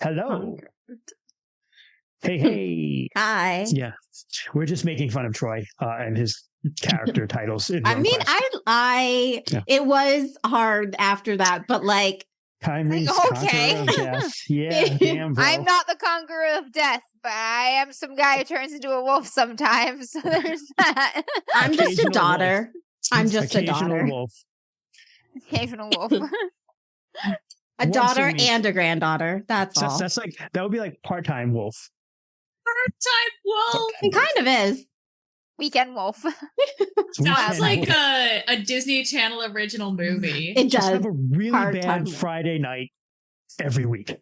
Hello. Hey. Hi. Yeah, we're just making fun of Troy and his character titles. I mean, it was hard after that, but like, time means okay. conqueror of death. Yeah, damn, bro. I'm not the conqueror of death, but I am some guy who turns into a wolf sometimes. So there's that. I'm just a daughter. I'm just a Occasional daughter. Wolf. Occasional wolf. A daughter and a granddaughter. That's all. That's like, that would be like part-time wolf. Part-time wolf. It kind of is. Weekend wolf. Sounds like a Disney Channel original movie. It does. Just have a really bad Friday night every week.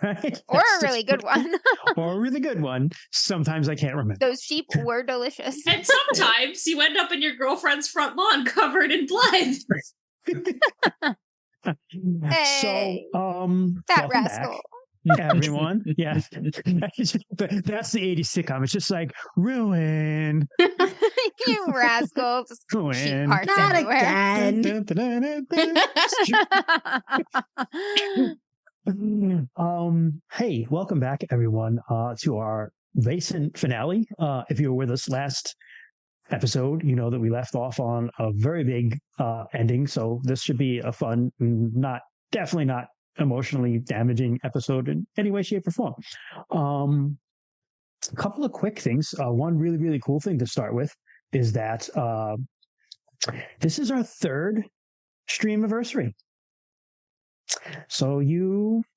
Right? Or a really good one. Or a really good one. Sometimes I can't remember. Those sheep were delicious. And sometimes you end up in your girlfriend's front lawn covered in blood. Hey, that rascal. Back. Everyone, yeah, that's the 80s sitcom. It's just like ruin. You rascal. Just sheep parts Not everywhere. Again. Hey, welcome back, everyone, to our Vaesen finale. If you were with us last episode, you know that we left off on a very big ending. So this should be a fun, definitely not emotionally damaging episode in any way, shape, or form. A couple of quick things. One really, really cool thing to start with is that this is our third stream anniversary. So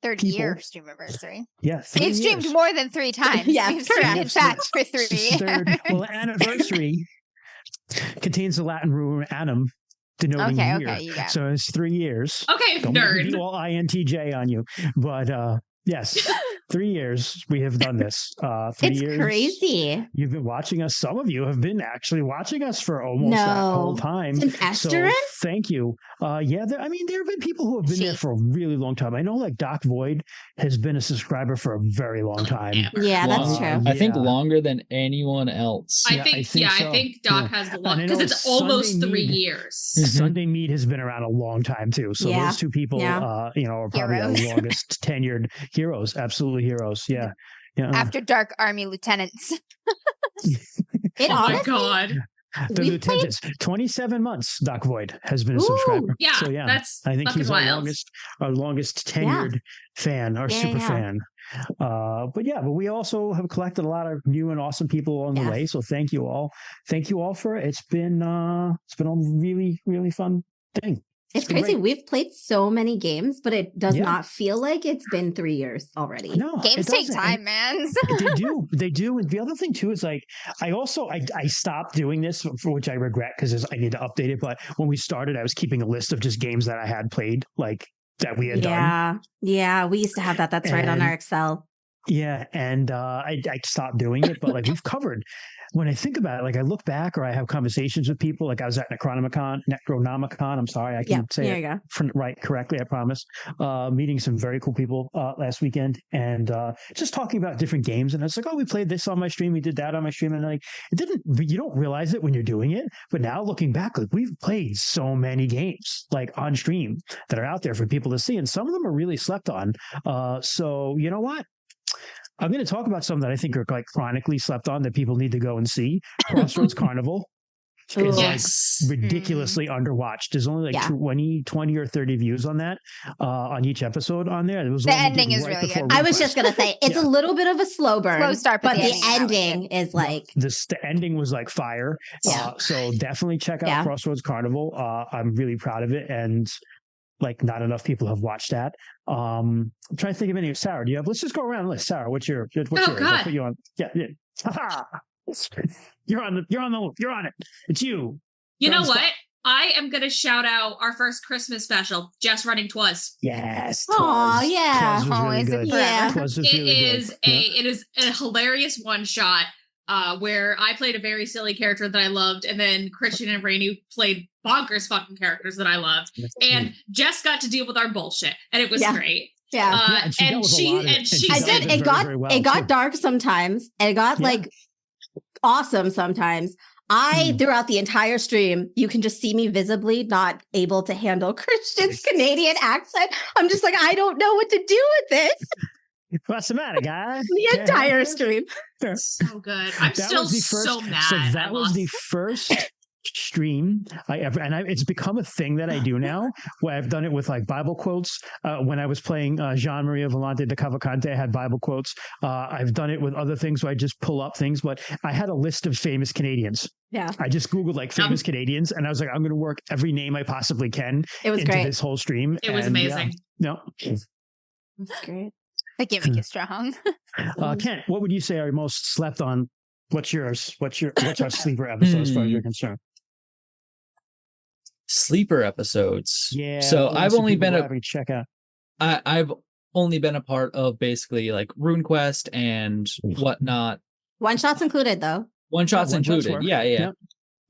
third year stream anniversary. Yeah, we've streamed more than 3 times. Yes, we've streamed in fact for 3 years. Well, anniversary contains the Latin root annum, denoting year. Okay, you got it. So it's 3 years. Okay, Don't nerd. make me do all INTJ on you, but yes, 3 years we have done this. 3 It's years. crazy. You've been watching us. Some of you have been actually watching us for almost that whole time. Since Esterin? So thank you. Yeah, there have been people who have been there for a really long time. I know, like Doc Void has been a subscriber for a very long time. Yeah, that's true. I think longer than anyone else. I think Doc has the one because it's almost 3 years. Sunday Meat has been around a long time too. So those two people, are probably our longest tenured heroes. Absolutely heroes. Yeah. After Dark Army lieutenants. My God. The lieutenants, 27 months. Doc Void has been a subscriber. Yeah, so that's I think he's wild. our longest tenured fan, our super fan. But we also have collected a lot of new and awesome people along the way. So thank you all. Thank you all for it. It's been a really, really fun thing. It's crazy. Great. We've played so many games, but it does not feel like it's been 3 years already. No, games take time, man. They do. And the other thing too is like, I stopped doing this, for which I regret because I need to update it. But when we started, I was keeping a list of just games that I had played, like that we had done. Yeah, we used to have that. That's right on our Excel. Yeah, and I stopped doing it, but like we've covered. When I think about it, like I look back or I have conversations with people, like I was at Necronomicon. I'm sorry, I can't say it correctly, I promise. Meeting some very cool people last weekend and just talking about different games. And it's like, oh, we played this on my stream, we did that on my stream. And like, you don't realize it when you're doing it. But now looking back, like we've played so many games like on stream that are out there for people to see. And some of them are really slept on. So you know what? I'm going to talk about some that I think are like chronically slept on that people need to go and see. Crossroads Carnival is like ridiculously underwatched. There's only like 20 or 30 views on that on each episode on there. It was the ending is really good. I was just going to say it's a little bit of a slow burn, slow start, but the ending is like the ending was like fire. So definitely check out Crossroads Carnival. I'm really proud of it, and like not enough people have watched that. I'm trying to think of any. Sarah, do you have? Let's just go around the list. Sarah, what's yours? God. I'll put you on. Yeah. You're on it. It's you. You know what? I am going to shout out our first Christmas special, Just Running Twas. Yes. Oh yeah. Always really It is a hilarious one shot. Where I played a very silly character that I loved, and then Christian and Rainey played bonkers fucking characters that I loved, and Jess got to deal with our bullshit, and it was great. Yeah, and she did. It got dark sometimes, and it got like awesome sometimes. Throughout the entire stream, you can just see me visibly not able to handle Christian's Canadian accent. I'm just like, I don't know what to do with this. What's the matter, guy? The entire stream. So good. I'm still so mad. So that was the first stream I ever, and it's become a thing that I do now, where I've done it with like Bible quotes. When I was playing Jean Maria Volante de Cavalcante, I had Bible quotes. I've done it with other things where I just pull up things, but I had a list of famous Canadians. Yeah. I just Googled like famous Canadians, and I was like, I'm going to work every name I possibly can into great. This whole stream. It was amazing. Yeah. No. It's great. The gimmick is strong. Kent, what would you say are your most slept on? What's yours? What's our sleeper episode as far as you're concerned? Sleeper episodes. Yeah. So I've only been check out. I've only been a part of basically like RuneQuest and whatnot. One shots included though. One shots included. Yeah. Yep.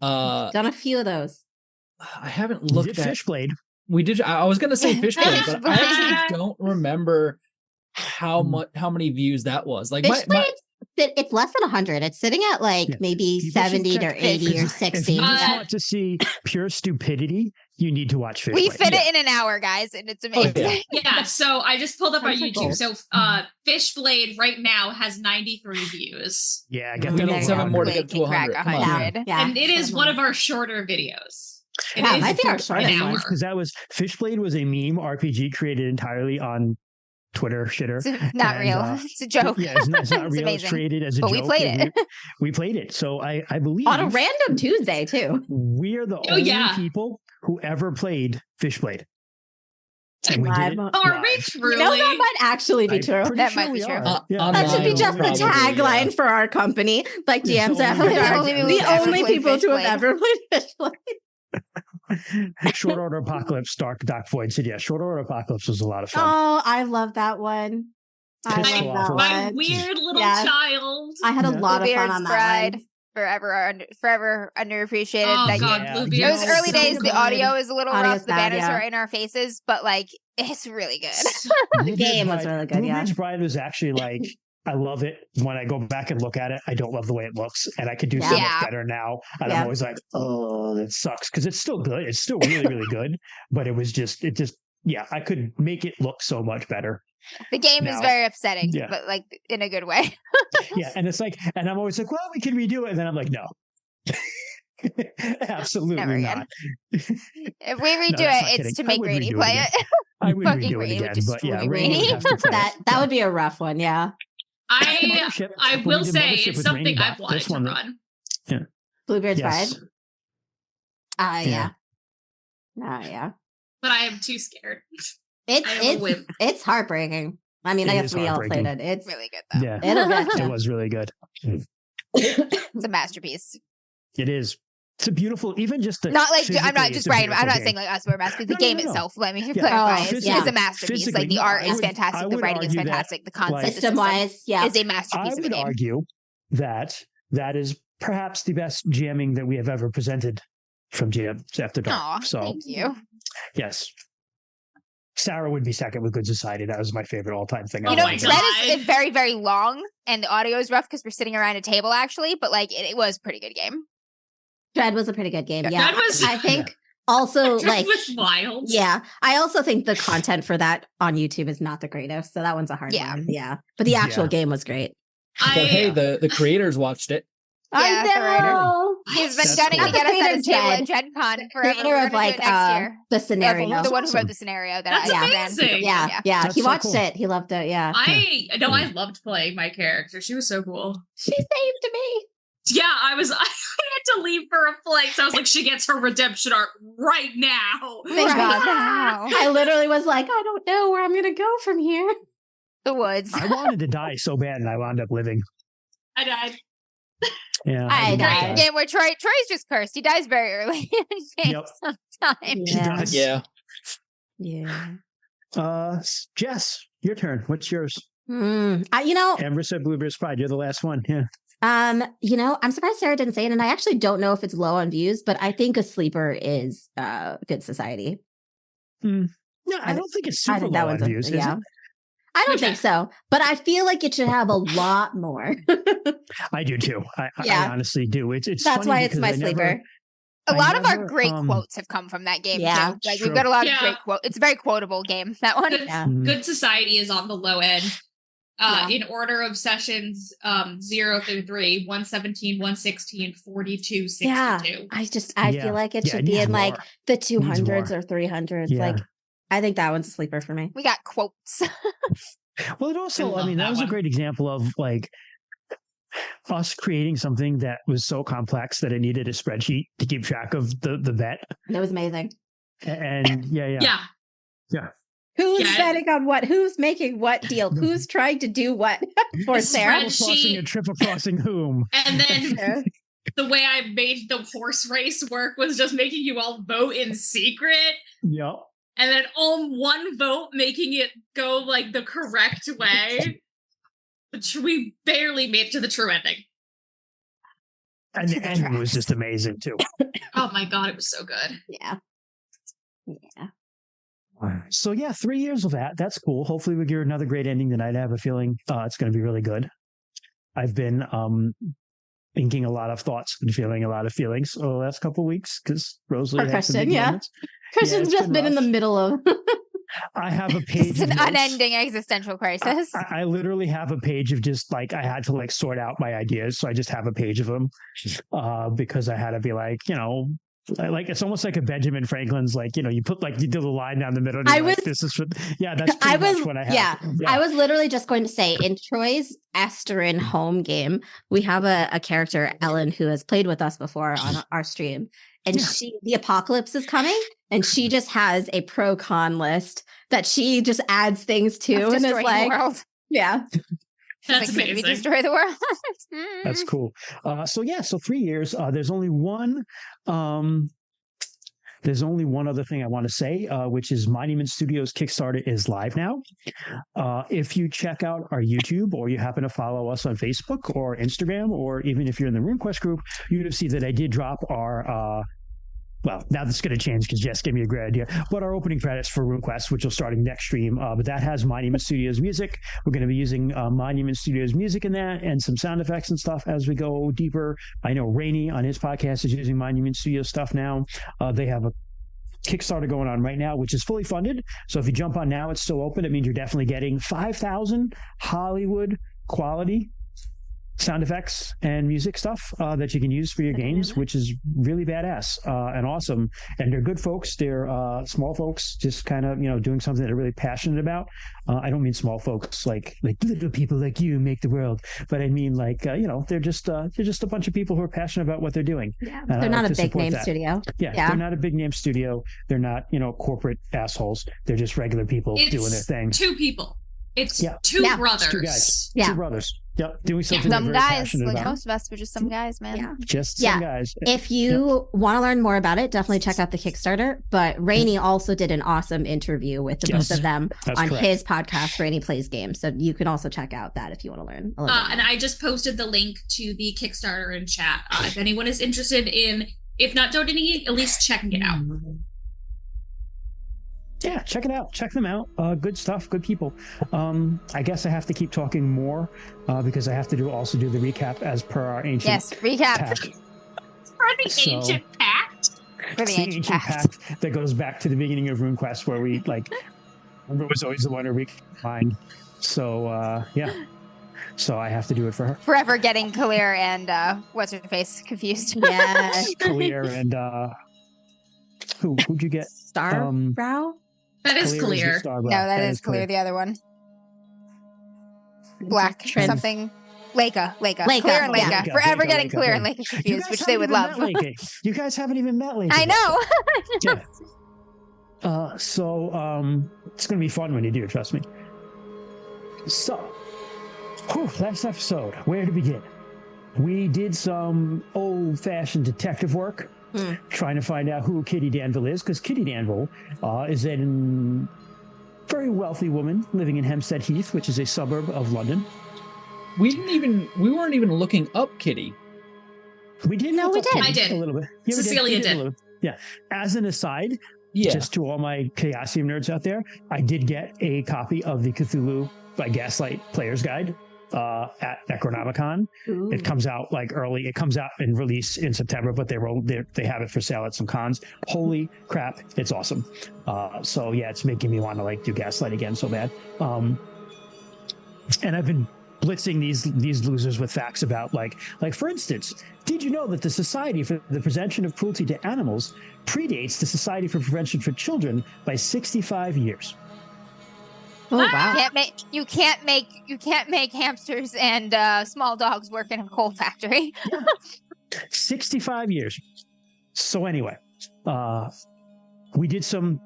Done a few of those. I haven't looked at Fishblade. We did. I was going to say Fishblade, but I actually don't remember how many views that was. Like it's less than 100. It's sitting at like maybe 70 or 80 or 60. If you just want to see pure stupidity, you need to watch Fishblade. We fit it in an hour, guys, and it's amazing. Yeah, so I just pulled up on YouTube. So Fishblade right now has 93 views. Yeah, we need 7 more to get to 100. Yeah. And it is one of our shorter videos. I think our shortest one. Because Fishblade was a meme RPG created entirely on Twitter shitter. It's not real. It's a joke. Yeah, it's not real. It's created as a joke. But we played it. We played it. So I believe on a random Tuesday too. We're the only people who ever played Fishblade. And we did it Are we truly? That might actually be true. That might be true. That should be just the tagline for our company. Like GMs the only people to have ever played Fishblade. Short Order Apocalypse, Dark Void said, yeah, Short Order Apocalypse was a lot of fun. Oh, I love that one. My weird little child. I had a lot of fun on that one. Forever underappreciated. Oh God, it was early days. The audio is a little rough. The banners are in our faces, but like it's really good. The game was really good. Bluebeard's Bride was actually like, I love it. When I go back and look at it, I don't love the way it looks, and I could do so much better now. And I'm always like, oh, that sucks, because it's still good. It's still really, really good, but it just, I could make it look so much better. The game is very upsetting, but like in a good way. Yeah, and it's like, and I'm always like, well, we can redo it, and then I'm like, no. Absolutely not. If we redo it's to make Rainy play it. I would redo it again, but yeah, Rainy that would be a rough one. Yeah. I will say it's something I've wanted to run. Yeah. Bluebeard's Bride. Yeah. But I am too scared. It's heartbreaking. I mean, I guess we all played it. It's really good though. Yeah. It was really good. It's a masterpiece. It is. It's a beautiful, even just the. Not like I'm not just Brian. I'm not saying like us, we're a masterpiece. The game itself, let me clarify, is a masterpiece. Like the art is fantastic, the writing is fantastic, the concept system-wise, is a masterpiece. I would argue that is perhaps the best GMing that we have ever presented from GMs After Dark. So thank you. Yes. Sarah would be second with Good Society. That was my favorite all-time thing. Dread is very, very long, and the audio is rough because we're sitting around a table, actually. But like, it was a pretty good game. Dread was a pretty good game. Yeah, I think also like was wild. Yeah, I also think the content for that on YouTube is not the greatest, so that one's a hard one. Yeah, but the actual game was great. Hey, the creators watched it. I know. He's been gunning to get us at his table at Gen Con forever. Creator of like next year. The scenario. The one who wrote the scenario That's amazing. Yeah. He watched it. He loved it. Yeah. I loved playing my character. She was so cool. She saved me. Yeah, I had to leave for a flight, so I was like, she gets her redemption arc right now. Thank God. I literally was like, I don't know where I'm gonna go from here. The woods. I wanted to die so bad, and I wound up living. I died. Yeah, I died. Game where Troy's just cursed. He dies very early in the game sometimes. Yeah. Jess, your turn. What's yours? Amber said Bluebeard's Pride. You're the last one. Yeah. I'm surprised Sarah didn't say it, and I actually don't know if it's low on views, but I think a sleeper is Good Society. No, I don't think it's super low on views. Is it? I don't think so, but I feel like it should have a lot more. I do too. I honestly do. It's that's why it's my sleeper. A lot of our great quotes have come from that game too. Like we've got a lot of great quotes. It's a very quotable game. That one. Good Society is on the low end. in order of sessions 0 through 3, 117, 116, 42, 62. Yeah, I feel like it should be in like the 200s or 300s. Yeah. Like, I think that one's a sleeper for me. We got quotes. Well, it also, I mean, that was a great example of like us creating something that was so complex that it needed a spreadsheet to keep track of the vet. That was amazing. And yeah. Who's betting on what? Who's making what deal? Who's trying to do what for Sarah? Triple crossing and triple crossing whom? And then the way I made the horse race work was just making you all vote in secret. Yep. And then on one vote, making it go like the correct way. We barely made it to the true ending. And the ending was just amazing too. Oh my God, it was so good. Yeah. So 3 years of that. That's cool. Hopefully we get another great ending tonight. I have a feeling it's going to be really good. I've been thinking a lot of thoughts and feeling a lot of feelings over the last couple of weeks because Rosalie had some big moments. Christian's just been in the middle of. I have a page. It's an unending existential crisis. I literally have a page of just like I had to like sort out my ideas, so I just have a page of them because I had to be like, like it's almost like a Benjamin Franklin's like you put like you do the line down the middle. And like, this is that's pretty much what I have. Yeah, I was literally just going to say in Troy's Esterin home game, we have a character Ellen who has played with us before on our stream, and the apocalypse is coming. And she just has a pro-con list that she just adds things to. And it's like, the world. Yeah. That's amazing. We destroy the world. That's cool. So 3 years. There's only one other thing I want to say, which is Monument Studios Kickstarter is live now. If you check out our YouTube or you happen to follow us on Facebook or Instagram, or even if you're in the RuneQuest group, you would have seen that I did drop our well, now this is going to change because Jess gave me a great idea. But our opening credits for RuneQuest, which will start next stream, but that has Monument Studios music. We're going to be using Monument Studios music in that and some sound effects and stuff as we go deeper. I know Rainey on his podcast is using Monument Studios stuff now. They have a Kickstarter going on right now, which is fully funded. So if you jump on now, it's still open. It means you're definitely getting 5,000 Hollywood quality sound effects and music stuff that you can use for your games, which is really badass and awesome. And they're good folks. They're small folks, just kind of doing something they're really passionate about. I don't mean small folks like little people like you make the world, but I mean like they're just a bunch of people who are passionate about what they're doing. Yeah, they're not a big name studio. Yeah, they're not a big name studio. They're not corporate assholes. They're just regular people doing their thing. Two people. It's two brothers. It's two guys. Yeah. Two brothers. Yep. Doing something some guys, like about. most of us, were just some guys, man. Yeah. Just some guys. If you want to learn more about it, definitely check out the Kickstarter. But Rainey also did an awesome interview with the both of them on his podcast, Rainey Plays Games. So you can also check out that if you want to learn a little bit. And I just posted the link to the Kickstarter in chat. If anyone is interested in, if not donating, at least checking it out. Yeah, check it out. Check them out. Good stuff. Good people. I guess I have to keep talking more because I have to also do the recap as per our ancient recap. pact. For the ancient pact? For the ancient pact that goes back to the beginning of RuneQuest where we Amber was always the one who reclined. So so I have to do it for her. Forever getting Kalir and what's her face confused. Yeah. Kalir and who'd you get? Starbrow? That is Kalir. No, that is Kalir, the other one. Black something. Leica. Kalir and Leica. Forever getting Kalir and Leica confused, which they would love. You guys haven't even met Leica. I know. So it's going to be fun when you do, trust me. So, last episode, where to begin? We did some old-fashioned detective work. Trying to find out who Kitty Danville is, because Kitty Danville is a very wealthy woman living in Hempstead Heath, which is a suburb of London. We weren't even looking up Kitty. We did. No, we did. I did. A little bit. Yeah, Cecilia did. Yeah. As an aside, just to all my Chaosium nerds out there, I did get a copy of the Cthulhu by Gaslight Player's Guide at Necronomicon. Ooh. It comes out early. It comes out in release in September, but they have it for sale at some cons. Holy crap, it's awesome. So it's making me want to do Gaslight again so bad. And I've been blitzing these losers with facts about like for instance, did you know that the Society for the Prevention of Cruelty to Animals predates the Society for Prevention for Children by 65 years? Oh wow! You can't make hamsters and small dogs work in a coal factory. 65 years. So anyway, we did some.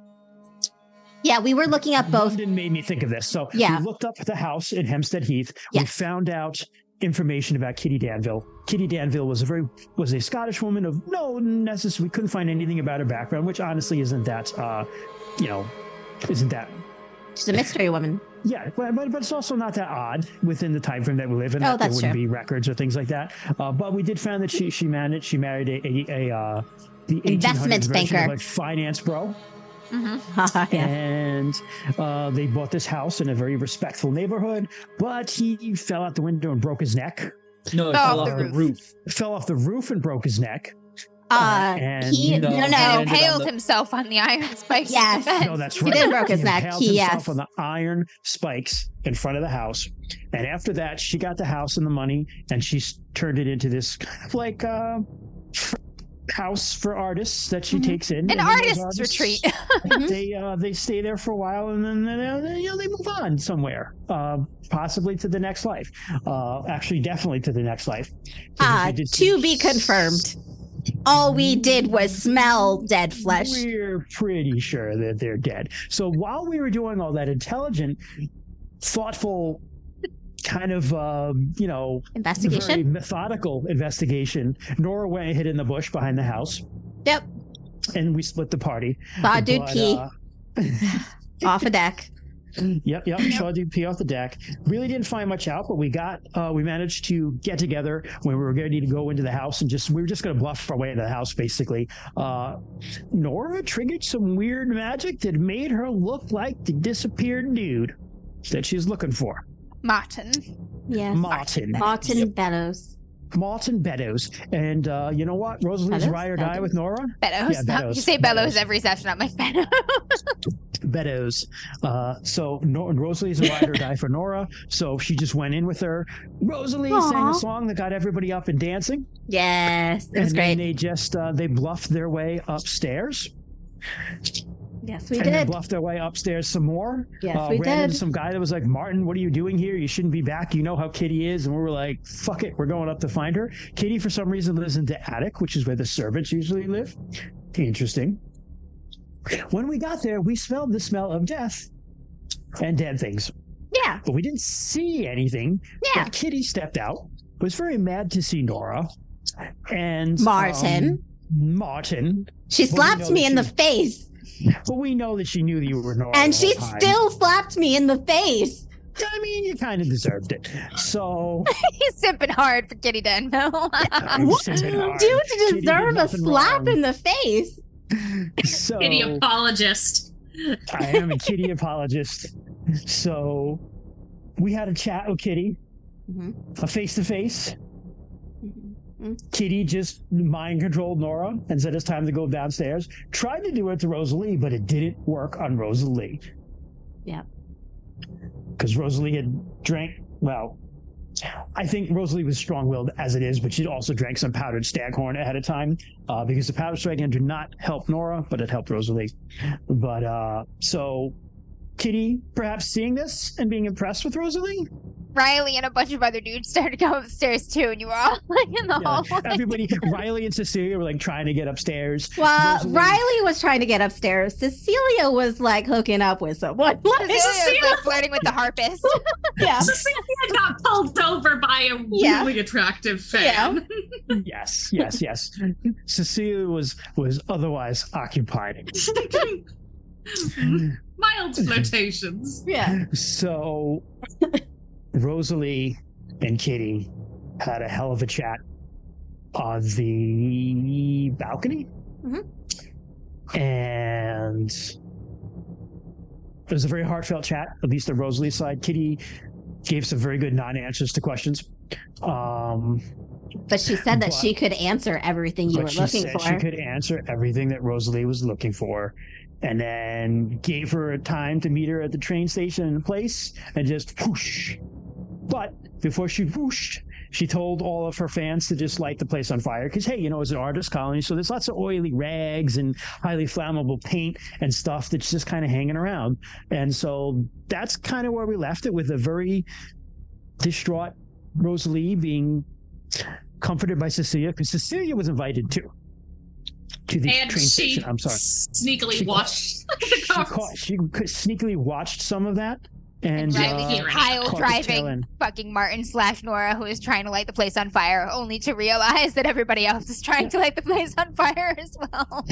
Yeah, we were looking up both. London made me think of this. So yeah. We looked up the house in Hempstead Heath. Yes. We found out information about Kitty Danville. Kitty Danville was a Scottish woman of no necessary. We couldn't find anything about her background, which honestly isn't that. She's a mystery woman. Yeah, but it's also not that odd within the time frame that we live in. Oh, that there wouldn't true. be records or things like that. But we did find that she married the investment banker, of, like, finance bro. Mm-hmm. And they bought this house in a very respectful neighborhood, but he fell out the window and broke his neck. No, he fell off the roof. Fell off the roof and broke his neck. He impaled himself on the iron spikes. Yes, no, that's right. He didn't broke his neck. He himself on the iron spikes in front of the house, and after that, she got the house and the money, and she turned it into this kind of like house for artists that she takes in. An artist's retreat. They stay there for a while, and then they move on somewhere, possibly to the next life. Actually, definitely to the next life. To be confirmed. All we did was smell dead flesh. We're pretty sure that they're dead. So while we were doing all that intelligent, thoughtful, kind of, investigation, very methodical investigation, Nora went and hid in the bush behind the house. Yep. And we split the party. Saw a dude pee off a deck. Yep. Saw a dude pee off the deck. Really didn't find much out, but we managed to get together when we were ready to go into the house, and we were just going to bluff our way into the house, basically. Nora triggered some weird magic that made her look like the disappeared dude that she's looking for. Martin. Yes. Martin Beddoes. Martin Beddoes. And you know what? Rosalie's ride or die with Nora? Beddoes. Yeah, Beddoes. You say Bellows every session. I'm like, Beddoes. Beddoes. So Rosalie's a ride or die for Nora. So she just went in with her. Rosalie sang a song that got everybody up and dancing. Yes, it was great. And they just they bluffed their way upstairs. Yes, we did. And then bluffed their way upstairs some more. Yes, we ran did. Into some guy that was like, Martin, what are you doing here? You shouldn't be back. You know how Kitty is. And we were like, fuck it. We're going up to find her. Kitty, for some reason, lives in the attic, which is where the servants usually live. Interesting. When we got there, we smelled the smell of death and dead things. Yeah. But we didn't see anything. Yeah. But Kitty stepped out, was very mad to see Nora. And Martin. She slapped me in the face. But we know that she knew that you were Nora. And she still slapped me in the face. I mean, you kind of deserved it. So he's simping hard for Kitty Danville. What do you do to deserve a slap in the face? So, Kitty apologist. I am a Kitty apologist. So we had a chat with Kitty, a face-to-face. Kitty just mind controlled Nora and said it's time to go downstairs. Tried to do it to Rosalie, but it didn't work on Rosalie. Yeah. Because Rosalie had drank, well, I think Rosalie was strong-willed as it is, but she also drank some powdered staghorn ahead of time because the powdered staghorn did not help Nora, but it helped Rosalie. But so Kitty, perhaps seeing this and being impressed with Rosalie, Riley and a bunch of other dudes started to go upstairs too, and you were all like in the hallway. Everybody, Riley and Cecilia were like trying to get upstairs. Well, Riley was trying to get upstairs. Cecilia was like hooking up with someone. Cecilia was like flirting with the harpist. Yeah. Cecilia got pulled over by a really attractive fan. Yeah. Yes. Cecilia was otherwise occupied. Mild flirtations. Yeah. So Rosalie and Kitty had a hell of a chat on the balcony. And it was a very heartfelt chat, at least on Rosalie's side. Kitty gave some very good non-answers to questions. But she said that she could answer everything you were looking for. She could answer everything that Rosalie was looking for. And then gave her a time to meet her at the train station in place and just whoosh, But before she whooshed, she told all of her fans to just light the place on fire because, hey, it's an artist colony, so there's lots of oily rags and highly flammable paint and stuff that's just kind of hanging around. And so that's kind of where we left it, with a very distraught Rosalie being comforted by Cecilia, because Cecilia was invited too to the train station. I'm sorry. She watched she sneakily watched some of that. And Kyle driving fucking Martin/Nora, who is trying to light the place on fire, only to realize that everybody else is trying to light the place on fire as well.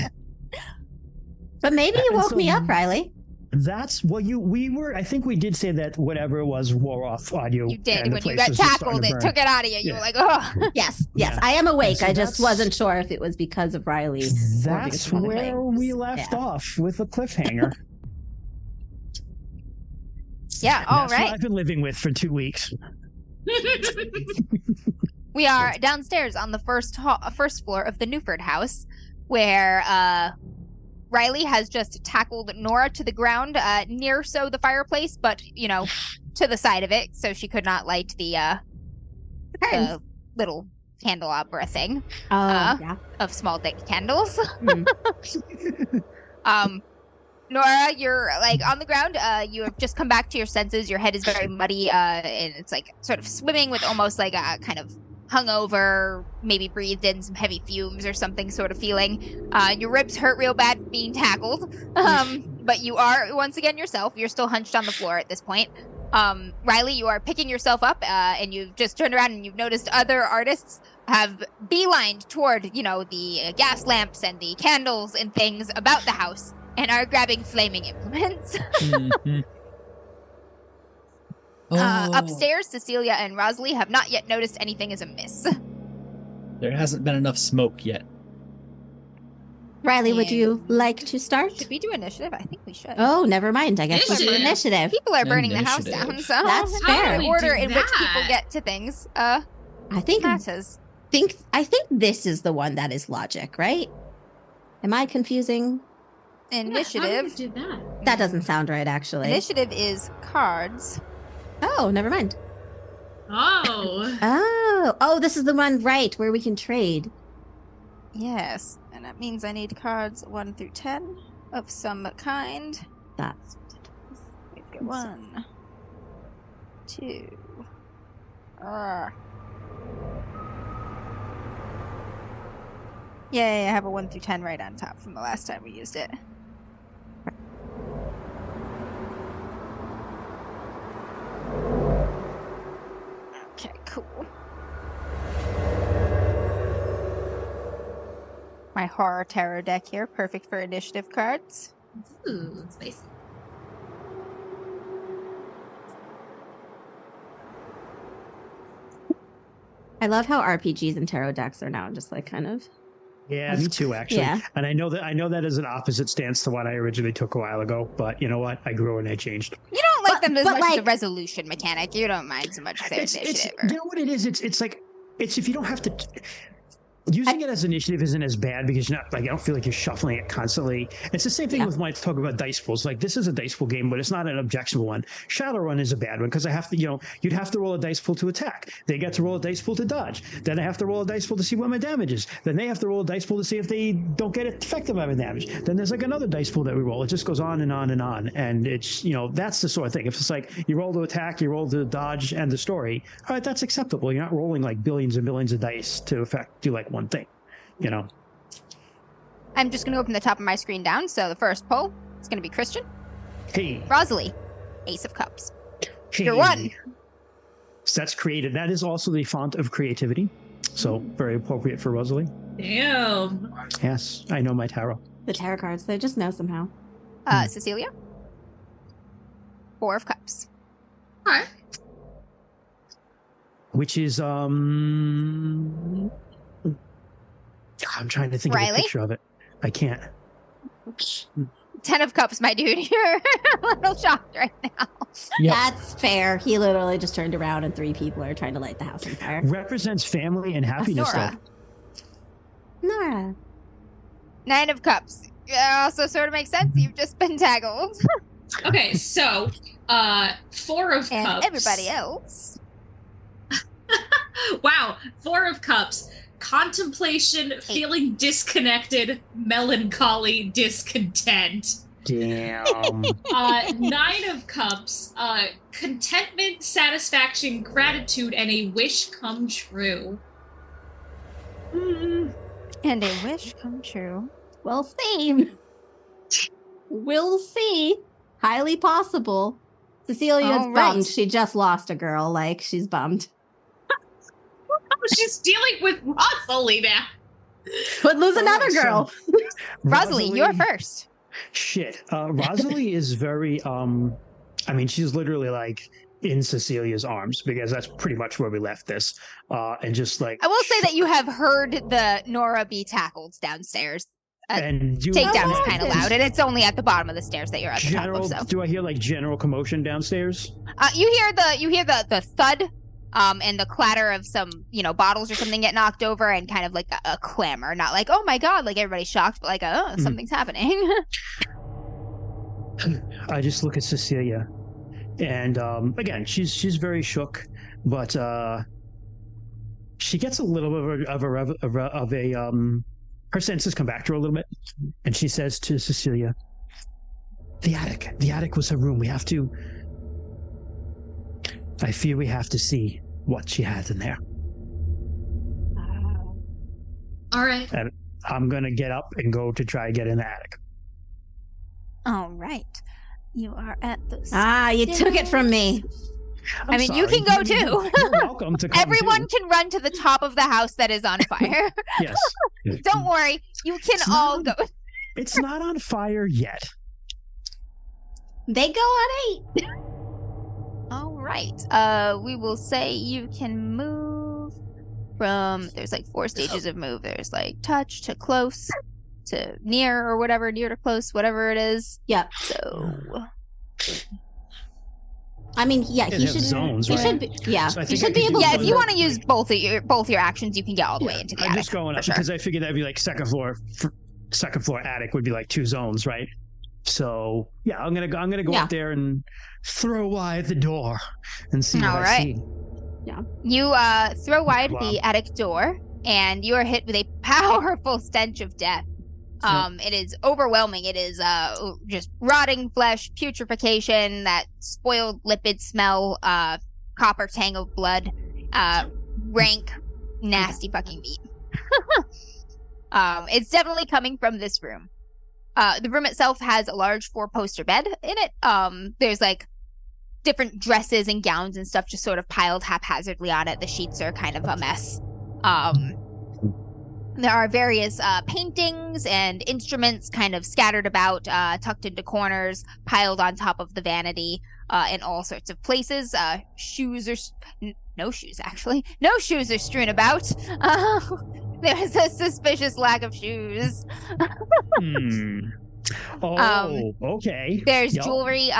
But maybe you woke me up, Riley. That's what I think we did say that whatever it was wore off audio. You did. When you got tackled, it took it out of you. You were like, oh. Yes. I am awake. So I just wasn't sure if it was because of Riley. That's where we left off, with a cliffhanger. Yeah, all right. That's what I've been living with for 2 weeks. We are downstairs on the first floor of the Newford house, where Riley has just tackled Nora to the ground, near the fireplace, but, to the side of it, so she could not light the little candelabra thing of small dick candles. Nora, you're on the ground. You have just come back to your senses. Your head is very muddy, and it's sort of swimming with almost a kind of hungover, maybe breathed in some heavy fumes or something sort of feeling. Your ribs hurt real bad being tackled, but you are once again yourself. You're still hunched on the floor at this point. Riley, you are picking yourself up, and you've just turned around and you've noticed other artists have beelined toward, the gas lamps and the candles and things about the house, and are grabbing flaming implements. Upstairs, Cecilia and Rosalie have not yet noticed anything is amiss. There hasn't been enough smoke yet. Riley, would you like to start? Should we do initiative? I think we should. Oh, never mind. I guess we'll do initiative. People are burning the house down, so that's fair. The order in which people get to things, I think matters. I think this is the one that is logic, right? Am I confusing? Initiative. Do that? That doesn't sound right, actually. Initiative is cards. Oh, never mind. Oh, this is the one, right, where we can trade. Yes, and that means I need cards 1 through 10 of some kind. That's We've got 1, 2. Yay, I have a 1 through 10 right on top from the last time we used it. Okay, cool. My horror terror deck here, perfect for initiative cards. Ooh, spicy. I love how RPGs and tarot decks are now just kind of. Yeah, me too, actually. Yeah. And I know that is an opposite stance to what I originally took a while ago, but you know what? I grew and I changed. You don't like them as much as the resolution mechanic. You don't mind so much their initiative. You know what it is? It's if you don't have to. Using it as initiative isn't as bad because you're not I don't feel like you're shuffling it constantly. It's the same thing with when I talk about dice pools. This is a dice pool game, but it's not an objectionable one. Shadowrun is a bad one because I have to, you'd have to roll a dice pool to attack. They get to roll a dice pool to dodge. Then I have to roll a dice pool to see what my damage is. Then they have to roll a dice pool to see if they don't get affected by my damage. Then there's another dice pool that we roll. It just goes on and on and on. And it's, that's the sort of thing. If it's you roll to attack, you roll to dodge and the story, all right, that's acceptable. You're not rolling billions and billions of dice to do one thing. I'm just going to go from the top of my screen down. So the first pull is going to be Christian. Hey. Rosalie, Ace of Cups. Hey. You're 1. So that's creative. That is also the font of creativity. So very appropriate for Rosalie. Damn. Yes, I know my tarot. The tarot cards, they just know somehow. Cecilia, 4 of Cups. All right. Which is I'm trying to think of a picture of it. I can't. 10 of Cups, my dude. You're a little shocked right now. Yep. That's fair. He literally just turned around and 3 people are trying to light the house on fire. Represents family and happiness. Nora. 9 of Cups. Yeah, also sort of makes sense. You've just been tackled. Okay, so 4 of Cups. And everybody else. Wow, 4 of Cups. Contemplation, feeling disconnected, melancholy, discontent. Damn. 9 of Cups. Contentment, satisfaction, gratitude, and a wish come true. And a wish come true. We'll see. We'll see. Highly possible. Cecilia's bummed. She just lost a girl. Like, she's bummed. She's dealing with Rosalie now. Would lose another girl. Rosalie, you're first. Shit. Rosalie is very, she's literally like in Cecilia's arms because that's pretty much where we left this. And just like... I will say that you have heard the Nora be tackled downstairs. And takedown is kind of loud, and it's only at the bottom of the stairs that you're at the top of. So. Do I hear like general commotion downstairs? You hear the thud, and the clatter of some bottles or something get knocked over, and kind of like a clamor, not like oh my god, like everybody's shocked, but like something's happening. I just look at Cecilia, and again she's very shook, but she gets a little bit of a her senses come back to her a little bit, and she says to Cecilia, the attic was her room. I fear we have to see what she has in there. All right. And I'm going to get up and go to try to get in the attic. All right. You are at the... you took it from me. I mean, sorry. You can go too. You're welcome to come. Everyone can run to the top of the house that is on fire. Yes. Don't worry. You can all go. It's not on fire yet. They go on 8. All right. We will say you can move from... There's like 4 stages of move. There's like touch to close to near or whatever. Near to close, whatever it is. Yep. So... I mean, yeah, he should. Zones, he right? should be. Yeah, so he should be able. Yeah, if you want to use both your actions, you can get all the way into the attic. I'm just going up because I figured that'd be like second floor attic would be like 2 zones, right? So yeah, I'm gonna go up there and throw wide the door and see what I see. Yeah, you throw wide the attic door, and you are hit with a powerful stench of death. It is overwhelming. It is just rotting flesh, putrefaction, that spoiled lipid smell, copper tang of blood, rank, nasty fucking meat. It's definitely coming from this room. The room itself has a large 4-poster bed in it. There's like different dresses and gowns and stuff just sort of piled haphazardly on it. The sheets are kind of a mess. There are various paintings and instruments kind of scattered about, tucked into corners, piled on top of the vanity in all sorts of places. No shoes are strewn about. There's a suspicious lack of shoes. Okay. There's jewelry,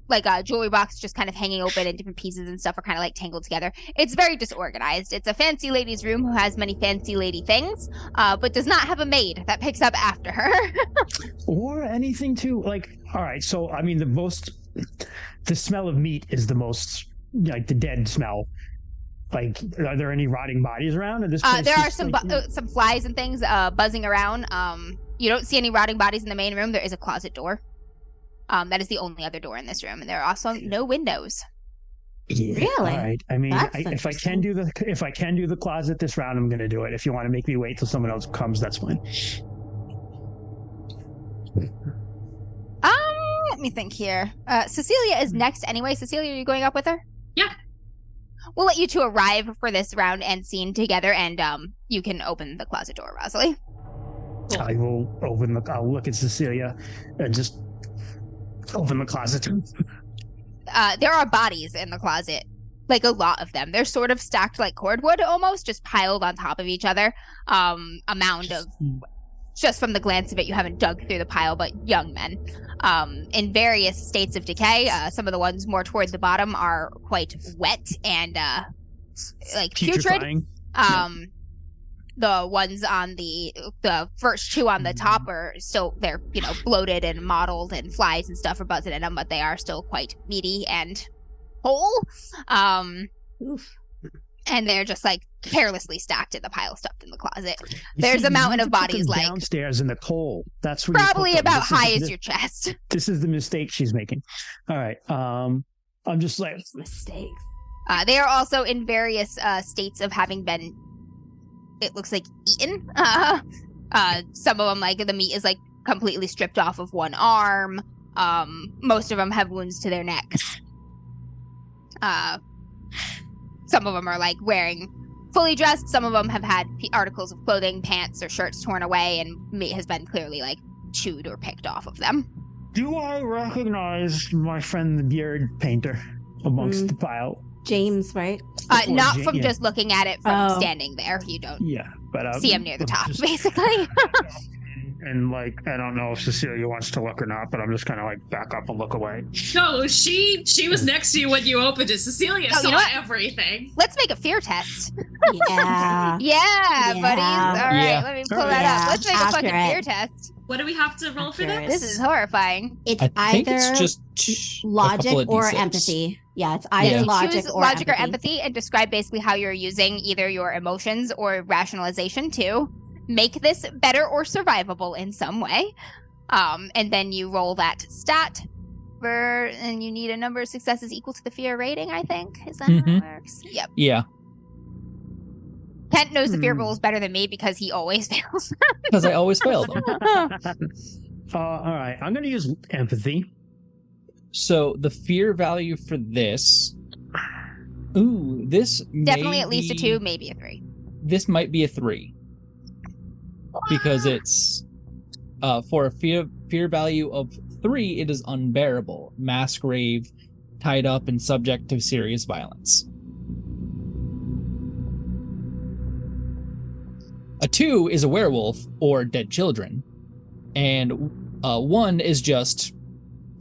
like a jewelry box just kind of hanging open, and different pieces and stuff are kind of like tangled together. It's very disorganized. It's a fancy lady's room who has many fancy lady things, but does not have a maid that picks up after her. Or anything too, like, all right, so I mean the smell of meat is the most, like, the dead smell. Like, are there any rotting bodies around in this place? There are some flies and things buzzing around. You don't see any rotting bodies in the main room. There is a closet door. That is the only other door in this room, and there are also no windows. Yeah, really? All right. I mean, if I can do the closet this round, I'm going to do it. If you want to make me wait till someone else comes, that's fine. Let me think here. Cecilia is next anyway. Cecilia, are you going up with her? Yeah. We'll let you two arrive for this round and scene together, and you can open the closet door, Rosalie. Cool. I'll look at Cecilia and just open the closet. There are bodies in the closet, like a lot of them. They're sort of stacked like cordwood almost, just piled on top of each other. A mound of, just from the glance of it, you haven't dug through the pile, but young men in various states of decay. Some of the ones more toward the bottom are quite wet and like putrid. The ones on the first 2 on the top are still, they're, bloated and mottled, and flies and stuff are buzzing in them, but they are still quite meaty and whole. And they're just like carelessly stacked in the pile stuffed in the closet. There's a mountain of bodies like downstairs in the coal. That's where probably about high as your chest. This is the mistake she's making. All right. I'm just like mistakes. They are also in various states of having been, it looks like, eaten. Some of them, like the meat is like completely stripped off of one arm. Most of them have wounds to their necks. Some of them are like wearing fully dressed. Some of them have had articles of clothing, pants or shirts torn away, and meat has been clearly like chewed or picked off of them. Do I recognize my friend the beard painter amongst the pile? James, right? Not from just looking at it from standing there. You don't see him near the top, basically. And like, I don't know if Cecilia wants to look or not, but I'm just kind of like back up and look away. No, she was next to you when you opened it. Cecilia saw everything. Let's make a fear test. Yeah. yeah, buddies. All right, let me pull that up. Let's make a fucking fear test. What do we have to roll for this? This is horrifying. It's either just logic or empathy. Yeah, it's either logic or empathy, and describe basically how you're using either your emotions or rationalization to make this better or survivable in some way. And then you roll that stat and you need a number of successes equal to the fear rating, I think. Is that how it works? Yep. Yeah. Kent knows the fear rolls better than me because he always fails. Because I always fail them. All right, I'm going to use empathy. So the fear value for this... Ooh, this definitely at least a 2, maybe a 3. This might be a 3. Because it's for a fear value of 3, it is unbearable. Mass grave, tied up and subject to serious violence. A 2 is a werewolf or dead children, and 1 is just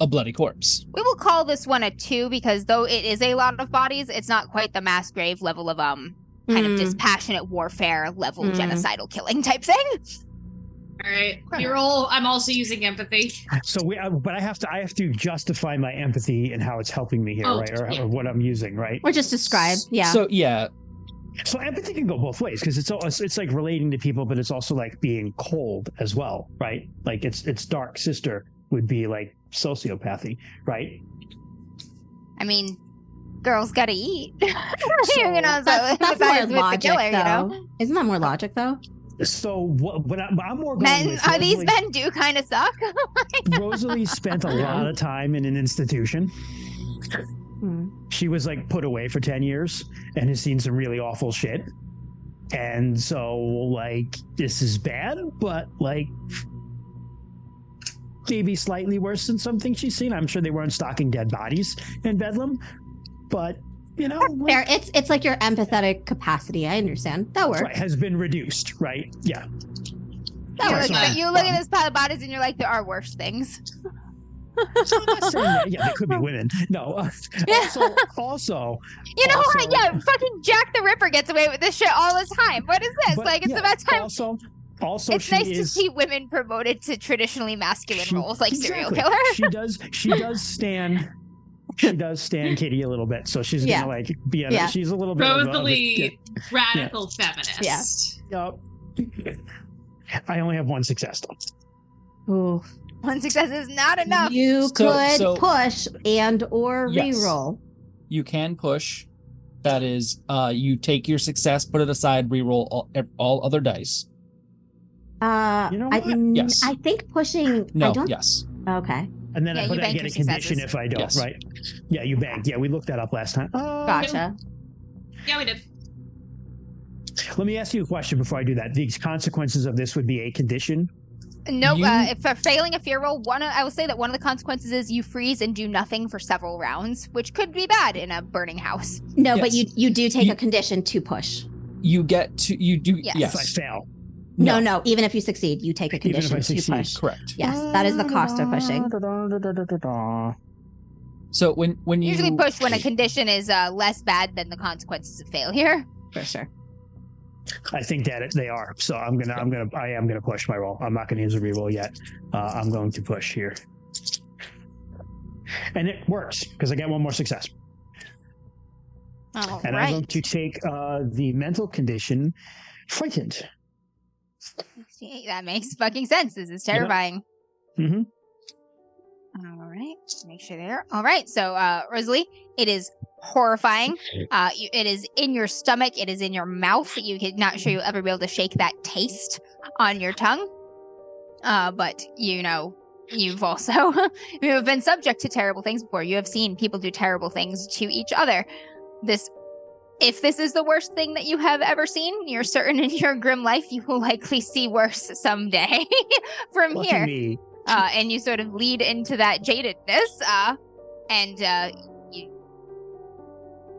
a bloody corpse. We will call this one a 2 because though it is a lot of bodies, it's not quite the mass grave level of kind of dispassionate warfare level genocidal killing type thing. All right, you roll. I'm also using empathy. So but I have to justify my empathy and how it's helping me here, right? Or what I'm using, right? Or just describe, So yeah. So empathy can go both ways because it's like relating to people, but it's also like being cold as well, right? Like its dark sister would be like sociopathy, right? I mean, girls gotta eat. That's more logic, though. Isn't that more logic, though? So what I'm more going men, with... these men do kind of suck. Rosalie spent a lot of time in an institution. She was like put away for 10 years and has seen some really awful shit. And so like, this is bad, but like maybe slightly worse than something she's seen. I'm sure they weren't stocking dead bodies in Bedlam, but you know, fair. It's like your empathetic capacity. I understand. That works. Right, has been reduced, right? Yeah. You look at this pile of bodies and you're like, there are worse things. So I'm not saying that. Yeah, they could be women. No. Also. You know what? Yeah, fucking Jack the Ripper gets away with this shit all the time. What is this? Like, it's about time. Also, it's nice to see women promoted to traditionally masculine roles, like serial killer. She does stand Kitty a little bit, so she's gonna like be on it. She's a little bit totally radical feminist. Yeah. I only have one success though. Ooh. One success is not enough. You could push and or reroll. You can push. That is, you take your success, put it aside, reroll all other dice. You know what? Yes. I think pushing. No. I don't... Yes. Okay. And then I get a condition if I don't, right? Yeah, you banked. Yeah, we looked that up last time. Gotcha. Yeah, we did. Let me ask you a question before I do that. These consequences of this would be a condition? No, if for failing a fear roll, I will say that one of the consequences is you freeze and do nothing for several rounds, which could be bad in a burning house. No, but you do take a condition to push. You get to, you do, yes. If I fail. No, even if you succeed, you take a condition to push. Correct. Yes, that is the cost of pushing. So when you usually push when a condition is less bad than the consequences of failure. For sure. I think that they are. So I am gonna push my roll. I'm not gonna use a reroll yet. I'm going to push here. And it works because I get one more success. All and right. I'm going to take the mental condition, frightened. See, that makes fucking sense. This is terrifying. Yep. Mm-hmm. All right. Make sure there. All right. So, Rosalie, it is horrifying. It is in your stomach. It is in your mouth. You could not sure you'll ever be able to shake that taste on your tongue. But you know, you've also you have been subject to terrible things before. You have seen people do terrible things to each other. If this is the worst thing that you have ever seen, you're certain in your grim life you will likely see worse someday from Lucky here. Me. And you sort of lead into that jadedness, and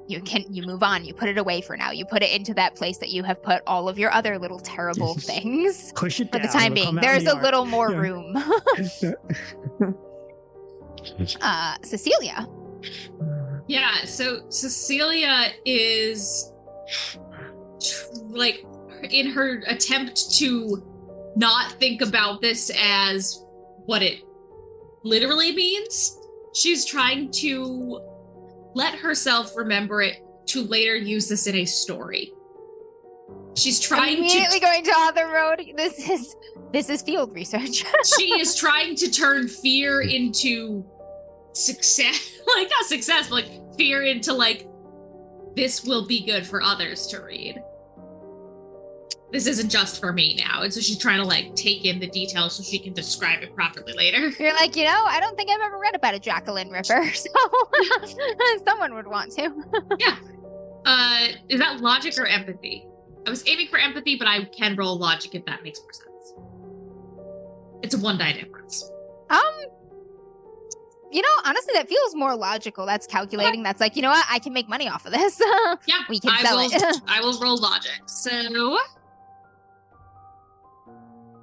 you move on. You put it away for now. You put it into that place that you have put all of your other little terrible things. Push it for down. the time being. There's a little more Yeah. room. Cecilia. Yeah, so Cecilia is like in her attempt to not think about this as what it literally means. She's trying to let herself remember it to later use this in a story. She's trying immediately going to author road. This is field research. She is trying to turn fear into success, like not success, but like fear into like, this will be good for others to read. This isn't just for me now. And so she's trying to like take in the details so she can describe it properly later. You're like, I don't think I've ever read about a Jacqueline Ripper, so someone would want to. Yeah. Is that logic or empathy? I was aiming for empathy, but I can roll logic if that makes more sense. It's a 1 die difference. Honestly, that feels more logical. That's calculating. That's like, you know what? I can make money off of this. Yeah, we can sell it. I will roll logic. So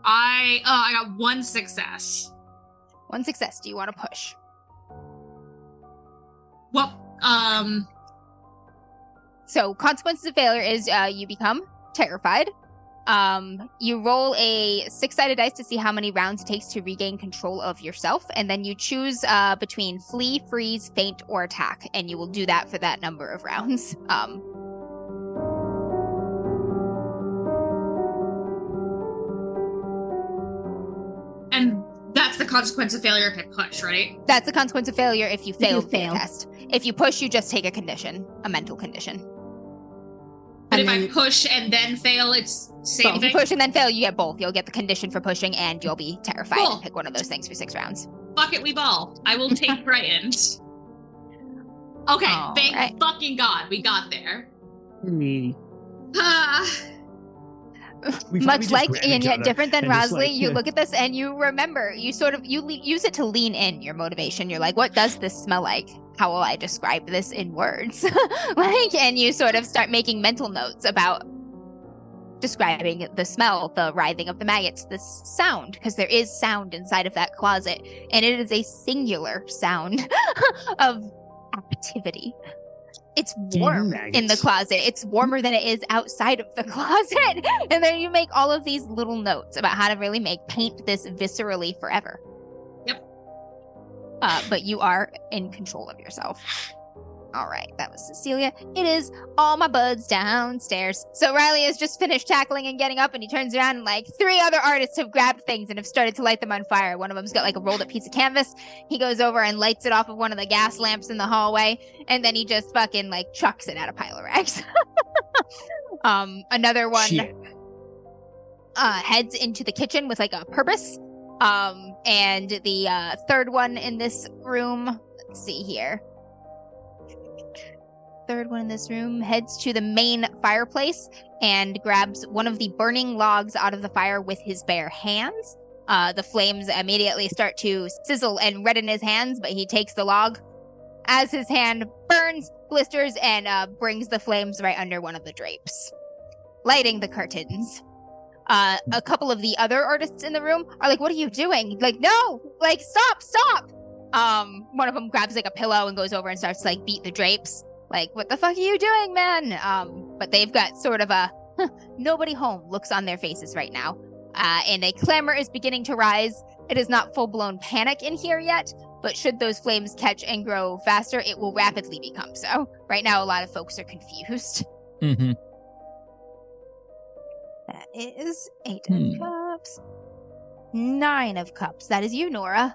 I got 1 success. 1 success. Do you want to push? Well, So consequences of failure is you become terrified. You roll a 6-sided dice to see how many rounds it takes to regain control of yourself, and then you choose between flee, freeze, faint, or attack, and you will do that for that number of rounds. And that's the consequence of failure if I push, right? That's the consequence of failure if you fail the fail. test. If you push, you just take a condition, a mental condition. But And if then- I push and then fail, it's same If you thing? push and then fail, you get both. You'll get the condition for pushing, and you'll be terrified Cool. and pick one of those things for 6 rounds. Fuck it, we ball. I will take frightened. Okay, All thank right. fucking God we got there. Me. We probably Much just like grab and each yet other different than and just, Rosalie, like, you yeah. look at this and you remember. You sort of use it to lean in your motivation. You're like, what does this smell like? How will I describe this in words? And you sort of start making mental notes about describing the smell, the writhing of the maggots, the sound, because there is sound inside of that closet, and it is a singular sound of activity. It's warm in the maggots. closet. It's warmer than it is outside of the closet. And then you make all of these little notes about how to really paint this viscerally forever. Yep. But you are in control of yourself. All right, that was Cecilia. It is all my buds downstairs. So Riley has just finished tackling and getting up, and he turns around and like 3 other artists have grabbed things and have started to light them on fire. One of them's got like a rolled up piece of canvas. He goes over and lights it off of one of the gas lamps in the hallway, and then he just fucking like chucks it at a pile of rags. Another one Shit. heads into the kitchen with like a purpose. And the third one in this room, let's see here. Third one in this room heads to the main fireplace and grabs one of the burning logs out of the fire with his bare hands. The flames immediately start to sizzle and redden his hands, but he takes the log as his hand burns, blisters, and brings the flames right under one of the drapes, lighting the curtains. A couple of the other artists in the room are like, what are you doing? Like, no, like, stop. One of them grabs like a pillow and goes over and starts to like beat the drapes. Like, what the fuck are you doing, man? But they've got sort of a nobody home looks on their faces right now. And a clamor is beginning to rise. It is not full-blown panic in here yet, but should those flames catch and grow faster, it will rapidly become so. Right now, a lot of folks are confused. Mm-hmm. That is 8 of cups. 9 of cups. That is you, Nora.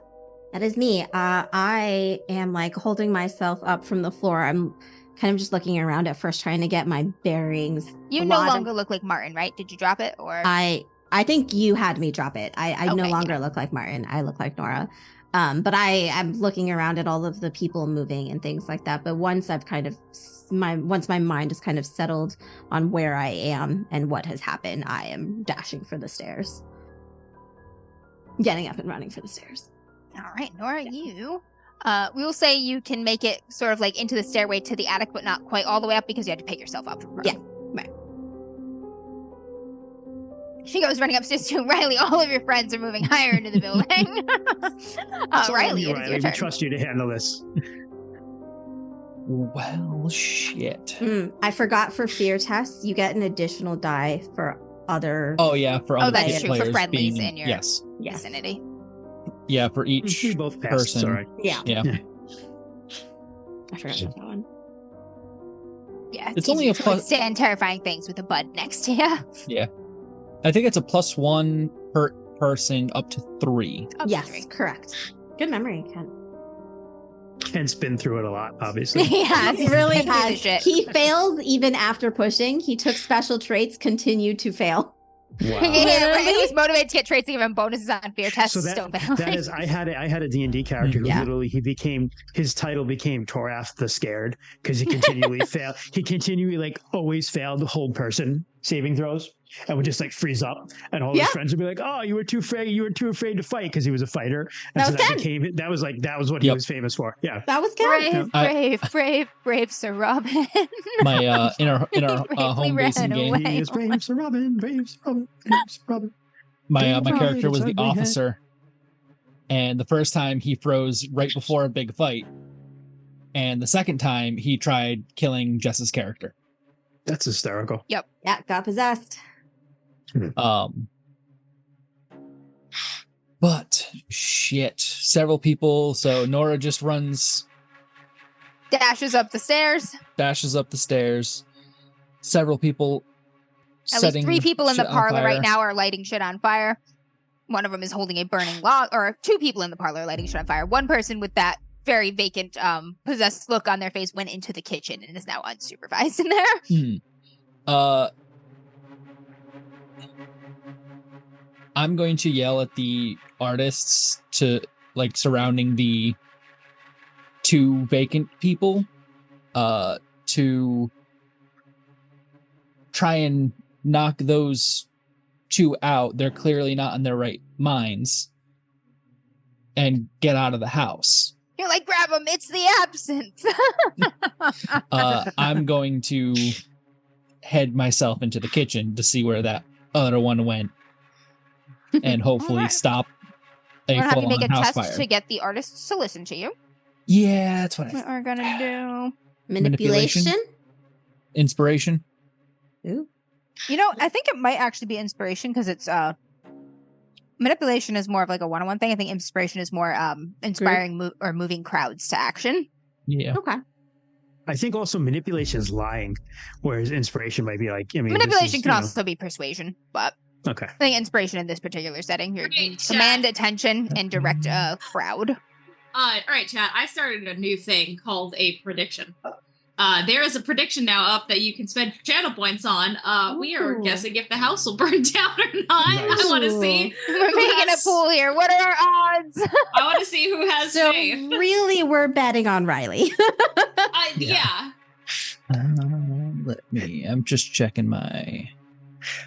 That is me. I am like holding myself up from the floor. I'm kind of just looking around at first, trying to get my bearings. You no longer look like Martin, right? Did you drop it, or I think you had me drop it. I okay, no longer look like Martin. I look like Nora. But I am looking around at all of the people moving and things like that. But once I've kind of once my mind is kind of settled on where I am and what has happened, I am dashing for the stairs, getting up and running for the stairs. All right, Nora, you. We will say you can make it sort of like into the stairway to the attic, but not quite all the way up because you had to pick yourself up. Yeah, right. She goes running upstairs too. Riley, all of your friends are moving higher into the building. Riley, it is your turn. We trust you to handle this. Well, shit. I forgot for fear tests, you get an additional die for other. Oh yeah, for other that's true, for friendlies being, in your vicinity. Yeah, for each both person. Sorry. Yeah. I forgot about that one. Yeah, it's only a plus. Stand terrifying things with a bud next to you. Yeah, I think it's a +1 per person up to 3. Yes, correct. Good memory, Ken. Ken's been through it a lot, obviously. Yeah, he really has. He failed even after pushing. He took special traits, continued to fail. Wow. Yeah, he was motivated to get traits to give him bonuses on fear tests. So that is, I had a D&D character who literally his title became Torath the Scared because he continually failed. He continually always failed the whole person saving throws and would just freeze up, and all his friends would be like, "Oh, you were too afraid to fight," because he was a fighter. And that was what he was famous for. Yeah, that was Ken. Brave Sir Robin. My in our home basing game, he is brave Sir Robin, My character was the officer, and the first time he froze right before a big fight, and the second time he tried killing Jess's character. That's hysterical. Yep. Yeah, got possessed. But shit, several people. So Nora just dashes up the stairs. Several people. At least 3 people in the parlor right now are lighting shit on fire. One of them is holding a burning log, or 2 people in the parlor lighting shit on fire. One person with that very vacant, possessed look on their face went into the kitchen and is now unsupervised in there. I'm going to yell at the artists to surrounding the 2 vacant people, to try and knock those 2 out. They're clearly not in their right minds, and get out of the house. You're like, grab them, it's the absinthe. I'm going to head myself into the kitchen to see where that other one went, and hopefully stop a full-on house fire. Have you make a test to get the artists to listen to you. Yeah, that's what we're gonna do. Manipulation? Inspiration? Ooh. I think it might actually be inspiration, because it's manipulation is more of a one-on-one thing. I think inspiration is more inspiring or moving crowds to action. Yeah. Okay. I think also manipulation is lying, whereas inspiration might be manipulation can also be persuasion, but okay. I think inspiration in this particular setting, you command attention and direct a crowd. All right, chat. I started a new thing called a prediction. There is a prediction now up that you can spend channel points on. We are guessing if the house will burn down or not. Nice. I want to see. We're making a pool here. What are our odds? I want to see who has faith. Really, we're betting on Riley. Yeah. I'm just checking my...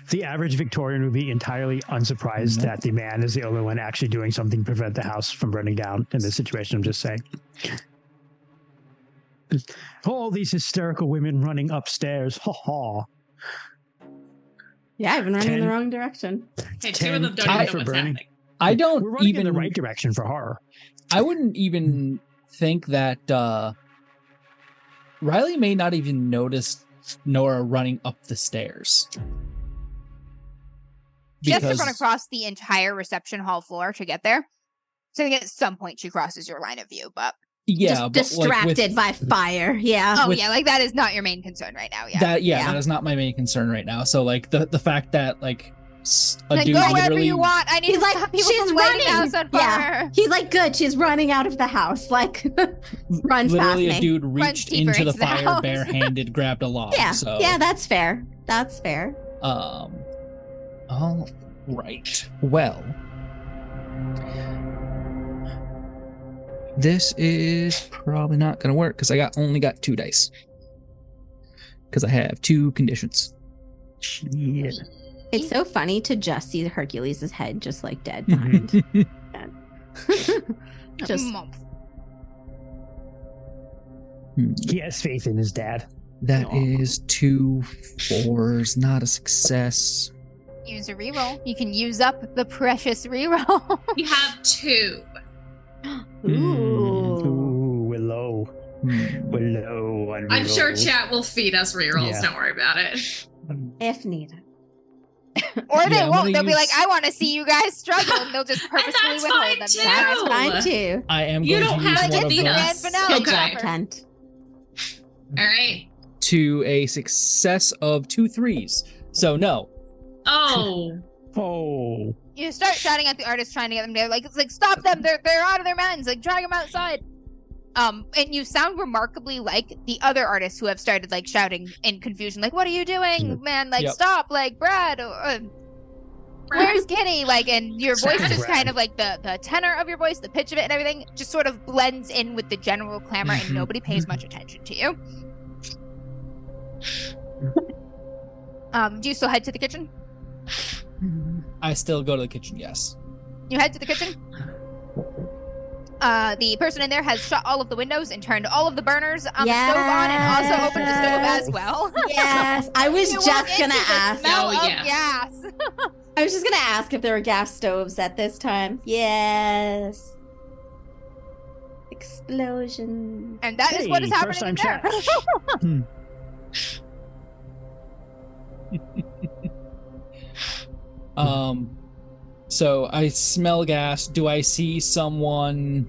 The average Victorian would be entirely unsurprised that the man is the only one actually doing something to prevent the house from burning down in this situation. I'm just saying. All these hysterical women running upstairs. Ha ha. Yeah, I've been running in the wrong direction. Okay, 2 of them don't even know what's happening. We're running in the right direction for horror. I wouldn't even think that Riley may not even notice Nora running up the stairs. She has to run across the entire reception hall floor to get there. So I think at some point she crosses your line of view, but just distracted by fire. Yeah. Oh yeah, like that is not your main concern right now. Yeah. That is not my main concern right now. So like the fact that like a dude go wherever literally you want. I need to stop people from lighting the house on fire. Yeah. He's like, good. She's running out of the house. Like runs literally past a me. dude reached into the fire barehanded, grabbed a log. Yeah. So Yeah, that's fair. That's fair. All right. Well, this is probably not going to work because I only got 2 dice. Because I have 2 conditions. Yeah. It's so funny to just see Hercules' head just like dead behind. Just he has faith in his dad. That is 2 4s, not a success. Use a reroll. You can use up the precious reroll. You have 2. Ooh, we're low. We're low on I'm sure rerolls. chat will feed us rerolls. Yeah. Don't worry about it. if needed. Or they I'm won't. gonna They'll be use- like, I want to see you guys struggle. And they'll just purposefully that's withhold fine them. too. That's fine too. I am You going don't to use have one to of beat those us. vanilla. Good Okay. job, Kent. All right. to a success of 2 3s. So no. Oh. Oh. You start shouting at the artist, trying to get them to it's like stop them. They're out of their minds. Like drag them outside. And you sound remarkably like the other artists who have started like shouting in confusion, like, "What are you doing, man? Like, Yep. stop! Like, Brad, where's Kenny?" Like, and your voice just kind of like the tenor of your voice, the pitch of it, and everything just sort of blends in with the general clamor, and nobody pays much attention to you. Do you still head to the kitchen? I still go to the kitchen, yes. You head to the kitchen. The person in there has shut all of the windows and turned all of the burners on the stove on, and also opened the stove as well. Yes, I was You just walk gonna into the ask. smell of yeah. gas. I was just gonna ask if there were gas stoves at this time. Yes. Explosion. And that is what is Hey, happening in first there. time So I smell gas. Do I see someone?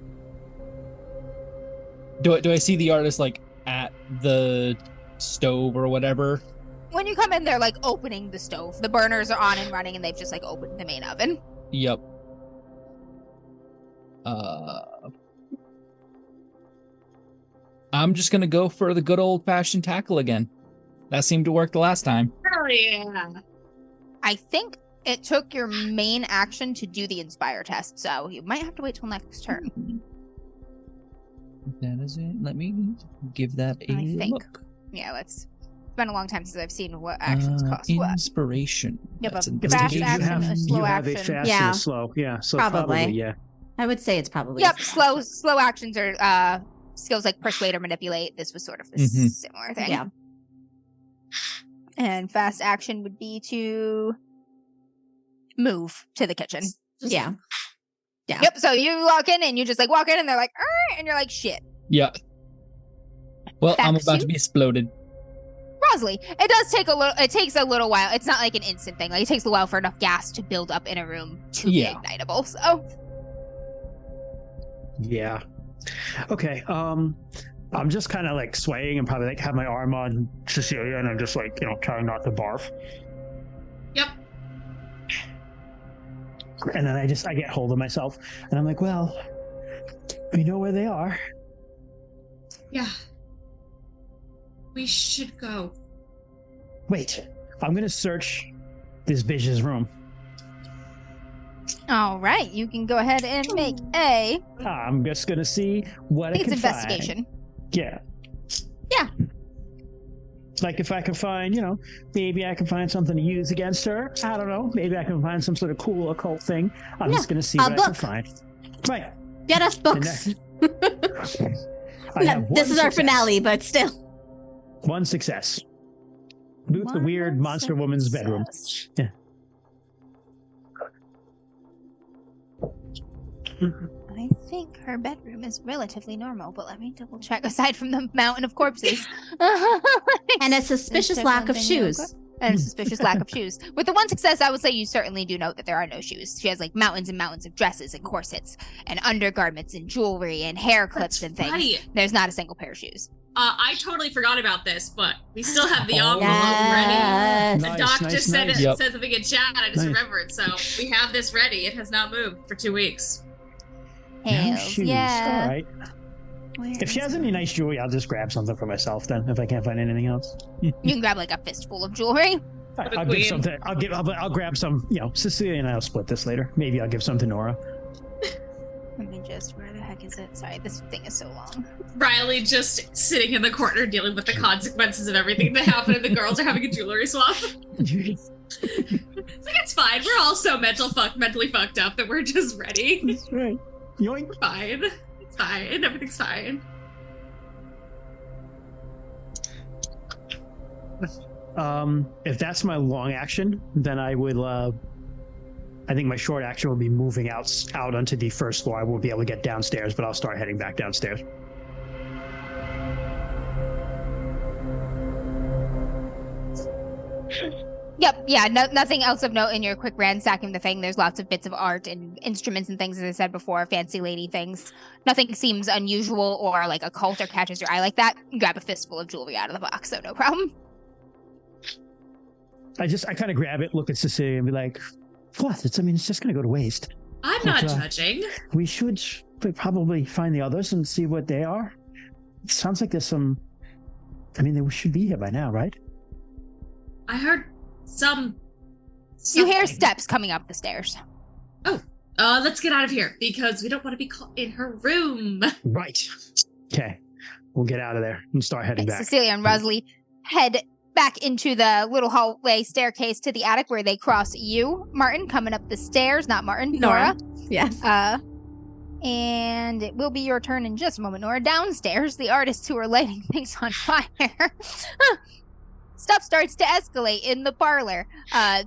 Do I see the artist like at the stove or whatever? When you come in, they're like opening the stove. The burners are on and running, and they've just like opened the main oven. Yep. I'm just gonna go for the good old-fashioned tackle again. That seemed to work the last time. Hell yeah. I think it took your main action to do the inspire test, so you might have to wait till next turn. That is it. Let me give that a I think. look. Yeah, it's been a long time since I've seen what actions cost what. Inspiration. You have That's a an fast investigation. action, a slow you have a action. fast Yeah. and a slow. Yeah, so Probably. probably yeah. I would say it's probably. Yep, slow actions are skills like persuade or manipulate. This was sort of the Mhm. similar thing. Yeah. And fast action would be to move to the kitchen. Yeah. Yeah. Yep. So you walk in and you just like walk in and they're like, and you're like, shit. Yeah. Well, Back I'm about to to be exploded. Rosalie, it does take it takes a little while. It's not like an instant thing. Like it takes a while for enough gas to build up in a room to Yeah. be ignitable. So Yeah. Okay. I'm just kind of like swaying and probably like have my arm on Cecilia, and I'm just like, trying not to barf. Yep. And then I get hold of myself, and I'm like, well, we know where they are. Yeah. We should go. Wait, I'm gonna search this bitch's room. all right, you can go ahead and make a I'm just gonna see what I it's can investigation. find. Yeah. Yeah. Like if I can find, maybe I can find something to use against her. I don't know. Maybe I can find some sort of cool occult thing. I'm just gonna see a what I can book. find. Right. Get us books. I have This one is our success. finale, but still. One success. Loot the weird monster woman's bedroom. Yeah. I think her bedroom is relatively normal, but let me double check. Aside from the mountain of corpses, And a suspicious check lack one of thing real shoes. and a suspicious lack of shoes. With the one success, I would say you certainly do note that there are no shoes. She has like mountains and mountains of dresses and corsets and undergarments and jewelry and hair clips and things. Right. There's not a single pair of shoes. I totally forgot about this, but we still have the envelope ready. The doc just said something in chat. I just remembered. So we have this ready. It has not moved for 2 weeks. Hails, yeah. All right. If she has any nice jewelry, I'll just grab something for myself then, if I can't find anything else. You can grab like a fistful of jewelry. I'll give something. I'll grab some, Cecilia and I'll split this later. Maybe I'll give some to Nora. Let me where the heck is it? Sorry, this thing is so long. Riley just sitting in the corner dealing with the consequences of everything that happened, and the girls are having a jewelry swap. It's like, it's fine. We're all so mentally fucked up that we're just ready. That's right. Yoink. We're fine. It's fine. Everything's fine. If that's my long action, then I would. I think my short action will be moving out onto the first floor. I won't be able to get downstairs, but I'll start heading back downstairs. Yep, yeah, nothing else of note in your quick ransacking the thing. There's lots of bits of art and instruments and things, as I said before, fancy lady things. Nothing seems unusual or like occult or catches your eye like that. Grab a fistful of jewelry out of the box, so no problem. I kind of grab it, look at Cecilia, and be like, what? It's just going to go to waste. I'm not judging. We should probably find the others and see what they are. It sounds like there's some... they should be here by now, right? I heard something. You hear steps coming up the stairs. Oh, let's get out of here, because we don't want to be caught in her room. Right. Okay. We'll get out of there and start heading back. Cecilia and Rosalie head back into the little hallway staircase to the attic where they cross you, Martin, coming up the stairs. Not Martin, Nora. Yes. And it will be your turn in just a moment, Nora. Downstairs, the artists who are lighting things on fire. Stuff starts to escalate in the parlor.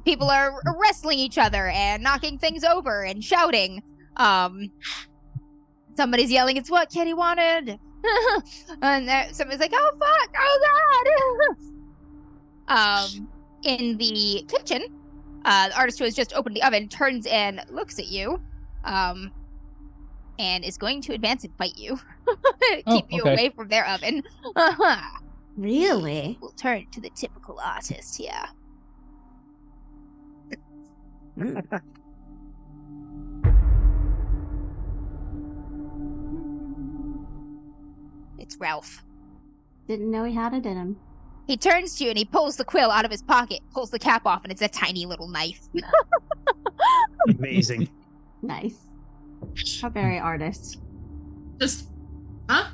People are wrestling each other and knocking things over and shouting. Somebody's yelling, "It's what Kitty wanted." And somebody's like, "Oh, fuck. Oh, God." In the kitchen, the artist who has just opened the oven turns and looks at you, and is going to advance and fight you. Keep you away from their oven. Really? We'll turn to the typical artist here. It's Ralph. Didn't know he had it in him. He turns to you and he pulls the quill out of his pocket, pulls the cap off, and it's a tiny little knife. Amazing. Nice. How very artist. Just, huh?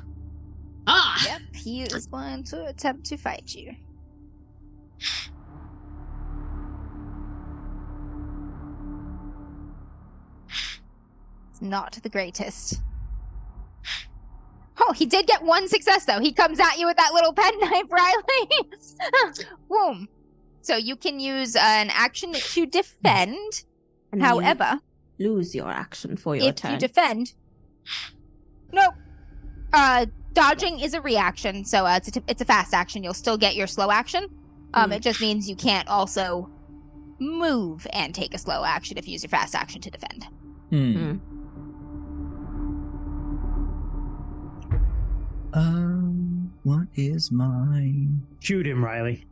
Ah! Yep, he is going to attempt to fight you. It's not the greatest. Oh, he did get one success, though. He comes at you with that little penknife, Riley. Boom. So you can use an action to defend. And however, you lose your action for your turn. If you defend... Nope. Dodging is a reaction, so it's a fast action. You'll still get your slow action. It just means you can't also move and take a slow action if you use your fast action to defend. What is mine? Shoot him, Riley.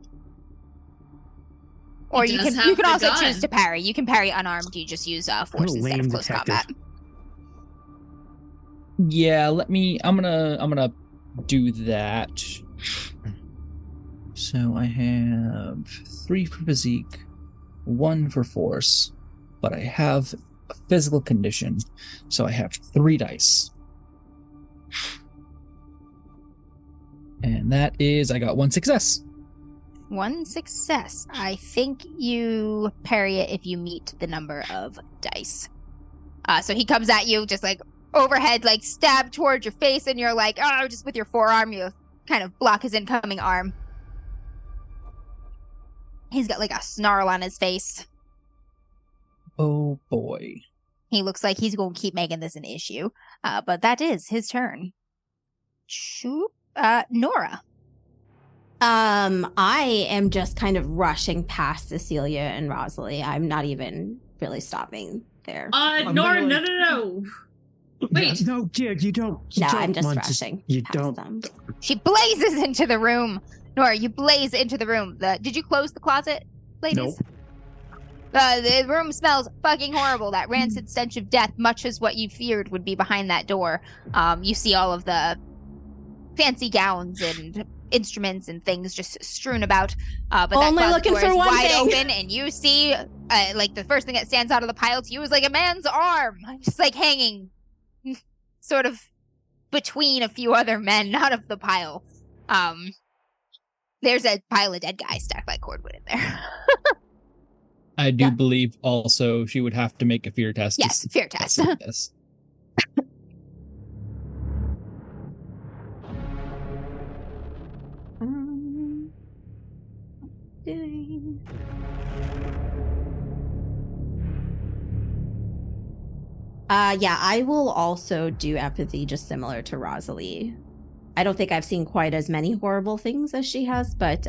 Or you can also choose to parry. You can parry unarmed. You just use force instead of close combat. Yeah, I'm gonna do that. So I have 3 for physique, 1 for force, but I have a physical condition, so I have 3 dice. And that is, I got 1 success. 1 success. I think you parry it if you meet the number of dice. So he comes at you just like overhead, like stab towards your face, and you're like, oh, just with your forearm, you kind of block his incoming arm. He's got like a snarl on his face. Oh boy. He looks like he's going to keep making this an issue. But that is his turn. Shoot. Nora. I am just kind of rushing past Cecilia and Rosalie. I'm not even really stopping there. Nora, no. Wait. No, dear, you don't. I'm just rushing. You past don't. them. She blazes into the room. Nora, you blaze into the room. Did you close the closet, ladies? Nope. The room smells fucking horrible. That rancid stench of death, much as what you feared would be behind that door. You see all of the fancy gowns and instruments and things just strewn about. But Only that looking door for is one wide thing. open, and you see, like, the first thing that stands out of the pile to you is like a man's arm, just like hanging, sort of between a few other men out of the pile. There's a pile of dead guys stacked like cordwood in there. I do believe also she would have to make a fear test. Yes, fear test. Yes. I will also do empathy, just similar to Rosalie. I don't think I've seen quite as many horrible things as she has, but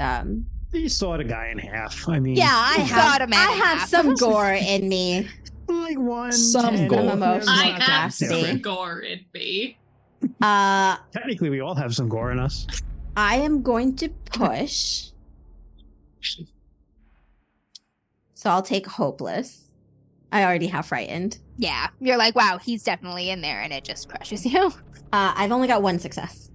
You sawed a guy in half. I mean, yeah, I have some gore in me. Like one. Some gore. I have some gore in me. Technically, we all have some gore in us. I am going to push. So I'll take hopeless. I already have frightened. Yeah, you're like, wow, he's definitely in there, and it just crushes you. I've only got one success.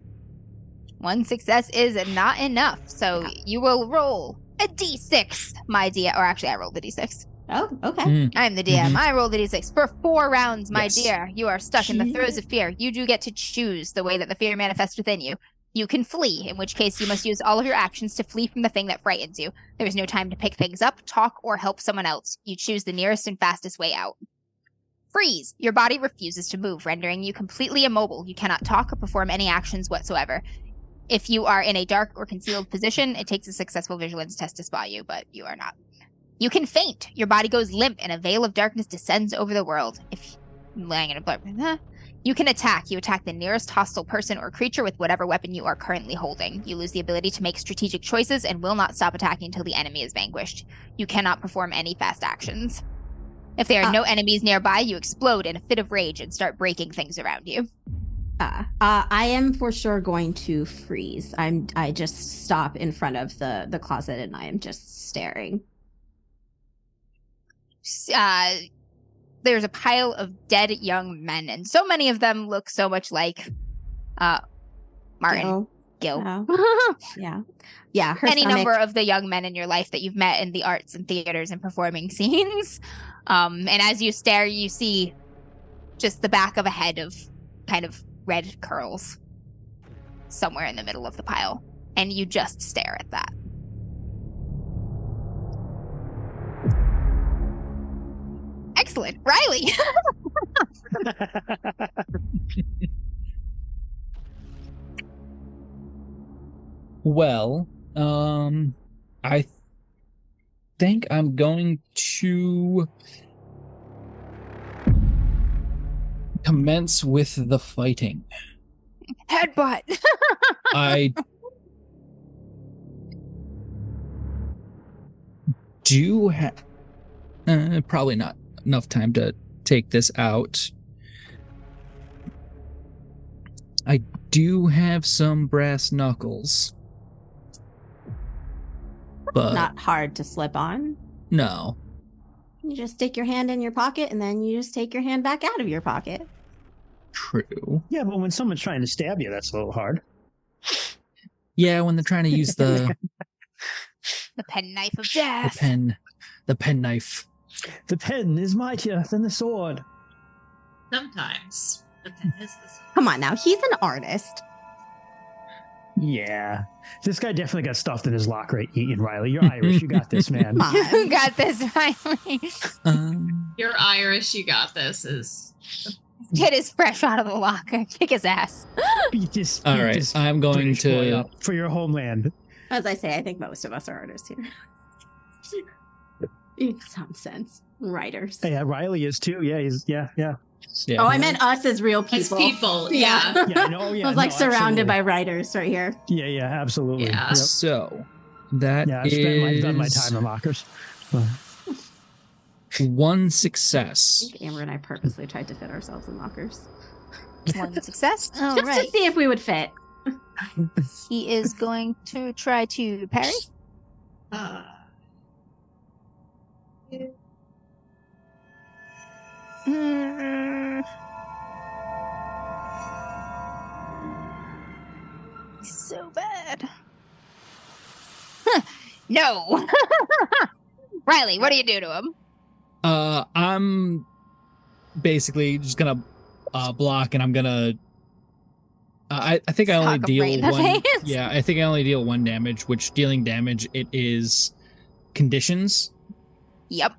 One success is not enough, so you will roll a d6, my dear. Or actually, I rolled the d6. Oh, okay. I'm the DM. I rolled the d6. For 4 rounds, my dear, you are stuck in the throes of fear. You do get to choose the way that the fear manifests within you. You can flee, in which case you must use all of your actions to flee from the thing that frightens you. There is no time to pick things up, talk, or help someone else. You choose the nearest and fastest way out. Freeze. Your body refuses to move, rendering you completely immobile. You cannot talk or perform any actions whatsoever. If you are in a dark or concealed position, it takes a successful vigilance test to spot you, but you are not. You can faint. Your body goes limp, and a veil of darkness descends over the world. If lying in a blur, you can attack. You attack the nearest hostile person or creature with whatever weapon you are currently holding. You lose the ability to make strategic choices and will not stop attacking until the enemy is vanquished. You cannot perform any fast actions. If there are no enemies nearby, you explode in a fit of rage and start breaking things around you. I am for sure going to freeze. I just stop in front of the closet and I am just staring. There's a pile of dead young men, and so many of them look so much like Martin. Gil. Oh. Yeah. Any number of the young men in your life that you've met in the arts and theaters and performing scenes. And as you stare, you see just the back of a head of kind of red curls somewhere in the middle of the pile. And you just stare at that. Excellent. Riley! Well, I think I'm going to commence with the fighting. Headbutt! I do have probably not enough time to take this out. I do have some brass knuckles. But not hard to slip on. No. You just stick your hand in your pocket and then you just take your hand back out of your pocket. True. Yeah, but when someone's trying to stab you, that's a little hard. Yeah, when they're trying to use the the pen knife of death. The pen knife. The pen is mightier than the sword. Sometimes the pen is the sword. Come on now, he's an artist. Yeah. This guy definitely got stuffed in his locker at Eaton, Riley. You're Irish. You got this, man. You got this, Riley. You're Irish. You got this. Kid is fresh out of the locker. Kick his ass. All right. I'm going to... For your homeland. As I say, I think most of us are artists here. In some sense. Writers. Yeah, Riley is too. Yeah, he's... Yeah. Yeah. Oh, I meant us as real people. As people, yeah. Yeah, no, yeah, I was like surrounded absolutely. by writers right here. Yeah, absolutely. Yeah. Yep. So that I've done my time in lockers. One I success. think Amber and I purposely tried to fit ourselves in lockers. One success. All Just right. to see if we would fit. He is going to try to parry. So bad. No. Riley, what do you do to him? I'm basically just gonna block, and I'm gonna. I think I only Sock him deal right in the one. face. Yeah, I think I only deal one damage. Which dealing damage, it is conditions. Yep.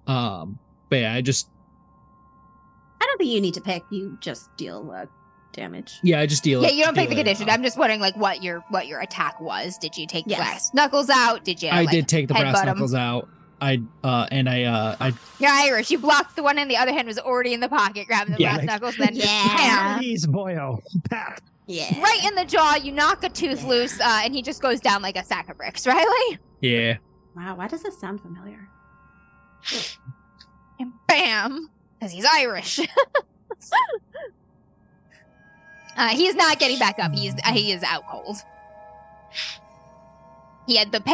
But yeah, I don't think you need to pick. You just deal damage. Yeah, I just deal. Yeah, you don't pick the deal it, condition. I'm just wondering, like, what your attack was. Did you take Yes. brass knuckles out? Did you? I like, did take the brass headbutt him? knuckles out. I You're Irish. You blocked the one in the other hand was already in the pocket, grabbing the Yeah, brass like- knuckles. Then Yeah. Please, boyo. Pap. Yeah. right in the jaw. You knock a tooth loose, and he just goes down like a sack of bricks. Riley, yeah. Wow, why does this sound familiar? and bam, because he's Irish. He's not getting back up. He is out cold. He had that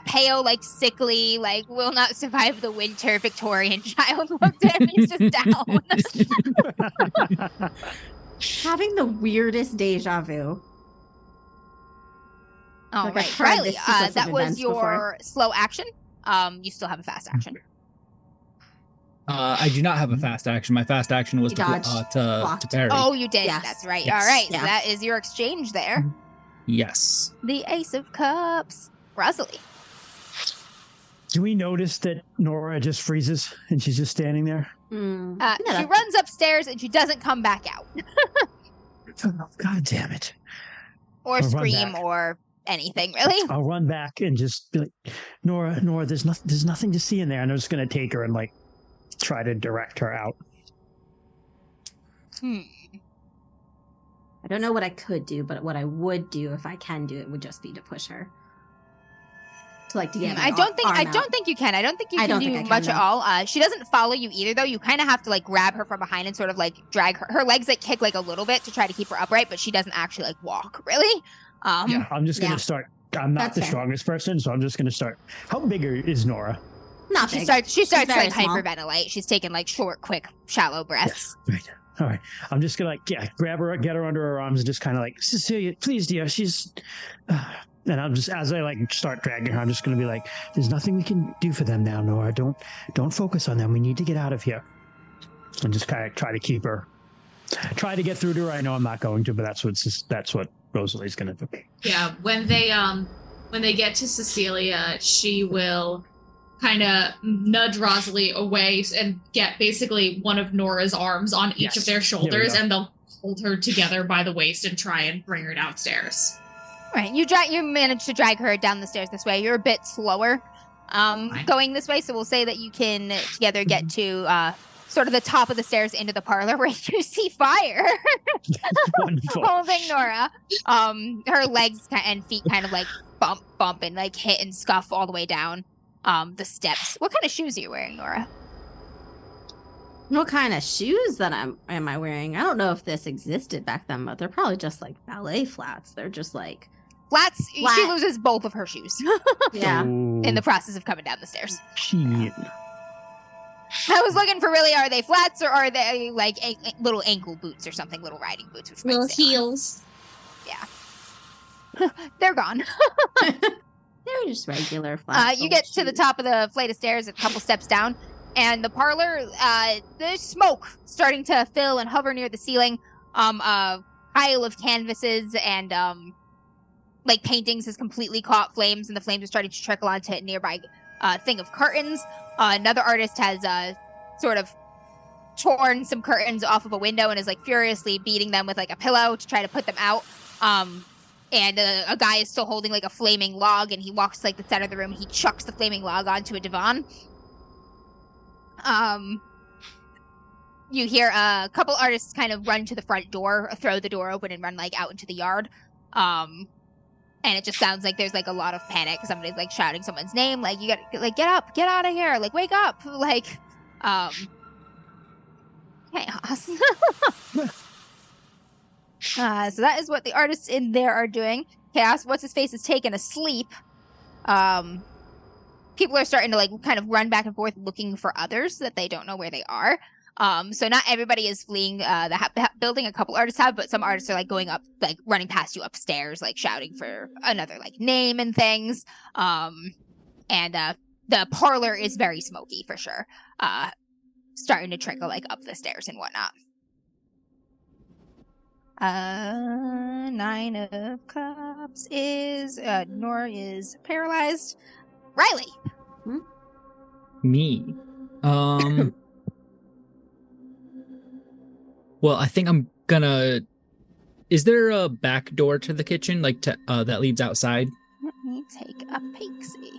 pale, like sickly, like will not survive the winter Victorian child look at him. He's just down. Having the weirdest deja vu. All Like, I've right, heard Riley. this sequence of That was events your before. slow action. You still have a fast action. I do not have a fast action. My fast action was You to dodged, to blocked. parry. Oh, you did. Yes. That's right. Yes. All right. Yeah. So that is your exchange there. Yes. The Ace of Cups. Rosalie. Do we notice that Nora just freezes and she's just standing there? She runs upstairs and she doesn't come back out God damn it. or I'll run scream back. or anything really. I'll run back and just be like, Nora, there's nothing to see in there. And I'm just going to take her and like try to direct her out. I don't know what I could do, but what I would do if I can do it would just be to push her. To get my I don't think arm you can. I don't think you I can don't think do I can, much no. at all. She doesn't follow you either though. You kind of have to like grab her from behind and sort of like drag her. Her legs like kick like a little bit to try to keep her upright, but she doesn't actually like walk really. Yeah, I'm just going to yeah. start. I'm not That's the fair. strongest person, so I'm just going to start. How big is Nora? Not She big. starts She's to very like small. hyperventilate. She's taking like short, quick, shallow breaths. Right. All right. I'm just going to grab her, get her under her arms, and just kind of like, Cecilia, please, dear. She's. And I'm just, as I like start dragging her, I'm just going to be like, there's nothing we can do for them now, Nora. Don't focus on them. We need to get out of here. And just kind of try to keep her. Try to get through to her. I know I'm not going to, but that's what Rosalie's going to do. Yeah, when they get to Cecilia, she will kind of nudge Rosalie away and get basically one of Nora's arms on each Yes. of their There we shoulders, go. and they'll hold her together by the waist and try and bring her downstairs. Right, you manage to drag her down the stairs this way. You're a bit slower going this way, so we'll say that you can together get to sort of the top of the stairs into the parlor where you see fire Wonderful. holding Nora. Her legs and feet kind of like bump and like hit and scuff all the way down the steps. What kind of shoes are you wearing, Nora? What kind of shoes that am I wearing? I don't know if this existed back then, but they're probably just like ballet flats. They're just like Flats. Flat. She loses both of her shoes yeah. in the process of coming down the stairs. Shit. I was looking for really, are they flats or are they like little ankle boots or something, little riding boots? Which Little might sit on. heels. They're gone. They're just regular flats. You get to the top of the flight of stairs, a couple steps down, and the parlor, there's smoke starting to fill and hover near the ceiling. A pile of canvases and like paintings has completely caught flames, and the flames are starting to trickle onto a nearby thing of curtains. Another artist has sort of torn some curtains off of a window and is like furiously beating them with like a pillow to try to put them out. And a guy is still holding like a flaming log, and he walks to like the center of the room and he chucks the flaming log onto a divan. You hear a couple artists kind of run to the front door, throw the door open, and run like out into the yard. And it just sounds like there's like a lot of panic. Somebody's like shouting someone's name, like, you gotta like get up, get out of here, like wake up, like chaos. So that is what the artists in there are doing. Chaos, what's his face, is taken asleep. People are starting to like kind of run back and forth looking for others that they don't know where they are. So not everybody is fleeing the building. A couple artists have, but some artists are like going up, like running past you upstairs, like shouting for another like name and things. And the parlor is very smoky for sure. Starting to trickle like up the stairs and whatnot. 9 of Cups is Nora is paralyzed. Riley. Me. Well, I think I'm gonna... Is there a back door to the kitchen, like to that leads outside? Let me take a peek-see.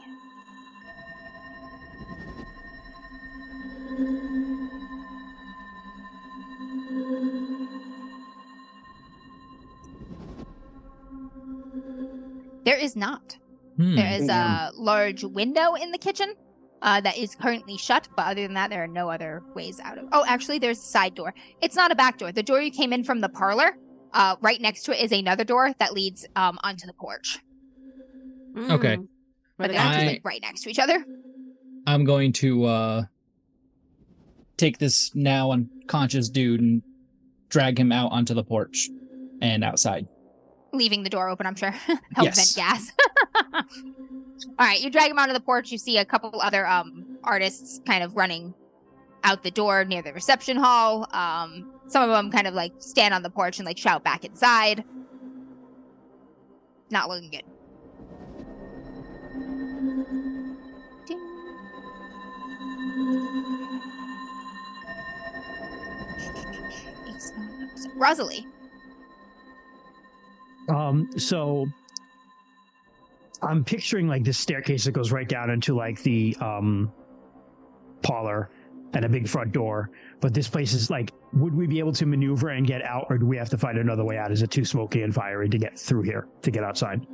There is not. There is a large window in the kitchen that is currently shut, but other than that, there are no other ways out of... Oh, actually, there's a side door. It's not a back door. The door you came in from the parlor, right next to it is another door that leads onto the porch. Okay. But they're just like right next to each other. I'm going to take this now unconscious dude and drag him out onto the porch and outside. Leaving the door open, I'm sure. Help vent gas. All right, you drag him onto the porch. You see a couple other artists kind of running out the door near the reception hall. Some of them kind of like stand on the porch and like shout back inside. Not looking good. Rosalie. So I'm picturing like this staircase that goes right down into like the parlor and a big front door. But this place is like, would we be able to maneuver and get out, or do we have to find another way out? Is it too smoky and fiery to get through here, to get outside?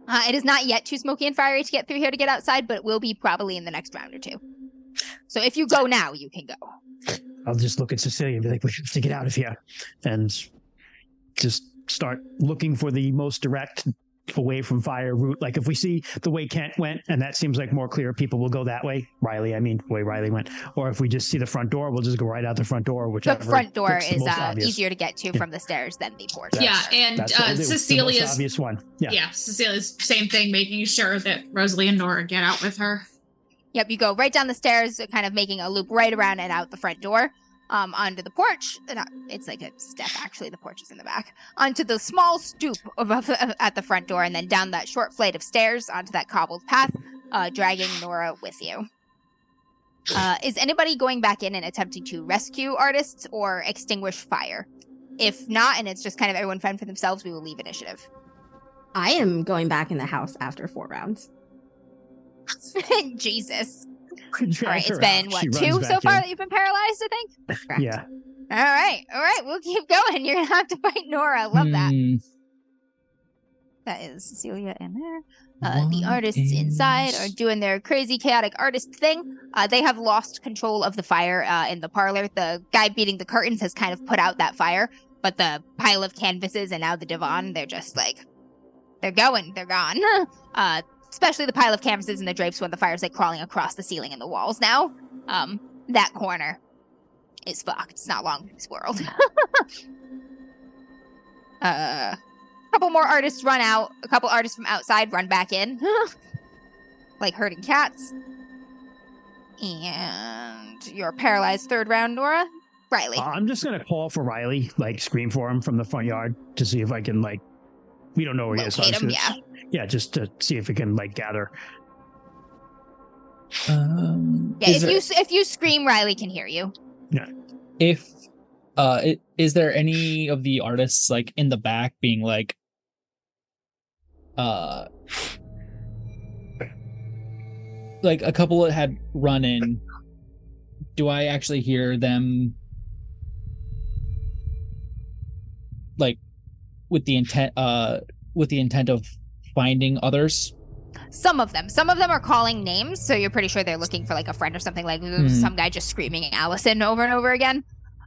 It is not yet too smoky and fiery to get through here to get outside, but it will be probably in the next round or two. So if you go now, you can go. I'll just look at Cecilia and be like, we have to get out of here. And just start looking for the most direct away from fire route. Like if we see the way Kent went and that seems like more clear, people will go that way. The way Riley went. Or if we just see the front door, we'll just go right out the front door. Whichever. The front door is easier to get to from the stairs than the porch. And Cecilia's the most obvious one. Yeah, Cecilia's same thing, making sure that Rosalie and Nora get out with her. Yep, you go right down the stairs, kind of making a loop right around and out the front door. Onto the porch. It's like a step, actually. The porch is in the back. Onto the small stoop at the front door, and then down that short flight of stairs onto that cobbled path, dragging Nora with you. Is anybody going back in and attempting to rescue artists or extinguish fire? If not, and it's just kind of everyone fend for themselves, we will leave initiative. I am going back in the house after 4 rounds. Jesus. All right, it's been, what, 2 so far that you've been paralyzed, I think? Correct. Yeah. All right, we'll keep going. You're going to have to fight Nora. I love that. That is Cecilia in there. The artists inside are doing their crazy, chaotic artist thing. They have lost control of the fire in the parlor. The guy beating the curtains has kind of put out that fire, but the pile of canvases and now the divan, they're just like, they're gone. Especially the pile of canvases and the drapes when the fire's like crawling across the ceiling and the walls now. That corner is fucked. It's not long for this world. A couple more artists run out. A couple artists from outside run back in. Like herding cats. And you're paralyzed 3rd round, Nora. Riley. I'm just going to call for Riley, like scream for him from the front yard to see if I can like, we don't know where he is. So yeah, just to see if we can like gather. If you scream, Riley can hear you. Yeah. If is there any of the artists like in the back being like a couple that had run in, do I actually hear them like with the intent of finding others? Some of them are calling names, so you're pretty sure they're looking for like a friend or something. Like some guy just screaming Allison over and over again.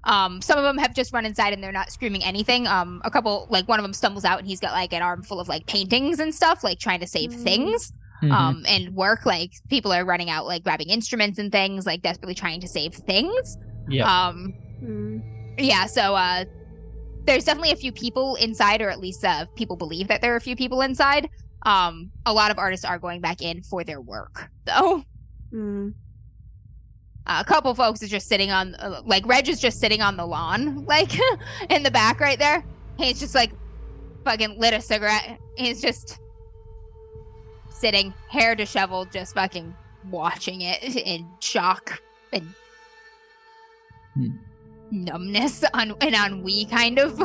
Some of them have just run inside and they're not screaming anything. A couple, like one of them stumbles out and he's got like an arm full of like paintings and stuff, like trying to save things. And work, like people are running out, like grabbing instruments and things, like desperately trying to save things. Yeah. Yeah, so there's definitely a few people inside, or at least people believe that there are a few people inside. A lot of artists are going back in for their work, though. A couple folks is just sitting on, like Reg is just sitting on the lawn, like in the back right there. He's just like fucking lit a cigarette. He's just sitting, hair disheveled, just fucking watching it in shock and numbness and ennui, kind of.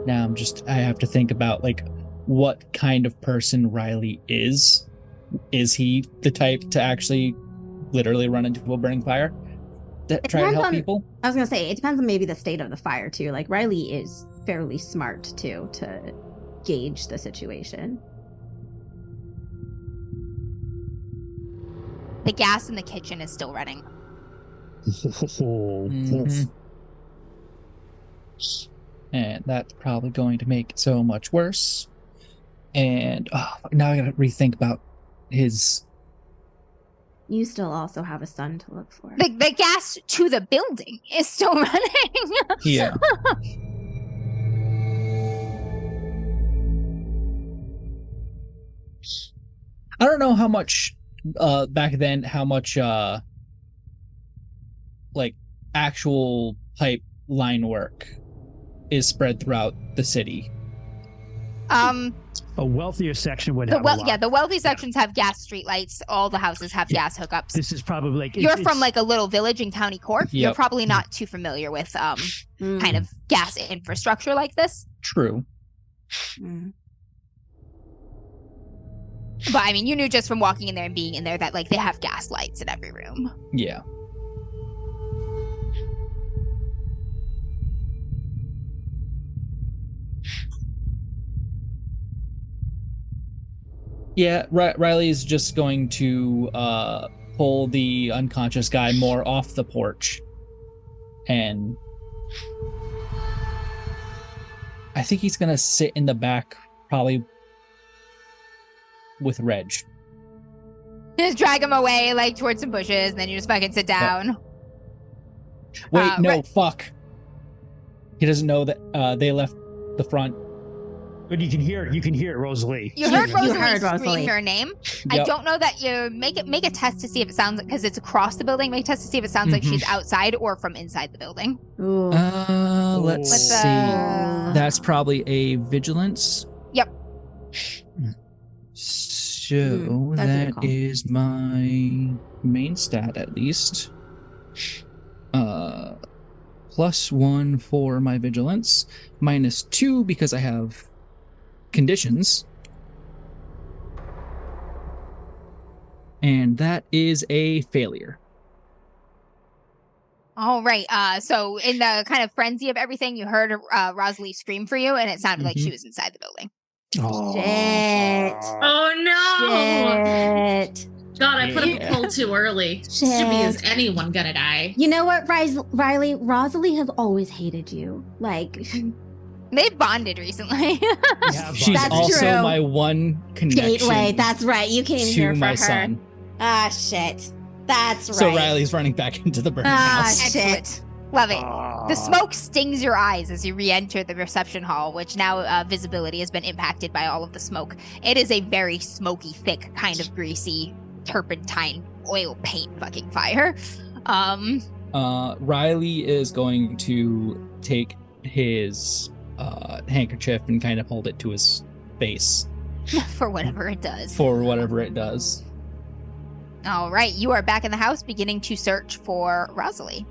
Now I have to think about like what kind of person Riley is. Is he the type to actually literally run into a burning fire to try to help people? I was gonna say, it depends on maybe the state of the fire too. Like Riley is fairly smart too to gauge the situation. The gas in the kitchen is still running. And that's probably going to make it so much worse. And now I gotta rethink about his... You still also have a son to look for. The gas to the building is still running. Yeah. I don't know how much back then, how much like actual pipeline work is spread throughout the city. A wealthier section would have a lot. Yeah, the wealthy sections have gas streetlights. All the houses have gas hookups. This is probably like... You're from like a little village in County Cork. You're probably not too familiar with kind of gas infrastructure like this. True. But I mean, you knew just from walking in there and being in there that like they have gas lights in every room. Yeah. Yeah, Riley's just going to pull the unconscious guy more off the porch. And I think he's going to sit in the back, probably with Reg. Just drag him away, like, towards some bushes, and then you just fucking sit down. Wait, no, fuck. He doesn't know that they left the front. But you can hear it, Rosalie. You heard Rosalie scream her name. Yep. I don't know that you make a test to see if it sounds, because it's across the building. Make a test to see if it sounds like she's outside or from inside the building. Let's see. That's probably a vigilance. Yep. So that is my main stat, at least. +1 for my vigilance, -2 because I have conditions, and that is a failure. All right. So in the kind of frenzy of everything, you heard Rosalie scream for you, and it sounded like she was inside the building. Oh. Shit. Oh no. Shit. God, I put up a pull too early. Stupid, is anyone gonna die? You know what, Riley? Rosalie has always hated you. Like, they've bonded recently. She's also true. My one connection. Gateway. That's right. You came here for my her. Son. Ah, shit. That's right. So Riley's running back into the burning house. Shit. Love it. The smoke stings your eyes as you re-enter the reception hall, which now visibility has been impacted by all of the smoke. It is a very smoky, thick, kind of greasy, turpentine, oil paint fucking fire. Riley is going to take his handkerchief and kind of hold it to his face. For whatever it does. All right, you are back in the house, beginning to search for Rosalie.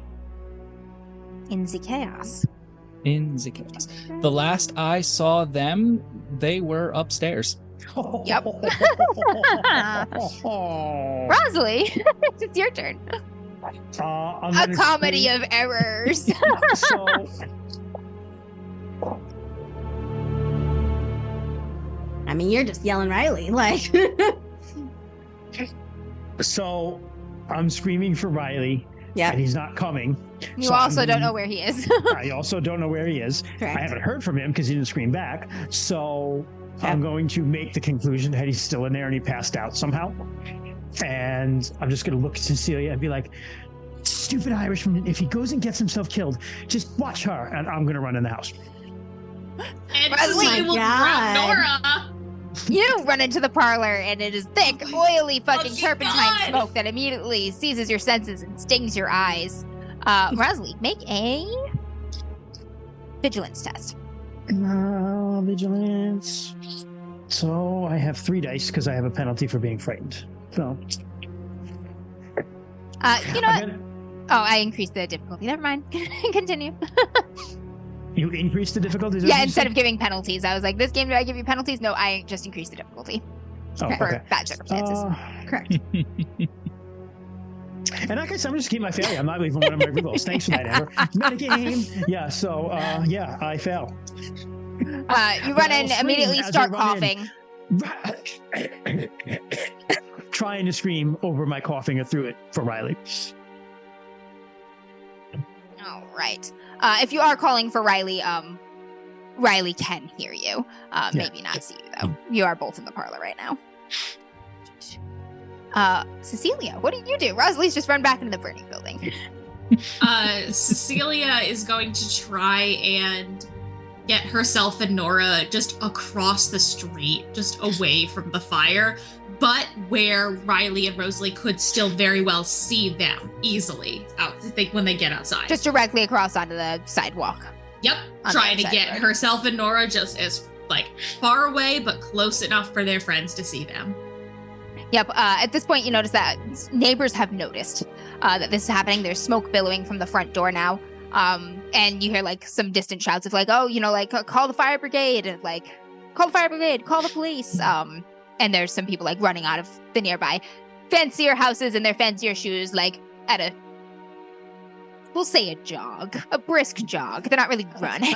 In the chaos. The last I saw them, they were upstairs. Yep. Rosalie, it's your turn. A comedy of errors. So, I mean, you're just yelling Riley, like. So I'm screaming for Riley. Yeah. And he's not coming. You so also don't know where he is. I also don't know where he is. Correct. I haven't heard from him because he didn't scream back. So I'm going to make the conclusion that he's still in there and he passed out somehow. And I'm just going to look at Cecilia and be like, stupid Irishman, if he goes and gets himself killed, just watch her. And I'm going to run in the house. And Cecilia will grab Nora. You run into the parlor and it is thick, oily fucking turpentine smoke that immediately seizes your senses and stings your eyes. Rosalie, make a vigilance test. Vigilance. So I have 3 dice because I have a penalty for being frightened. So. You know what? Oh, I increased the difficulty. Never mind. Continue. You increased the difficulty? Yeah, instead of giving penalties. I was like, this game, do I give you penalties? No, I just increased the difficulty. For bad circumstances. Correct. And I guess I'm just keep my failure. I'm not leaving one of my rerolls. Thanks for that, Amber. Metagame. Yeah, so, I fail. You run in, immediately start coughing. Trying to scream over my coughing or through it for Riley. All right. If you are calling for Riley, Riley can hear you. Maybe not see you, though. You are both in the parlor right now. Cecilia, what do you do? Rosalie's just run back into the burning building. Cecilia is going to try and get herself and Nora just across the street, just away from the fire, but where Riley and Rosalie could still very well see them easily when they get outside. Just directly across onto the sidewalk. Yep, trying to get herself and Nora just as far away, but close enough for their friends to see them. Yep. At this point, you notice that neighbors have noticed that this is happening. There's smoke billowing from the front door now. And you hear some distant shouts of call the fire brigade, call the fire brigade, call the police. And there's some people running out of the nearby fancier houses in their fancier shoes, at we'll say a jog, a brisk jog. They're not really running.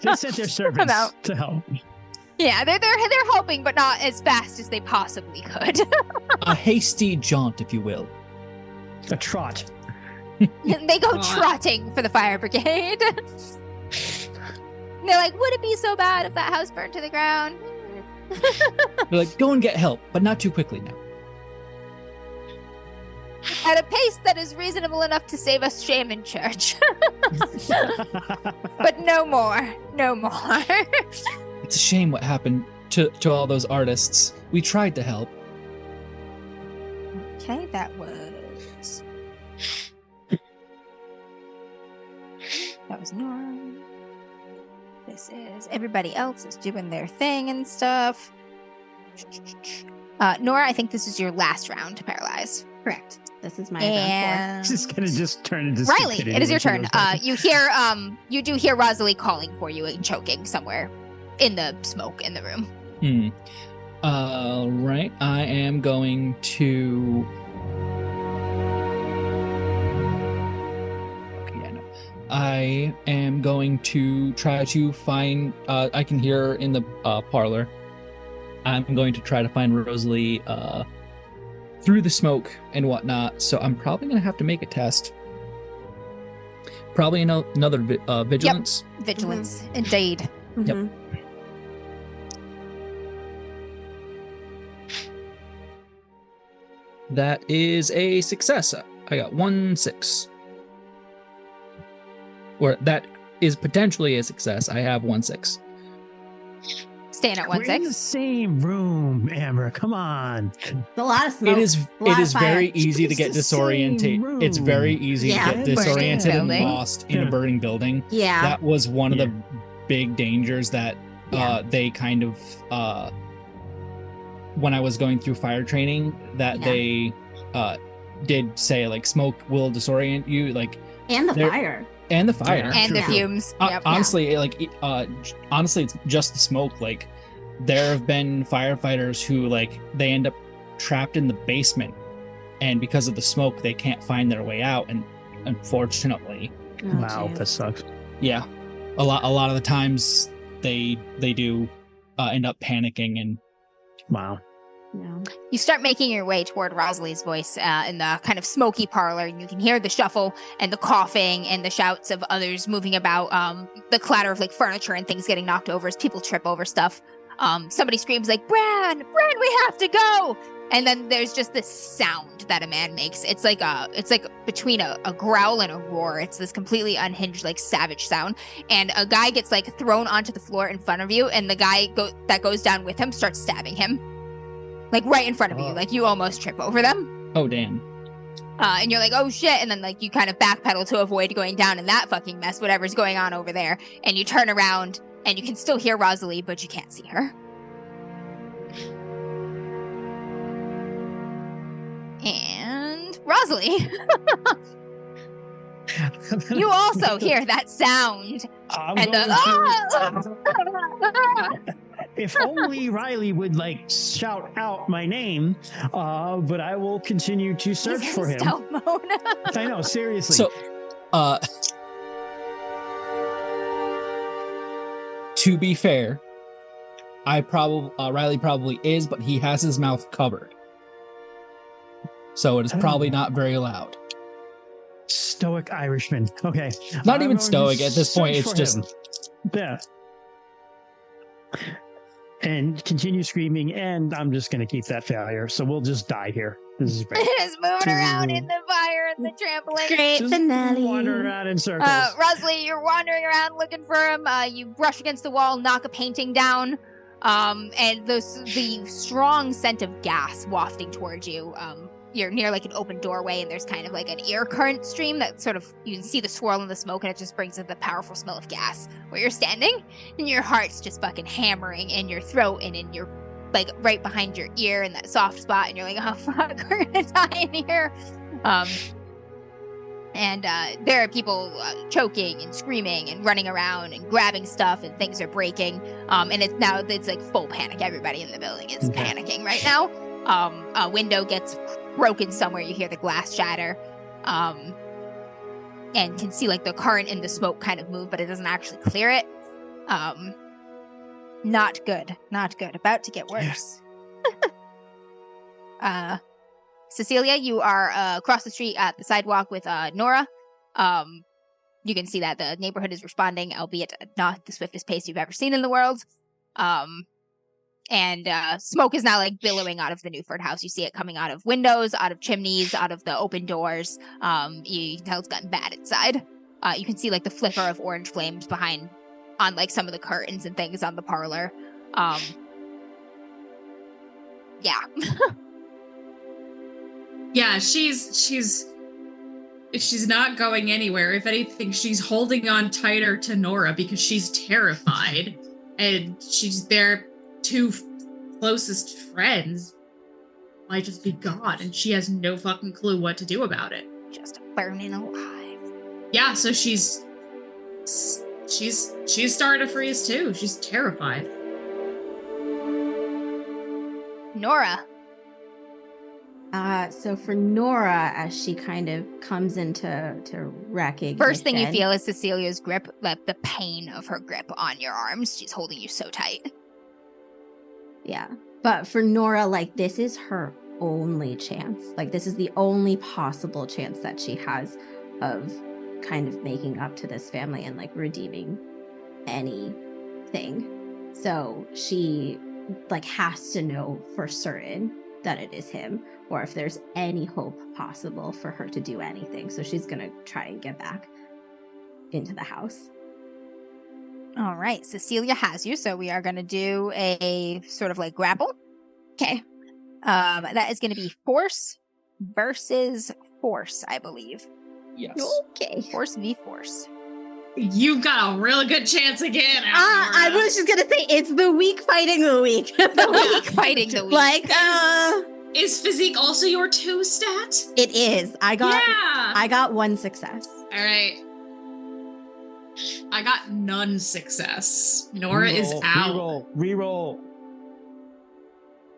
They sent their servants to help. Yeah, they're helping, but not as fast as they possibly could. A hasty jaunt, if you will. A trot. They go trotting for the fire brigade. They're like, would it be so bad if that house burned to the ground? They're like, go and get help, but not too quickly now. At a pace that is reasonable enough to save us shame in church. But no more. No more. It's a shame what happened to all those artists. We tried to help. Okay, that was Nora. This is everybody else is doing their thing and stuff. Nora, I think this is your last round to paralyze. Correct. This is my round 4. This is gonna just turn into Riley. It is your turn. You do hear Rosalie calling for you and choking somewhere in the smoke in the room. All right. I am going to. I am going to try to find. I can hear her in the parlor. I'm going to try to find Rosalie through the smoke and whatnot. So I'm probably going to have to make a test. Probably another vigilance. Yep. Vigilance, indeed. Mm-hmm. Yep. That is a success. I got 1 6. Or that is potentially a success. I have 1 6. Staying at 1 We're 6. in the same room, Amber. Come on. A lot of smoke. It is very easy to get disoriented. It's very easy to get disoriented and lost in a burning building. Yeah. That was one of the big dangers that they kind of when I was going through fire training that they did say smoke will disorient you and the fire. And the fire. And the fumes. Honestly, honestly, it's just the smoke. there have been firefighters who like they end up trapped in the basement, and because of the smoke, they can't find their way out. And unfortunately, wow, that sucks. Yeah, a lot of the times they do end up panicking and wow. Yeah. You start making your way toward Rosalie's voice in the kind of smoky parlor, and you can hear the shuffle and the coughing and the shouts of others moving about, the clatter of like furniture and things getting knocked over as people trip over stuff. Somebody screams like, Bran, we have to go! And then there's just this sound that a man makes. It's like between a growl and a roar. It's this completely unhinged, like savage sound. And a guy gets like thrown onto the floor in front of you, and the guy that goes down with him starts stabbing him. Like right in front of you, like you almost trip over them. Oh, damn. And you're like, oh shit, and then like you kind of backpedal to avoid going down in that fucking mess, whatever's going on over there. And you turn around, and you can still hear Rosalie, but you can't see her. And Rosalie, you also hear that sound. If only Riley would like shout out my name, but I will continue to search for him. Stealth mode. I know, seriously. So, to be fair, Riley probably is, but he has his mouth covered, so it is probably not very loud. Stoic Irishman. Okay. Not even stoic at this point. It's just yeah. And continue screaming, and I'm just going to keep that failure. So we'll just die here. This is great. Just moving around in the fire and the trampoline. Great just finale. Wandering around in circles. Rosalie, you're wandering around looking for him. You brush against the wall, knock a painting down, and the strong scent of gas wafting towards you. You're near like an open doorway, and there's kind of like an air current stream that sort of, you can see the swirl in the smoke, and it just brings in the powerful smell of gas where you're standing, and your heart's just fucking hammering in your throat and in your, like, right behind your ear in that soft spot, and you're like, oh fuck, we're gonna die in here. And there are people choking and screaming and running around and grabbing stuff, and things are breaking. And it's like full panic. Everybody in the building is panicking right now. A window gets broken somewhere. You hear the glass shatter, and can see like the current and the smoke kind of move, but it doesn't actually clear it. Not good. About to get worse. Cecilia, you are across the street at the sidewalk with Nora. You can see that the neighborhood is responding, albeit not the swiftest pace you've ever seen in the world. And smoke is now like billowing out of the Newford house. You see it coming out of windows, out of chimneys, out of the open doors. You can tell it's gotten bad inside. You can see like the flicker of orange flames on like some of the curtains and things on the parlor. Yeah. Yeah, she's not going anywhere. If anything, she's holding on tighter to Nora because she's terrified, and she's their two closest friends might just be gone, and she has no fucking clue what to do about it. Just burning alive. Yeah, so she's starting to freeze too. She's terrified. Nora. So for Nora, as she kind of comes into recognition, first thing you feel is Cecilia's grip, like the pain of her grip on your arms. She's holding you so tight. Yeah. But for Nora, like, this is her only chance. Like, this is the only possible chance that she has of kind of making up to this family and, like, redeeming anything. So she, like, has to know for certain that it is him, or if there's any hope possible for her to do anything. So she's going to try and get back into the house. All right, Cecilia has you, so we are going to do a sort of like grapple. Okay. That is going to be force versus force, I believe. Yes. Okay. Force v force. You've got a really good chance again. I was just going to say, it's the weak fighting the weak. The weak fighting the weak. Like, is physique also your 2 stat? It is. I got 1 success. All right. I got none success. Nora is out. Reroll.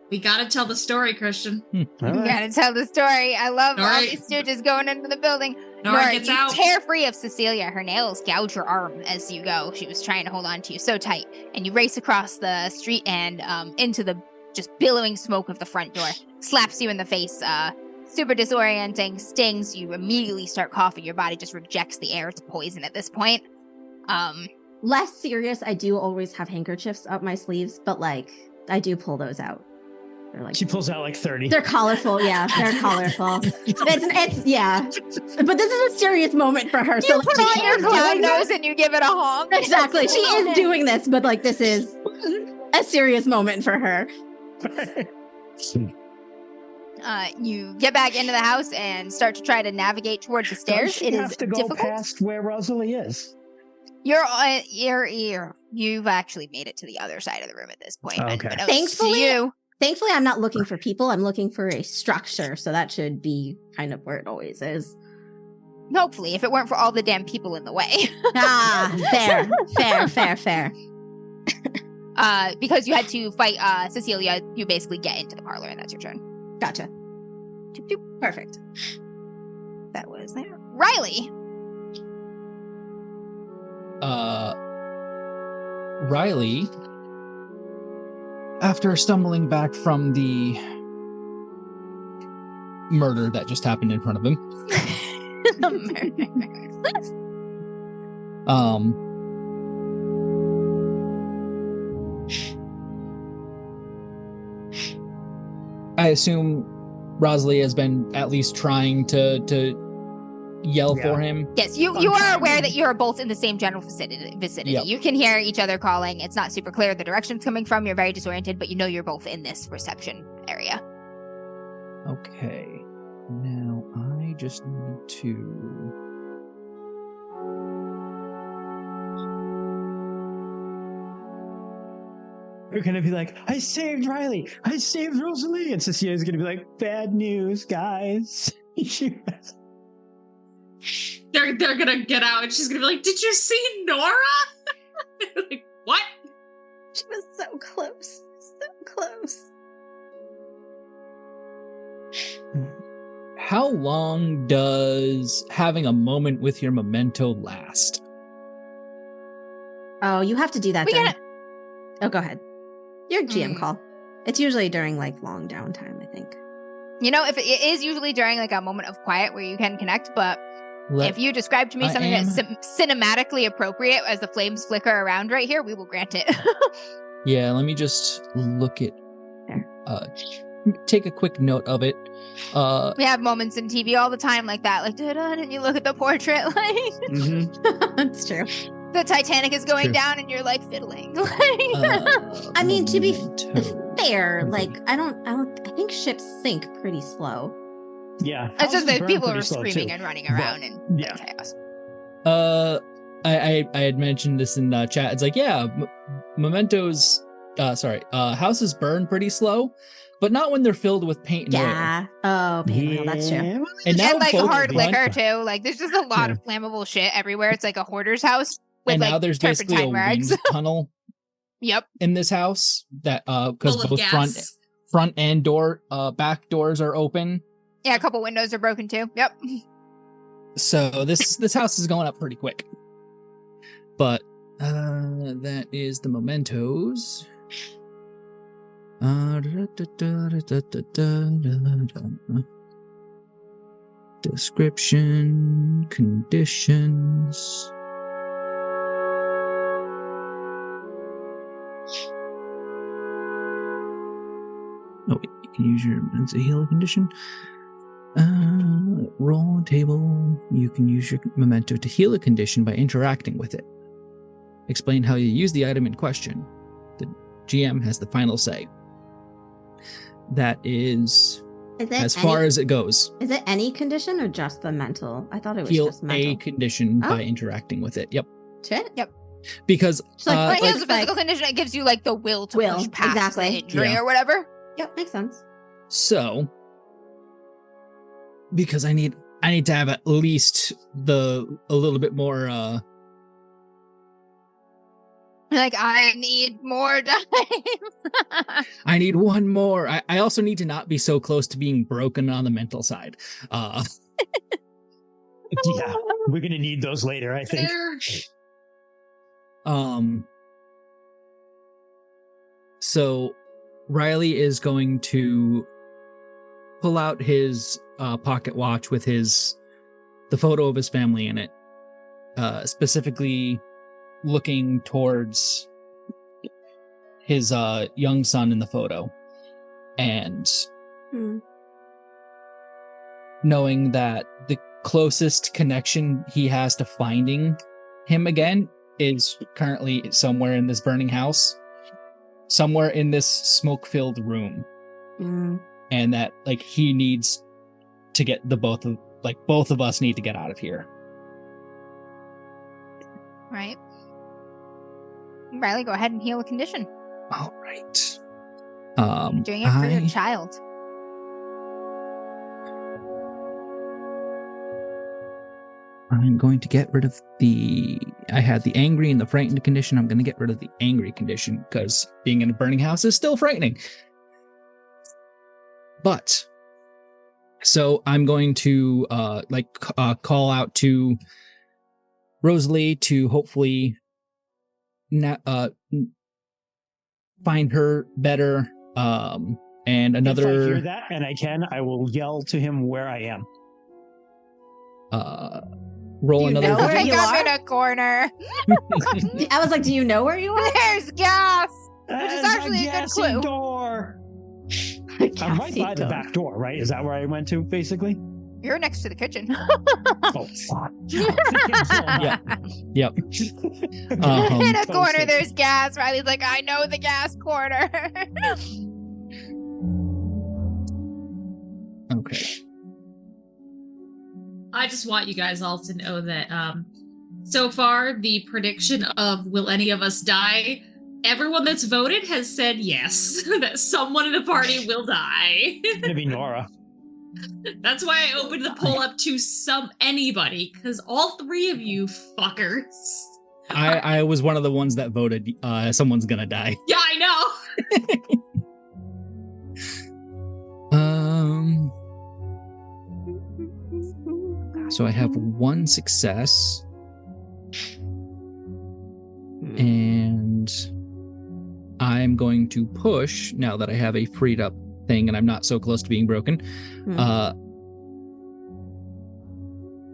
We gotta tell the story, Christian. You gotta tell the story. I love all these stooges going into the building. Nora gets out. Tear free of Cecilia. Her nails gouge your arm as you go. She was trying to hold on to you so tight. And you race across the street and into the just billowing smoke of the front door. Slaps you in the face. Super disorienting. Stings. You immediately start coughing. Your body just rejects the air. It's poison at this point. Less serious, I do always have handkerchiefs up my sleeves, but like I do pull those out. They're like, she pulls out like 30. They're colorful, yeah. They're colorful. It's yeah. But this is a serious moment for her. You so put on your clown nose and you give it a honk. Exactly. She is doing this, but like this is a serious moment for her. You get back into the house and start to try to navigate toward the stairs. It is to go difficult. Past where Rosalie is. You've actually made it to the other side of the room at this point. Okay. Thankfully, I'm not looking for people. I'm looking for a structure, so that should be kind of where it always is. Hopefully, if it weren't for all the damn people in the way. Fair. Because you had to fight Cecilia, you basically get into the parlor, and that's your turn. Gotcha. Doop, doop. Perfect. That was there. Riley. Riley, after stumbling back from the murder that just happened in front of him, The murder. I assume Rosalie has been at least trying to yell for him. Yes, you are aware that you are both in the same general vicinity. Yep. You can hear each other calling. It's not super clear the direction it's coming from. You're very disoriented, but you know you're both in this reception area. Okay. Now I just need to... You're going to be like, I saved Riley. I saved Rosalie. And Cecilia's going to be like, bad news, guys. They're gonna get out and she's gonna be like, did you see Nora? Like, what? She was so close. So close. How long does having a moment with your memento last? Oh, you have to do that. Oh, go ahead. Your GM call. It's usually during like long downtime, I think. You know, if it is usually during like a moment of quiet where you can connect, but if you describe to me something that's cinematically appropriate as the flames flicker around right here, we will grant it. Yeah, let me just look at... take a quick note of it. We have moments in TV all the time like that, like, and you look at the portrait, like... That's true. The Titanic is going down and you're like fiddling. I mean, to be fair, like, I think ships sink pretty slow. Yeah. It's just that people are screaming and running around and chaos. I had mentioned this in the chat. It's like, mementos, houses burn pretty slow, but not when they're filled with paint and oil. Oh, paint and oil, that's true. And like hard liquor too. Like there's just a lot of flammable shit everywhere. It's like a hoarder's house. With, and like, now there's basically a wind tunnel. In this house that because both front and back doors are open. Yeah, a couple windows are broken too. Yep. So this house is going up pretty quick. But that is the mementos. Description, conditions. Oh, wait, you can use your healer condition. Roll table. You can use your memento to heal a condition by interacting with it. Explain how you use the item in question. The GM has the final say. That is as far as it goes. Is it any condition or just the mental? I thought it was Heal just mental. a condition by interacting with it. Yep. Shit. Yep. Because it heals a physical condition. It gives you like the will to push past the injury or whatever. Yep, makes sense. So, because I need to have at least a little bit more Like, I need more dice. I need one more. I also need to not be so close to being broken on the mental side. Yeah, we're gonna need those later, I think. So Riley is going to pull out his pocket watch with the photo of his family in it, specifically looking towards his young son in the photo, and knowing that the closest connection he has to finding him again is currently somewhere in this burning house, somewhere in this smoke-filled room, and that like he needs to get both of us need to get out of here. Right. Riley, go ahead and heal a condition. All right. Doing it for your child. I'm going to get rid of I had the angry and the frightened condition. I'm going to get rid of the angry condition because being in a burning house is still frightening. But, so I'm going to call out to Rosalie to hopefully find her better. And another. If I hear that and I will yell to him where I am. Roll another. Know where you I'm are? in a corner. I was like, do you know where you are? There's gas, which is actually a good clue. Door. I'm right by the back door, right? Is that where I went to, basically? You're next to the kitchen. Oh, fuck. Yep. In a corner, there's gas. Riley's like, I know the gas corner. Okay. I just want you guys all to know that so far, the prediction of will any of us die, everyone that's voted has said yes, that someone in the party will die. It's going to be Nora. That's why I opened the poll up to anybody, because all three of you fuckers. I was one of the ones that voted someone's gonna die. Yeah, I know. So I have one success. And I'm going to push now that I have a freed up thing and I'm not so close to being broken.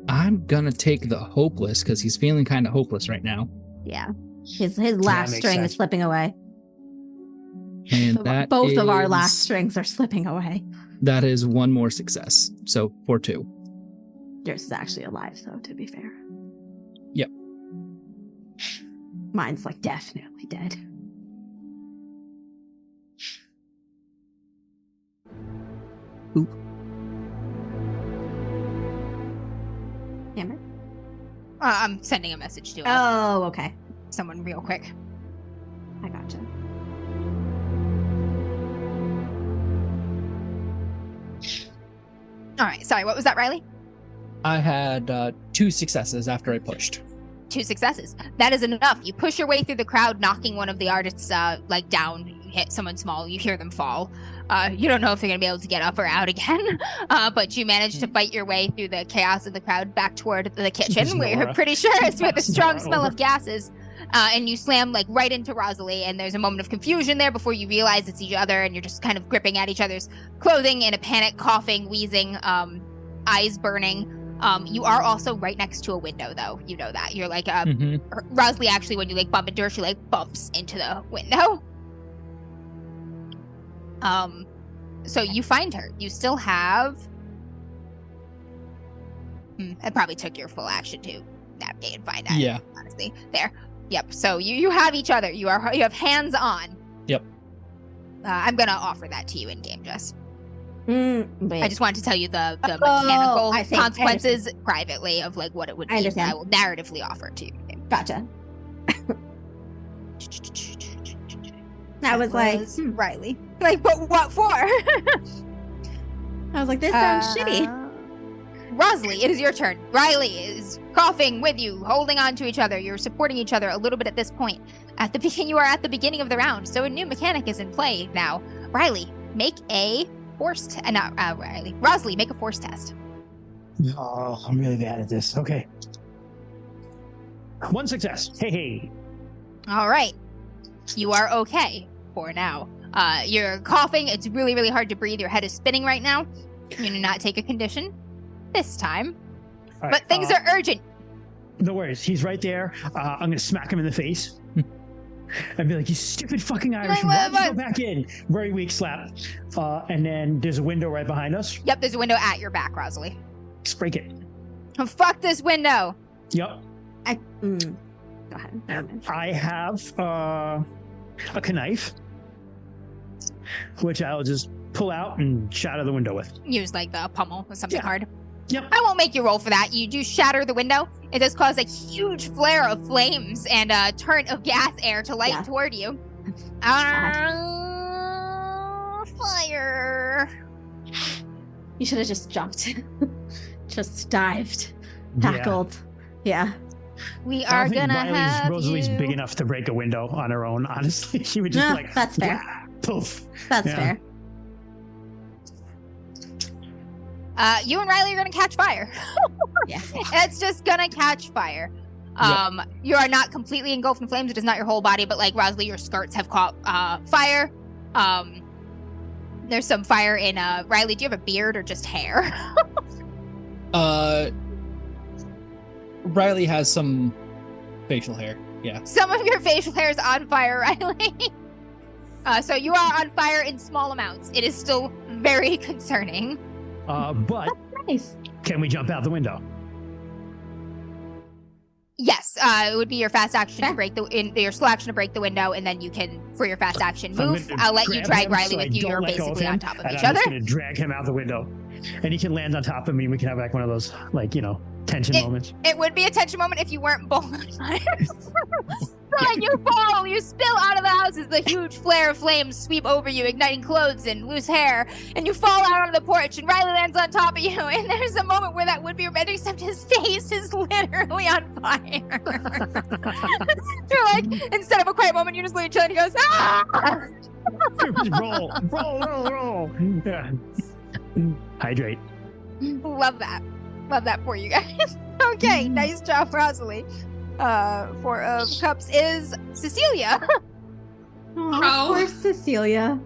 I'm gonna take the hopeless because he's feeling kind of hopeless right now. Yeah. His last string is slipping away. And both of our last strings are slipping away. That is one more success. So 4-2. Yours is actually alive, though, to be fair. Yep. Mine's like definitely dead. Oop. Amber? I'm sending a message to Oh, okay. someone real quick. I gotcha. All right. Sorry, what was that, Riley? I had 2 successes after I pushed. 2 successes. That is enough. You push your way through the crowd, knocking one of the artists down. You hit someone small. You hear them fall. You don't know if they're going to be able to get up or out again, but you manage to fight your way through the chaos of the crowd back toward the kitchen, where you're pretty sure it's where the strong smell of gases. And you slam right into Rosalie, and there's a moment of confusion there before you realize it's each other, and you're just kind of gripping at each other's clothing in a panic, coughing, wheezing, eyes burning. You are also right next to a window, though. You know that. You're Rosalie actually, when you bump into her, she bumps into the window. So you find her. You still have... It probably took your full action to navigate and find out. Yeah. Honestly. There. Yep. So you have each other. You have hands on. Yep. I'm going to offer that to you in game, Jess. I just wanted to tell you the mechanical consequences privately of what it would be. I will narratively offer it to you. Gotcha. I was Riley. But what for? I was like, this sounds shitty. Rosalie, it is your turn. Riley is coughing with you, holding on to each other. You're supporting each other a little bit at this point You are at the beginning of the round, so a new mechanic is in play now. Riley, make a force Rosalie, make a force test. Oh, I'm really bad at this. Okay. 1 success. Hey. All right. You are okay for now. You're coughing. It's really, really hard to breathe. Your head is spinning right now. You do not take a condition this time. Right, but things are urgent. No worries. He's right there. I'm going to smack him in the face. And be like, you stupid fucking Irish. Why don't you go back in? Very weak slap. And then there's a window right behind us. Yep, there's a window at your back, Rosalie. Let's break it. Oh, fuck this window. Yep. Go ahead. I have a knife, which I'll just pull out and shatter the window with. Use like the pummel or something hard. Yep. I won't make you roll for that. You do shatter the window. It does cause a huge flare of flames and a torrent of gas air to light toward you. Fire. You should have just jumped. Just dived. Tackled. Yeah. We are gonna have Rosalie's big enough to break a window on her own, honestly. She would just that's fair. Poof. That's fair. You and Riley are gonna catch fire. Yeah. It's just gonna catch fire. You are not completely engulfed in flames. It is not your whole body, but like Rosalie, your skirts have caught fire. There's some fire in Riley. Do you have a beard or just hair? Riley has some facial hair. Yeah. Some of your facial hair is on fire, Riley. So you are on fire in small amounts. It is still very concerning. But nice. Can we jump out the window? Yes, it would be your fast action to break your slow action to break the window, and then you can, for your fast action move, I'll let you drag Riley with you. You're basically on top of each other. I'm just going to drag him out the window, and he can land on top of me. We can have like one of those, tension moments. It would be a tension moment if you weren't both on fire. So like you fall, you spill out of the house as the huge flare of flames sweep over you, igniting clothes and loose hair, and you fall out onto the porch, and Riley lands on top of you, and there's a moment where that would be romantic, except his face is literally on fire. You're like, instead of a quiet moment, you just look at each other and he goes, ah! roll. Yeah. Hydrate. Love that for you guys. Okay, nice job, Rosalie. 4 of Cups is Cecilia. Of course, Cecilia.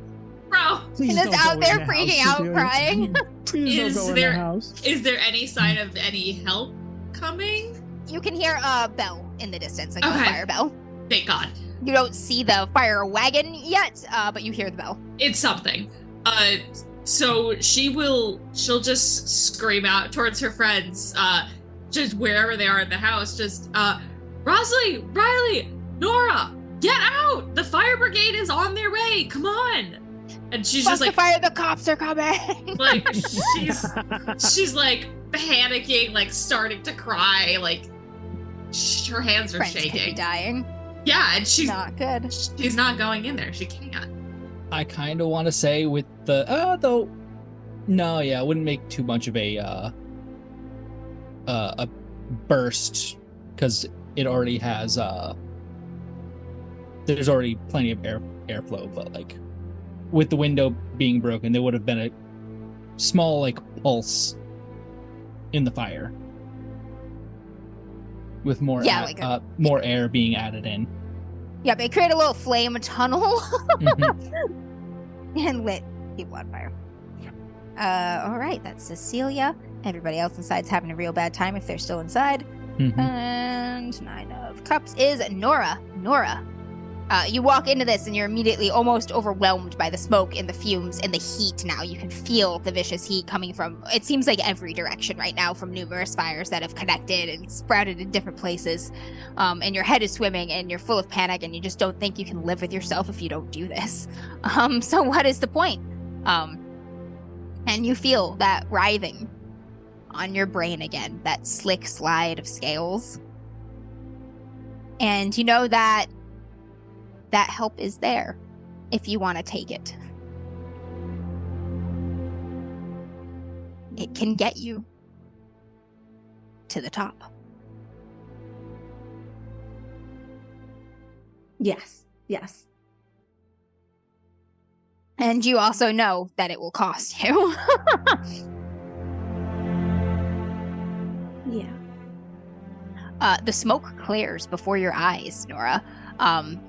Bro. And is out there freaking out, crying. Is there any sign of any help coming? You can hear a bell in the distance, like a fire bell. Thank God. You don't see the fire wagon yet, but you hear the bell. It's something. So she'll just scream out towards her friends, just wherever they are in the house, just, Rosalie, Riley, Nora, get out! The fire brigade is on their way. Come on! And she's just like, the fire! The cops are coming! Like she's like panicking, like starting to cry, like her hands are shaking. Could be dying. Yeah, and she's not good. She's not going in there. She can't. I kind of want to say with the though, no, yeah, it wouldn't make too much of a burst because it already has there's already plenty of airflow, but like with the window being broken, there would have been a small like pulse in the fire with more more air being added in. Yep, it created a little flame tunnel and lit people on fire. All right, that's Cecilia. Everybody else inside's having a real bad time if they're still inside. And 9 of Cups is Nora. Nora, you walk into this and you're immediately almost overwhelmed by the smoke and the fumes and the heat now. You can feel the vicious heat coming from, it seems like every direction right now, from numerous fires that have connected and sprouted in different places. And your head is swimming and you're full of panic and you just don't think you can live with yourself if you don't do this. So what is the point? And you feel that writhing on your brain again, that slick slide of scales. And you know that help is there if you want to take it. It can get you to the top. Yes. And you also know that it will cost you. Yeah. The smoke clears before your eyes, Nora.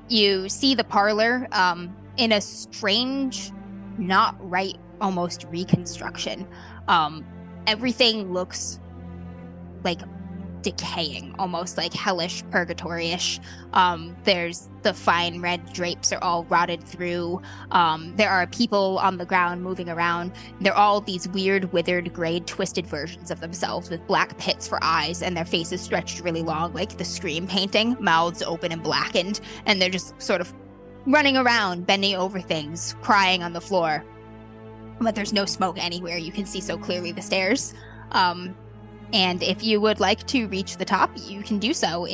You see the parlor in a strange, not right, almost reconstruction. Everything looks like decaying, almost like hellish purgatory-ish. There's the fine red drapes are all rotted through. There are people on the ground moving around. They're all these weird, withered, grayed, twisted versions of themselves with black pits for eyes and their faces stretched really long, like the Scream painting, mouths open and blackened, and they're just sort of running around, bending over things, crying on the floor. But there's no smoke anywhere. You can see so clearly the stairs. And if you would like to reach the top, you can do so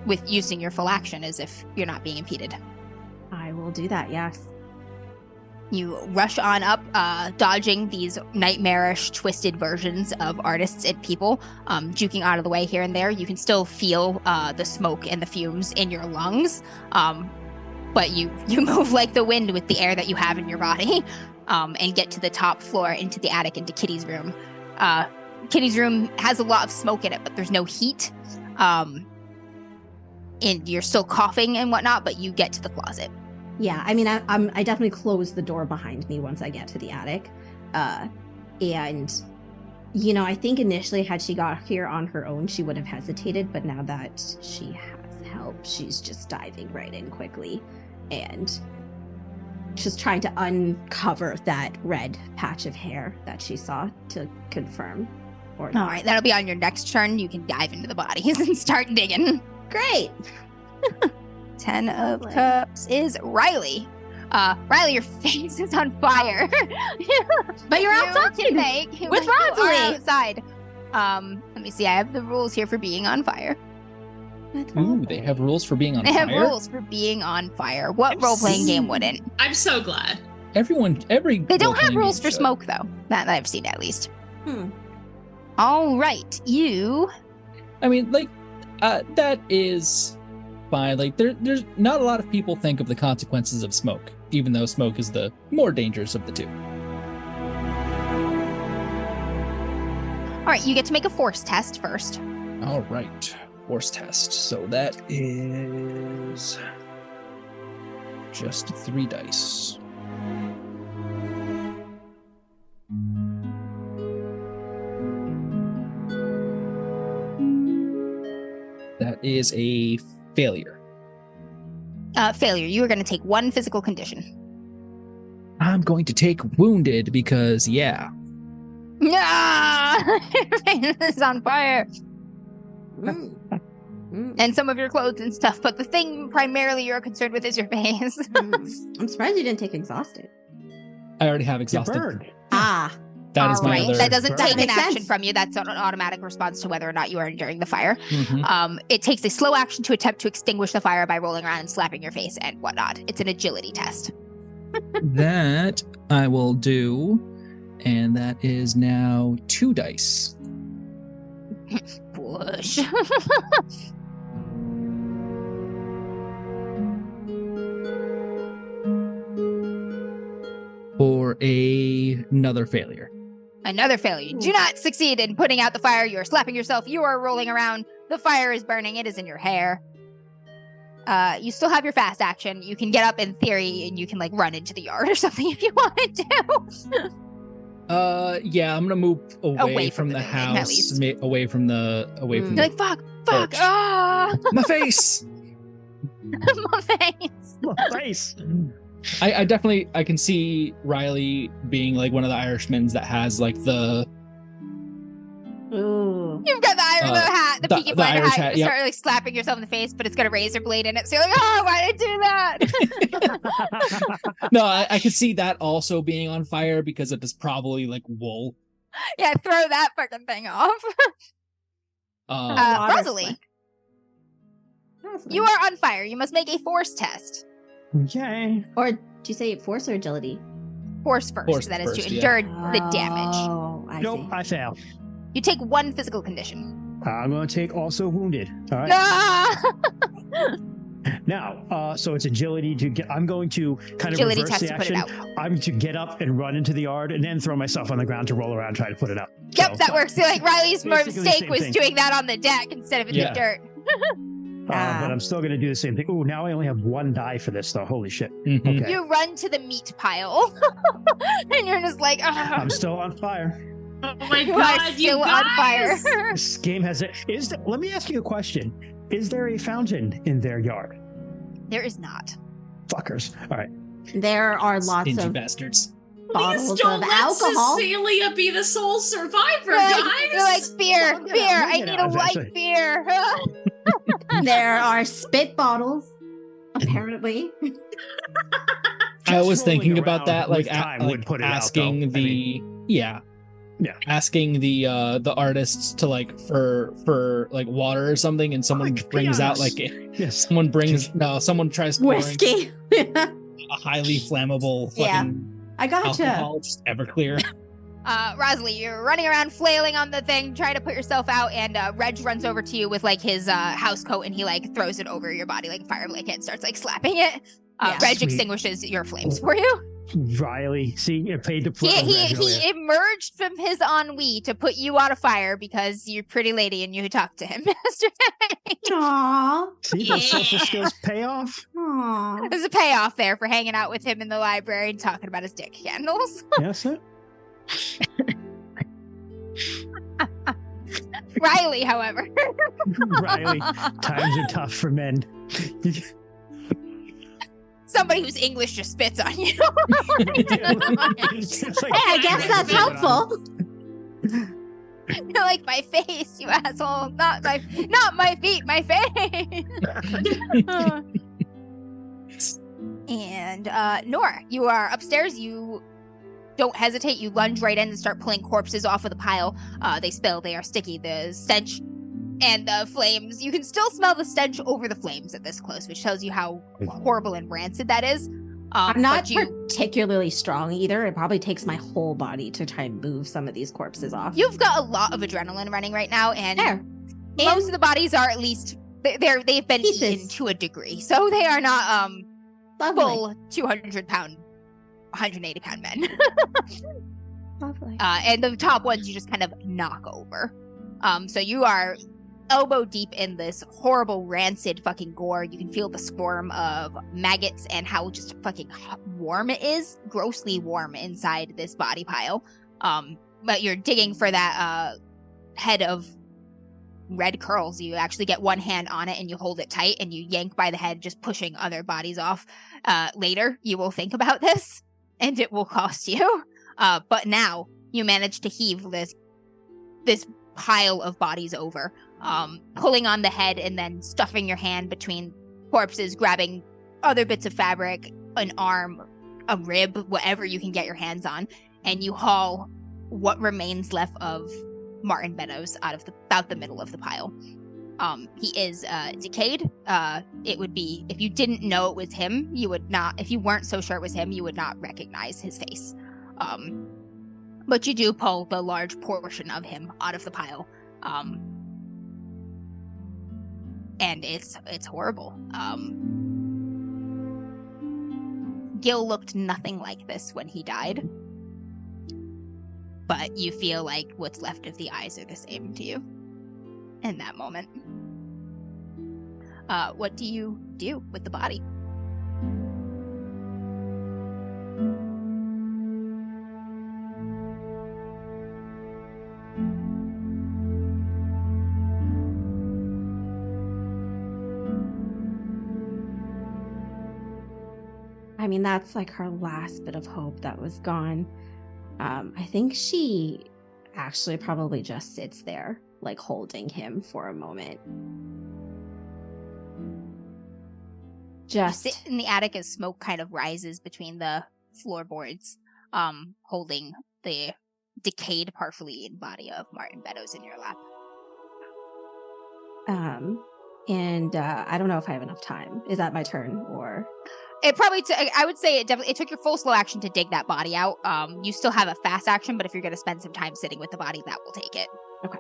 with using your full action as if you're not being impeded. I will do that, yes. You rush on up, dodging these nightmarish, twisted versions of artists and people, juking out of the way here and there. You can still feel the smoke and the fumes in your lungs, but you move like the wind with the air that you have in your body, and get to the top floor, into the attic, into Kitty's room. Kitty's room has a lot of smoke in it, but there's no heat. And you're still coughing and whatnot, but you get to the closet. Yeah, I mean, I definitely close the door behind me once I get to the attic. And, you know, I think initially had she got here on her own, she would have hesitated. But now that she has help, she's just diving right in quickly and just trying to uncover that red patch of hair that she saw to confirm. All right, that'll be on your next turn. You can dive into the bodies and start digging. Great. 10 of Cups is Riley. Riley, your face is on fire. But you're outside with Rodley. Outside. Let me see. I have the rules here for being on fire. Ooh, they have rules for being on fire? They have rules for being on fire. What role-playing game wouldn't? I'm so glad. They don't have rules for smoke, though. That I've seen, at least. All right, you... I mean, like, that is fine. Like, there's not a lot of people think of the consequences of smoke, even though smoke is the more dangerous of the two. All right, you get to make a force test first. All right, force test. So that is just 3 dice. That is a failure. Failure. You are going to take 1 physical condition. I'm going to take wounded because, yeah. Your face is on fire. And some of your clothes and stuff, but the thing primarily you're concerned with is your face. I'm surprised you didn't take exhausted. I already have exhausted. Burned. That is my right. other... That doesn't take an action sense. from you. That's an automatic response to whether or not you are enduring the fire. Mm-hmm. It takes a slow action to attempt to extinguish the fire by rolling around and slapping your face and whatnot. It's an agility test. That I will do, and that is now 2 dice. Push. For another failure. Another failure. You do not succeed in putting out the fire. You are slapping yourself. You are rolling around. The fire is burning. It is in your hair. You still have your fast action. You can get up in theory and you can like run into the yard or something if you wanted to. Yeah, I'm gonna move away from the building, house, at least. away from the. You're like, fuck, porch. ah, My face. my face. My face. I definitely can see Riley being like one of the Irishmans that has like the. Ooh. You've got the hat, the Peaky Blinder Irish hat. hat, You yep. start like slapping yourself in the face, but it's got a razor blade in it. So you're like, oh, why did I do that? No, I could see that also being on fire because it is probably like wool. Yeah, throw that fucking thing off. Rosalie, you are on fire. You must make a force test. Okay. Or do you say force or agility? Force first. Force that is first, to yeah. endure the damage. Oh, I Nope, see. I fail. You take 1 physical condition. I'm going to take also wounded. All right. Ah! Now, so it's agility to get. I'm going to kind of reverse the action. I'm to get up and run into the yard and then throw myself on the ground to roll around, try to put it up. Yep, so, that works. So, like Riley's mistake was doing that on the deck instead of in the dirt. But I'm still going to do the same thing. Oh, now I only have 1 die for this, though. Holy shit. Mm-hmm. Okay. You run to the meat pile, and you're just like, I'm still on fire. Oh my god, you guys! On fire. This game has it. Let me ask you a question. Is there a fountain in their yard? There is not. Fuckers. All right. There are lots Stingy of bastards. bottles Please don't of let alcohol. Cecilia be the sole survivor, They're guys! like, beer. I need a light beer. There are spit bottles, apparently. I was thinking about that, like, asking asking the artists to like for like water or something, and someone brings out like someone tries pouring whiskey, a highly flammable fucking I gotcha. alcohol, just Everclear. Rosalie, you're running around flailing on the thing, trying to put yourself out, and Reg runs over to you with like his house coat, and he like throws it over your body like a fire blanket and starts like slapping it. Reg extinguishes your flames for you. Riley, see, it paid to play. He emerged from his ennui to put you out of fire because you're a pretty lady and you talked to him yesterday. Aww. See, those social skills pay off. Aww. There's a payoff there for hanging out with him in the library and talking about his dick candles. Yes, sir. Riley, however. Riley, times are tough for men. Somebody whose English just spits on you. Hey, I guess that's helpful. You're like, my face, you asshole. Not my feet, my face. And Nora, you are upstairs. You don't hesitate. You lunge right in and start pulling corpses off of the pile. They spill. They are sticky. The stench and the flames. You can still smell the stench over the flames at this close, which tells you how horrible and rancid that is. I'm not particularly strong either. It probably takes my whole body to try and move some of these corpses off. You've got a lot of adrenaline running right now, and most of the bodies are at least they've been eaten to a degree, so they are not full 200-pound, 180-pound men. Lovely. And the top ones you just kind of knock over. So you are elbow deep in this horrible, rancid fucking gore. You can feel the squirm of maggots and how just fucking warm it is. Grossly warm inside this body pile. But you're digging for that head of red curls. You actually get one hand on it and you hold it tight and you yank by the head, just pushing other bodies off. Later, you will think about this and it will cost you. But now you manage to heave this pile of bodies over, pulling on the head and then stuffing your hand between corpses, grabbing other bits of fabric, an arm, a rib, whatever you can get your hands on, and you haul what remains left of Martin Meadows out of about the middle of the pile. He is decayed. It would be, if you didn't know it was him, you would not, if you weren't so sure it was him, you would not recognize his face. But you do pull the large portion of him out of the pile. And it's horrible. Gil looked nothing like this when he died. But you feel like what's left of the eyes are the same to you in that moment. What do you do with the body? I mean, that's like her last bit of hope that was gone. I think she actually probably just sits there, like holding him for a moment. Just sit in the attic as smoke kind of rises between the floorboards, holding the decayed, partially eaten body of Martin Meadows in your lap. And I don't know if I have enough time. Is that my turn or? It probably, I would say it took your full slow action to dig that body out. You still have a fast action, but if you're going to spend some time sitting with the body, that will take it. Okay.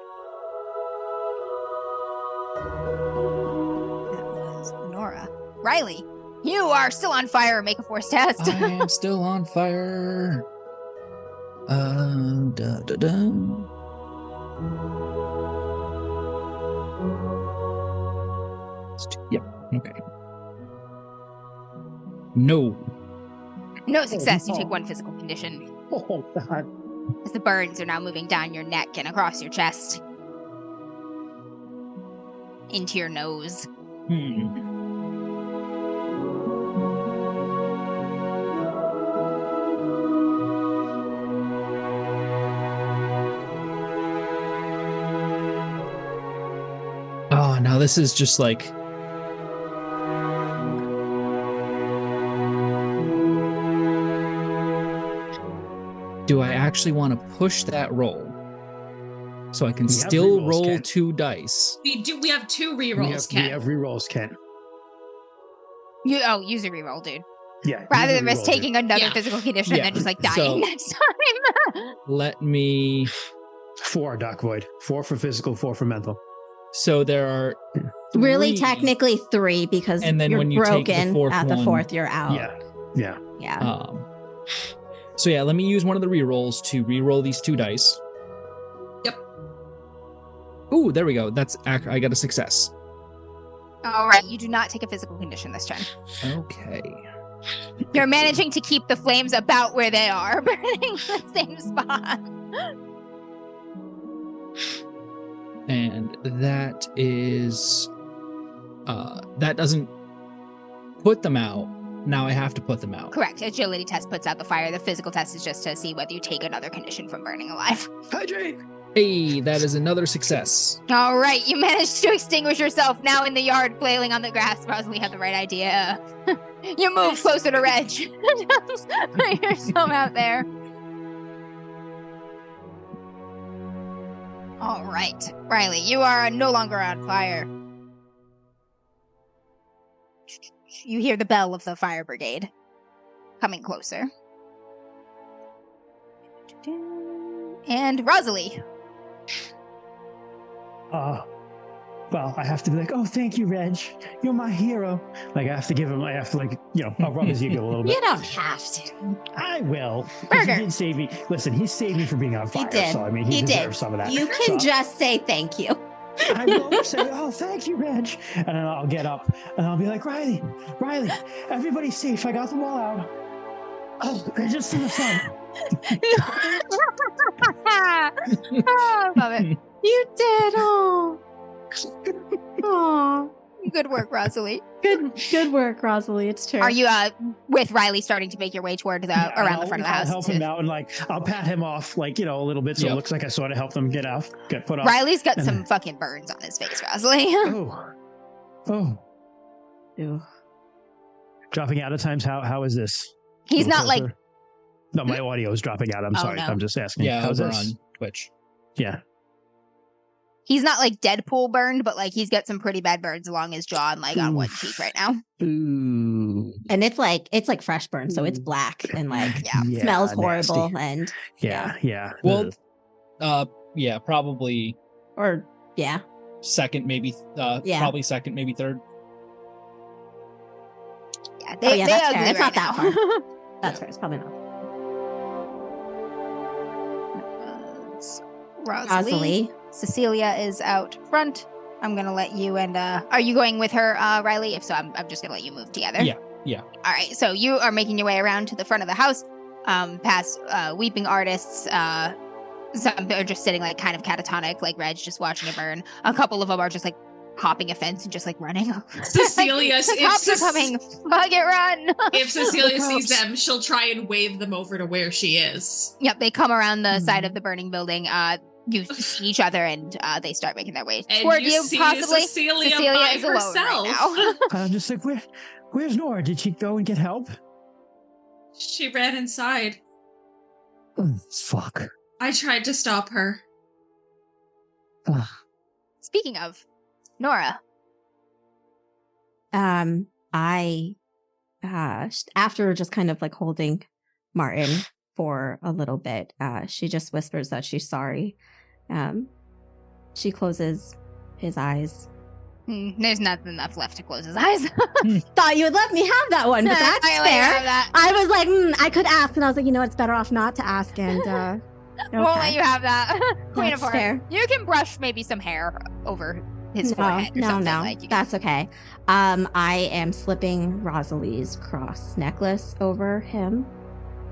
That was Nora. Riley, you are still on fire. Make a force test. I am still on fire. Yep. Okay. No. No success. You take 1 physical condition. Oh, God. As the burns are now moving down your neck and across your chest. Into your nose. Oh, now this is just like... Do I actually want to push that roll so I can still roll Ken. 2 dice? We have 2 rerolls, Ken. We have rerolls, Ken. Use a reroll, dude. Yeah. Rather than risk taking another physical condition and then just like dying next time. Let me... 4, Doc Void. 4 for physical, 4 for mental. So there are 3. Really technically 3 because and then you're when you broken take the fourth at the one, 4th, you're out. Yeah. So yeah, let me use one of the rerolls to reroll these 2 dice. Yep. Ooh, there we go. I got a success. All right, you do not take a physical condition this turn. Okay. You're managing to keep the flames about where they are, burning the same spot. And that is... that doesn't put them out. Now I have to put them out. Correct. Agility test puts out the fire. The physical test is just to see whether you take another condition from burning alive. Hydrate! Hey, that is another success. All right, you managed to extinguish yourself now in the yard, flailing on the grass. Rosalie had the right idea. You move closer to Reg. Just put yourself out there. All right, Riley, you are no longer on fire. You hear the bell of the fire brigade coming closer. And Rosalie. Well, I have to be like, oh, thank you, Reg. You're my hero. Like, I have to like, I'll rub his ego a little bit. You don't have to. I will. Burger. He did save me. Listen, he saved me from being on fire. He did. So, I mean, he deserves some of that. You can just say thank you. I will say, oh, thank you, Reg. And then I'll get up and I'll be like, Riley, everybody's safe. I got them all out. Oh, they're just in the front. Oh, love it. You did. Oh. Good work, Rosalie. Good work, Rosalie. It's true. Are you with Riley starting to make your way toward around the front of the house? I'll help him out and I'll pat him off a little bit so it looks like I sort of helped him get put off. Riley's got some fucking burns on his face, Rosalie. Oh. Ew. Dropping out at times. How is this? He's not closer? like. No, my audio is dropping out. I'm sorry. No. I'm just asking. Yeah, how's over this? on Twitch. Yeah. He's not like Deadpool burned, but like he's got some pretty bad burns along his jaw and like on one cheek right now. Ooh. And it's like fresh burn, so it's black and like smells horrible and yeah. Well, probably. Or second, maybe. Probably second, maybe third. Yeah, that's fair. It's not that far. That's fair. It's probably not. Rosalie. Cecilia is out front. I'm gonna let you and are you going with her, Riley? If so, I'm just gonna let you move together. Yeah. All right. So you are making your way around to the front of the house, past weeping artists. Some are just sitting like kind of catatonic, like Reg, just watching it burn. A couple of them are just like hopping a fence and just like running. Cecilia, the cops are coming. Fuck it, run! If Cecilia sees them, she'll try and wave them over to where she is. Yep, they come around the side of the burning building. You see each other and they start making their way toward you. Possibly Cecilia by is alone herself. right now. I'm just like, where's Nora? Did she go and get help? She ran inside. Fuck. I tried to stop her. Speaking of, Nora. I after just kind of like holding Martin for a little bit, she just whispers that she's sorry. She closes his eyes There's nothing enough left to close his eyes. Thought you would let me have that one, but that's fair. I was like, I could ask, and I was like, it's better off not to ask. And okay. Won't let you have that. Queen That's of Hearts. fair. You can brush maybe some hair over his forehead or something. Like that's okay. I am slipping Rosalie's cross necklace over him.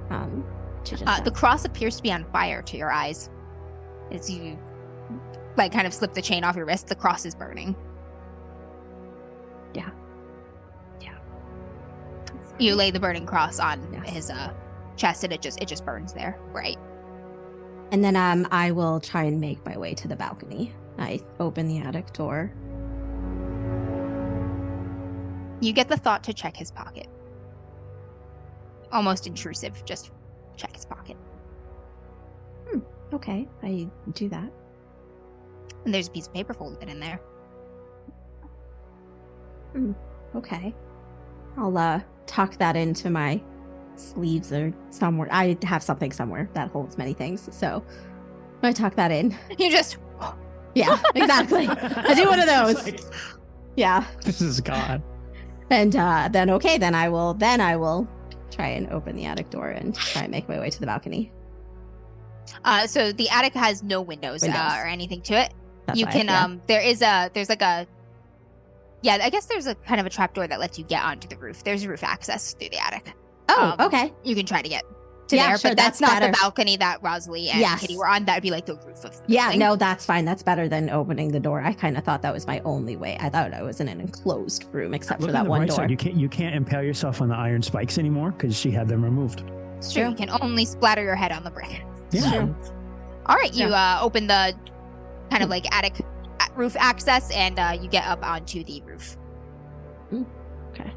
The cross appears to be on fire to your eyes. As you kind of slip the chain off your wrist, the cross is burning. Yeah. You lay the burning cross on his chest, and it just burns there, right? And then I will try and make my way to the balcony. I open the attic door. You get the thought to check his pocket. Almost intrusive, just check his pocket. Okay, I do that. And there's a piece of paper folded in there. Okay. I'll tuck that into my sleeves or somewhere. I have something somewhere that holds many things, so I tuck that in. You just... Yeah, exactly. I do one of those. Yeah. This is God. And then I will try and open the attic door and try and make my way to the balcony. So the attic has no windows. Or anything to it. That's you can I guess there's a kind of a trapdoor that lets you get onto the roof. There's roof access through the attic. Oh, okay. You can try to get to there, sure, but that's not better. The balcony that Rosalie and Kitty were on. That would be like the roof of the building. No, that's fine. That's better than opening the door. I kind of thought that was my only way. I thought I was in an enclosed room except for that one door. Side. You can't impale yourself on the iron spikes anymore because she had them removed. It's true. You can only splatter your head on the brick. Yeah. True. All right, you open the kind of attic roof access, and you get up onto the roof. Okay.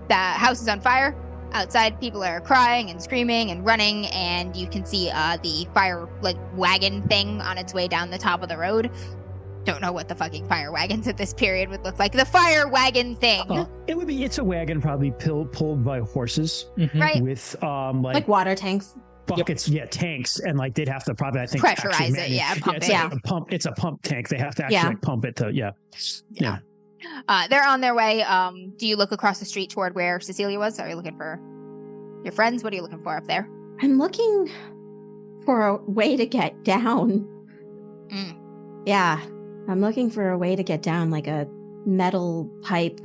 The house is on fire. Outside, people are crying and screaming and running, and you can see the fire wagon thing on its way down the top of the road. Don't know what the fucking fire wagons at this period would look like. The fire wagon thing. It's a wagon probably pulled by horses, right? With like water tanks. Buckets, tanks, and they'd have to probably pressurize it, pump it. It's a pump tank. They have to actually pump it to, They're on their way. Do you look across the street toward where Cecilia was? Are you looking for your friends? What are you looking for up there? I'm looking for a way to get down. Yeah, I'm looking for a way to get down, like a metal pipe,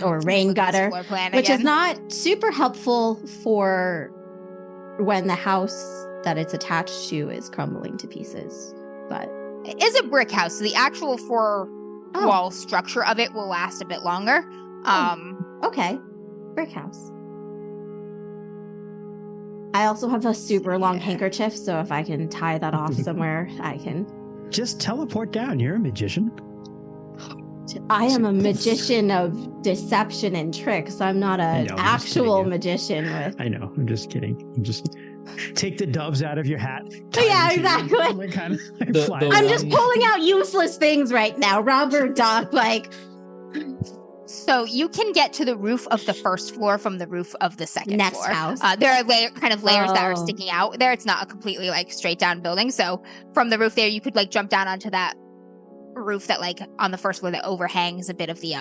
or rain gutter, which is not super helpful for when the house that it's attached to is crumbling to pieces. But it is a brick house, so the actual wall structure of it will last a bit longer. Okay. Brick house. I also have a super long handkerchief, so if I can tie that off somewhere, I can just teleport down. You're a magician. I am a magician of deception and tricks. I'm not an actual magician. I know. I'm just kidding. Take the doves out of your hat. Yeah, exactly. I'm just pulling out useless things right now. Rubber duck, So you can get to the roof of the first floor from the roof of the second floor. House. There are layers that are sticking out there. It's not a completely straight down building. So from the roof there, you could jump down onto that roof that on the first floor that overhangs a bit of the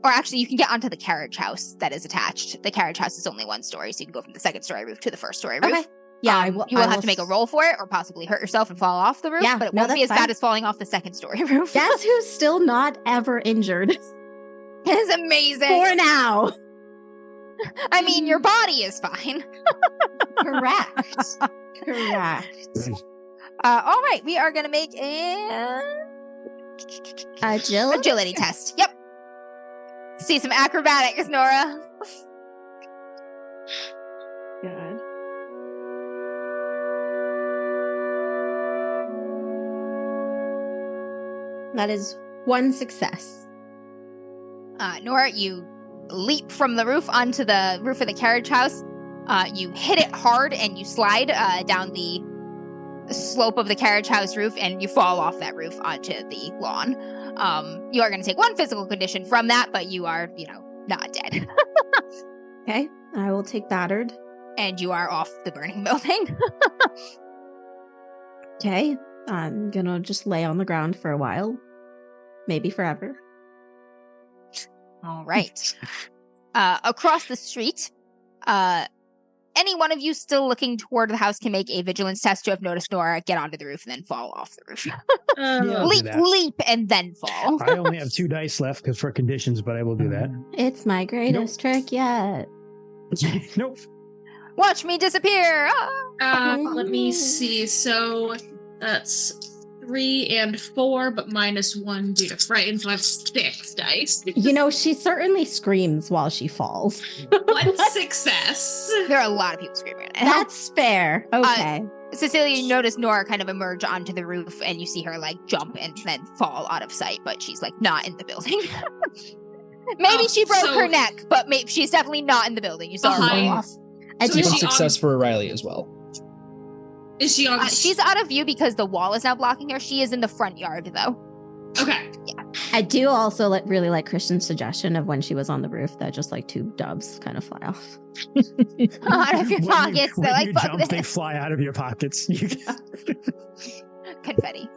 or actually you can get onto the carriage house that is attached. The carriage house is only one story, so you can go from the second story roof to the first story roof. Okay. Yeah, you will have to make a roll for it or possibly hurt yourself and fall off the roof, but it won't be as bad as falling off the second story roof. Guess who's still not ever injured? It's amazing. For now. I mean, your body is fine. Correct. All right, we are going to make an agility test. Yep. See some acrobatics, Nora. Good. That is one success. Nora, you leap from the roof onto the roof of the carriage house. You hit it hard and you slide down the slope of the carriage house roof, and you fall off that roof onto the lawn. You are going to take one physical condition from that, but you are, not dead. Okay, I will take battered. And you are off the burning building. Okay, I'm gonna just lay on the ground for a while. Maybe forever. All right. Across the street, any one of you still looking toward the house can make a vigilance test to have noticed Nora get onto the roof and then fall off the roof. Leap, and then fall. I only have 2 dice left because for conditions, but I will do that. It's my greatest trick yet. Nope. Watch me disappear. Let me see. So that's 3 and 4, but -1 due to frighten, so I have 6 dice. She certainly screams while she falls. 1 success. There are a lot of people screaming. That's fair. Okay. Cecilia, you notice Nora kind of emerge onto the roof, and you see her jump and then fall out of sight, but she's not in the building. Maybe she broke her neck, but she's definitely not in the building. You saw her fall off. One success for Riley as well. Is she on? She's out of view because the wall is now blocking her. She is in the front yard, though. Okay. Yeah. I do also really like Christian's suggestion of when she was on the roof that just 2 doves kind of fly off. Out of your pockets. When you jump, they fly out of your pockets. Confetti.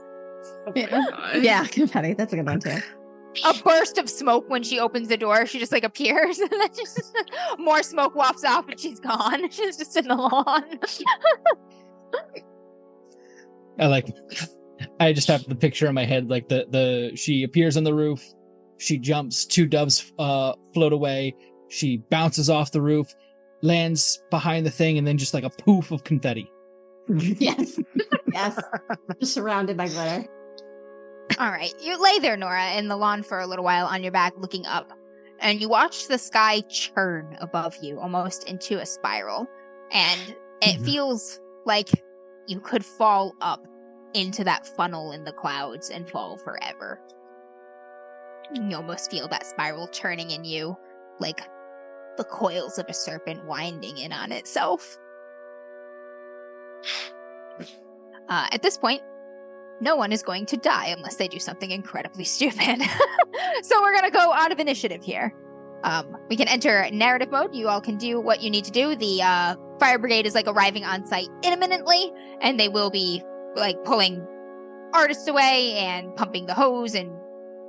Yeah, confetti. That's a good one, too. A burst of smoke when she opens the door. She just appears, and then just more smoke wafts off, and she's gone. She's just in the lawn. I just have the picture in my head, she appears on the roof, she jumps, 2 doves float away, she bounces off the roof, lands behind the thing, and then just a poof of confetti. Yes. Yes. Just surrounded by glitter. All right. You lay there, Nora, in the lawn for a little while on your back, looking up, and you watch the sky churn above you, almost into a spiral, and it feels like you could fall up into that funnel in the clouds and fall forever. You almost feel that spiral turning in you, like the coils of a serpent winding in on itself. At this point, no one is going to die unless they do something incredibly stupid. So we're going to go out of initiative here. We can enter narrative mode. You all can do what you need to do. The fire brigade is arriving on site imminently, and they will be pulling artists away and pumping the hose and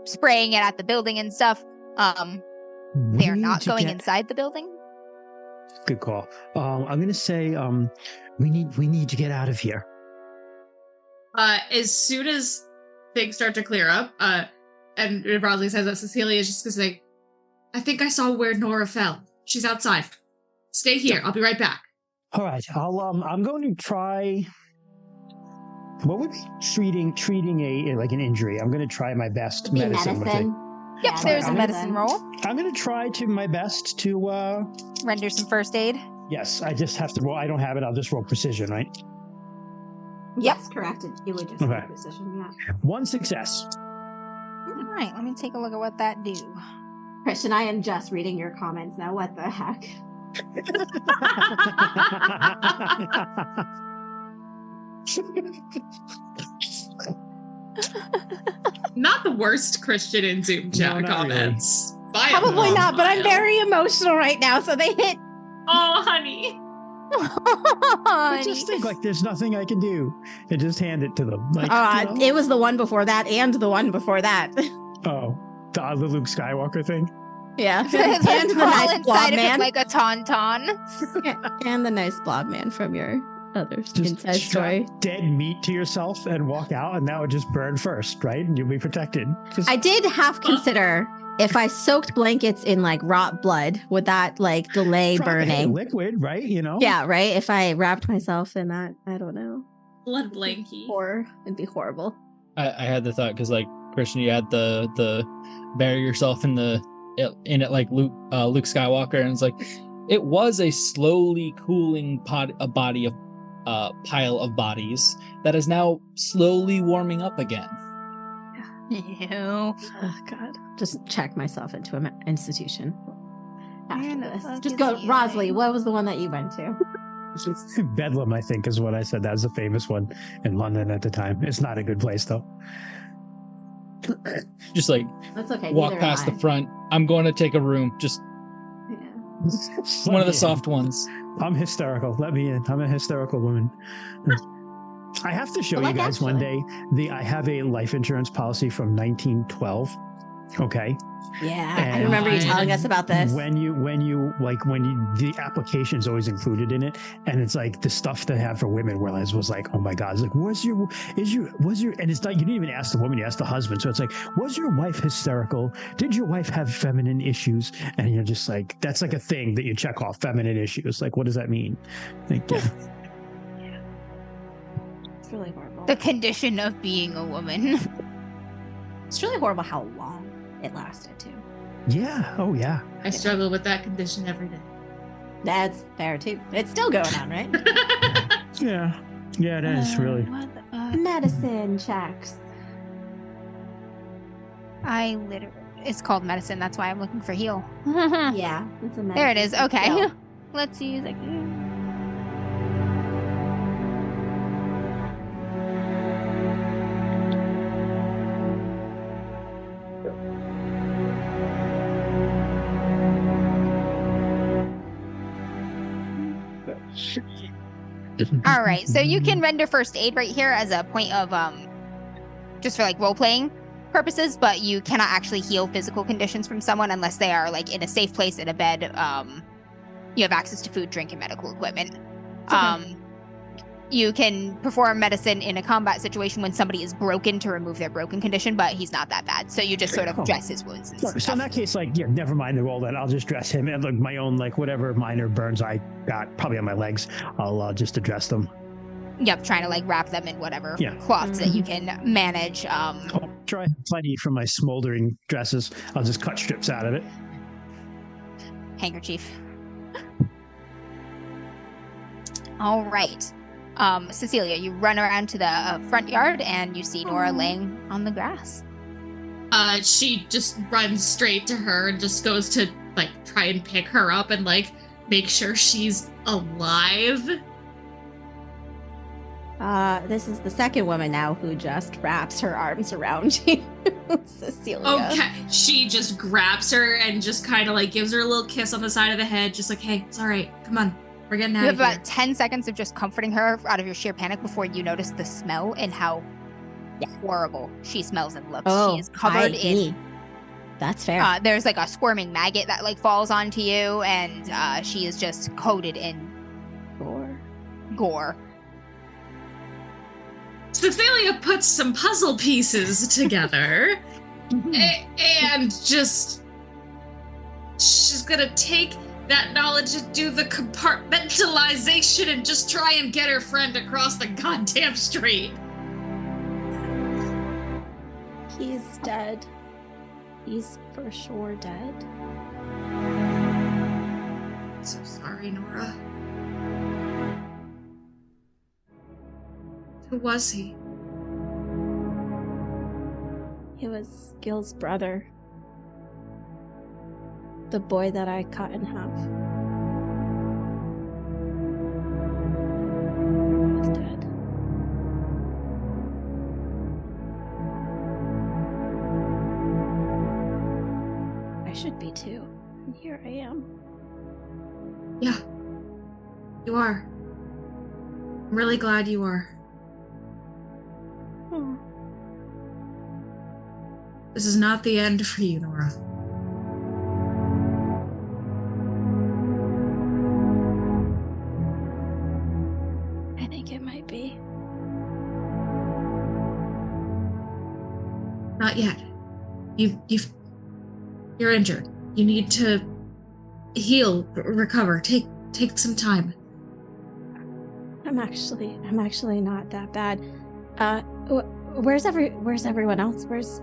spraying it at the building and stuff. They're not going inside the building. Good call. I'm going to say we need to get out of here. As soon as things start to clear up, and Rosalie says that, Cecilia is just going to say, I think I saw where Nora fell. She's outside. Stay here. I'll be right back. All right. I'm going to try. What would be treating an injury? I'm going to try my best medicine. Yep, there's a medicine roll. I'm going to try my best to render some first aid. Yes, I just have to roll. I don't have it. I'll just roll precision, right? Yes, correct. It would just roll precision. Yeah. 1 success. All right. Let me take a look at what that do. Christian, I am just reading your comments now. What the heck? Not the worst Christian in Zoom chat comments. Really. Probably not, but I'm very emotional right now, so they hit. Oh, honey. I just think there's nothing I can do and just hand it to them. It was the one before that and the one before that. Oh, the Luke Skywalker thing? Yeah. And the nice blob man. Like a tauntaun. And the nice blob man from your other incest story. Dead meat to yourself and walk out, and that would just burn first, right? And you'll be protected. I did half consider if I soaked blankets in rot blood, would that delay burning? Liquid, right? Yeah, right. If I wrapped myself in that, I don't know. Blood blankie. Or it'd be horrible. I had the thought because Christian, you had the bury yourself in it like Luke Skywalker, and it's it was a slowly cooling pile of bodies that is now slowly warming up again. Ew. Oh God! Just check myself into an institution after this. Just go, Rosalie. What was the one that you went to? Bedlam, I think, is what I said. That was a famous one in London at the time. It's not a good place, though. Just that's okay. Walk past the front. I'm going to take a room. Just one of the soft ones. I'm hysterical. Let me in. I'm a hysterical woman. I have to show you guys one day. I have a life insurance policy from 1912. Okay. Yeah, and I remember you telling us about this. When the application is always included in it, and it's like the stuff they have for women, where I was like, oh my god, it's like, was your, and it's not, you didn't even ask the woman, you asked the husband. So it's like, was your wife hysterical? Did your wife have feminine issues? And you're just like, that's like a thing that you check off, feminine issues. Like, what does that mean? Like, yeah. It's really horrible. The condition of being a woman. It's really horrible how long it lasted too. Yeah. Oh yeah. I struggle with that condition every day. That's fair too. It's still going on, right? Yeah. Yeah, it is really. Medicine checks. It's called medicine. That's why I'm looking for heal. Yeah, it's a medicine. There it is. Okay. Heal. Let's use it. All right, so you can render first aid right here as a point of just for like role playing purposes, but you cannot actually heal physical conditions from someone unless they are like in a safe place in a bed. You have access to food, drink, and medical equipment. Okay. You can perform medicine in a combat situation when somebody is broken to remove their broken condition, but he's not that bad, so you just sort of dress his wounds. And so in that case, like, yeah, never mind the roll. Then I'll just dress him and like my own, like whatever minor burns I got probably on my legs. I'll just address them. Yep, trying to like wrap them in whatever cloths that you can manage. I'll try plenty from my smoldering dresses. I'll just cut strips out of it. Handkerchief. All right. Cecilia, you run around to the front yard and you see Nora laying on the grass. She just runs straight to her and just goes to like try and pick her up and like make sure she's alive. This is the second woman now who just wraps her arms around you, Cecilia. Okay, she just grabs her and just kind of like gives her a little kiss on the side of the head, just like, hey, it's all right, come on. We're getting out of here. You have about 10 seconds of just comforting her out of your sheer panic before you notice the smell and how horrible she smells and looks. Oh, she is covered in... That's fair. There's like a squirming maggot that like falls onto you, and she is just coated in gore. Cecilia puts some puzzle pieces together and just... She's gonna take that knowledge to do the compartmentalization and just try and get her friend across the goddamn street. He's dead. He's for sure dead. So sorry, Nora. Who was he? He was Gil's brother. The boy that I cut in half. He's dead. I should be too. And here I am. Yeah. You are. I'm really glad you are. Oh. This is not the end for you, Nora. Not yet. You're injured. You need to heal, recover. Take some time. I'm actually not that bad. Where's everyone else? Where's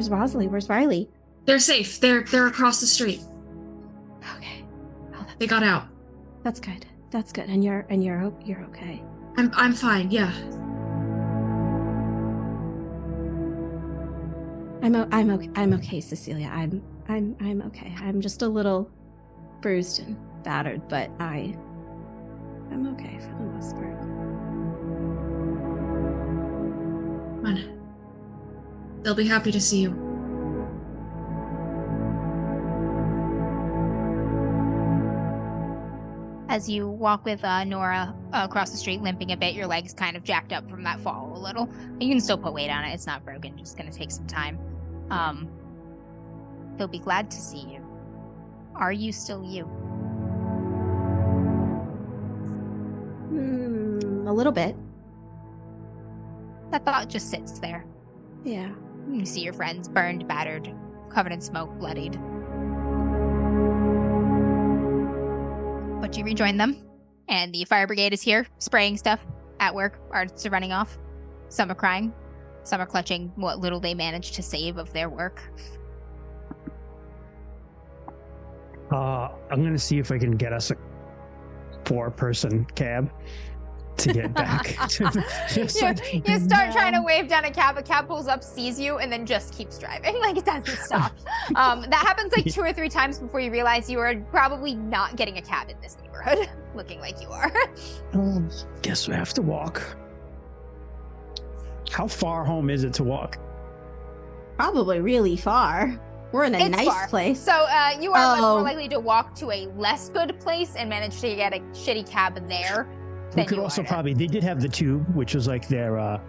Rosalie? Where's Riley? They're safe. They're across the street. Okay. Oh, they got out. That's good. That's good. And you're okay. I'm fine. Yeah. I'm okay, Cecilia. I'm okay. I'm just a little bruised and battered, but I'm okay for the most part. Come on. They'll be happy to see you. As you walk with Nora across the street, limping a bit, your legs kind of jacked up from that fall a little. You can still put weight on it. It's not broken. Just going to take some time. He'll be glad to see you. Are you still you? A little bit. That thought just sits there. Yeah. You see your friends burned, battered, covered in smoke, bloodied. But you rejoin them, and the fire brigade is here, spraying stuff at work. Artists are running off. Some are crying. Some are clutching what little they managed to save of their work. I'm going to see if I can get us a 4-person cab to get back. You start trying to wave down a cab pulls up, sees you, and then just keeps driving. Like, it doesn't stop. That happens like 2 or 3 times before you realize you are probably not getting a cab in this neighborhood, looking like you are. Guess we have to walk. How far home is it to walk? Probably really far. We're in a nice place. So you are much more likely to walk to a less good place and manage to get a shitty cab there. We could also probably, they did have the tube, which was like their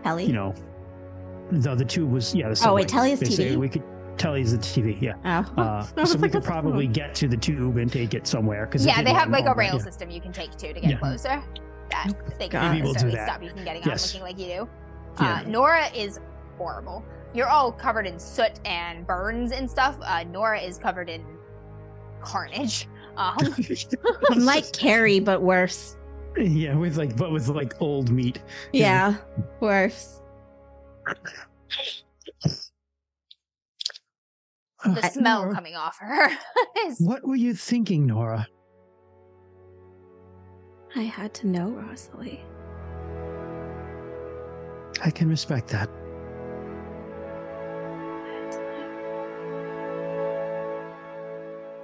Telly? You know, the tube was, the subway. Oh, wait, Telly is TV? We could, Telly is the TV, yeah. Oh. So we could probably get to the tube and take it somewhere. Yeah, they have like a rail system you can take to get closer. That they can necessarily stop you from getting on looking like you do. Nora is horrible. You're all covered in soot and burns and stuff. Nora is covered in carnage. I'm like Carrie, but worse. Yeah, with old meat. Yeah, worse. The smell Nora, coming off her is... What were you thinking, Nora? I had to know, Rosalie. I can respect that.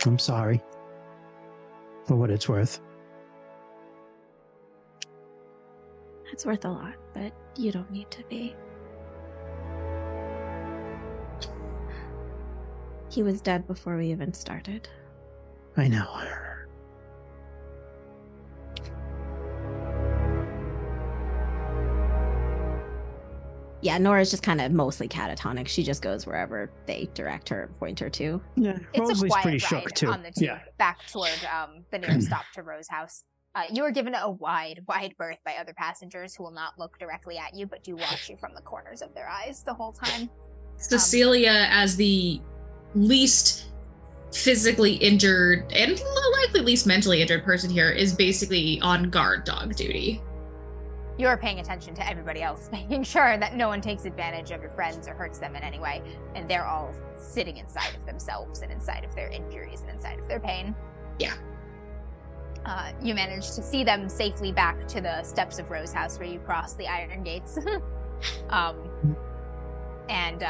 I'm sorry. For what it's worth. It's worth a lot, but you don't need to be. He was dead before we even started. I know. Yeah, Nora's just kind of mostly catatonic. She just goes wherever they direct her, point her to. Yeah, it's Rosalie's a quiet pretty ride shook too. On the tube, back toward the nearest stop to Rose House. You are given a wide berth by other passengers who will not look directly at you, but do watch you from the corners of their eyes the whole time. Cecilia, as the least physically injured and likely least mentally injured person here, is basically on guard dog duty. You're paying attention to everybody else, making sure that no one takes advantage of your friends or hurts them in any way. And they're all sitting inside of themselves and inside of their injuries and inside of their pain. Yeah. You manage to see them safely back to the steps of Rose House where you cross the iron gates. And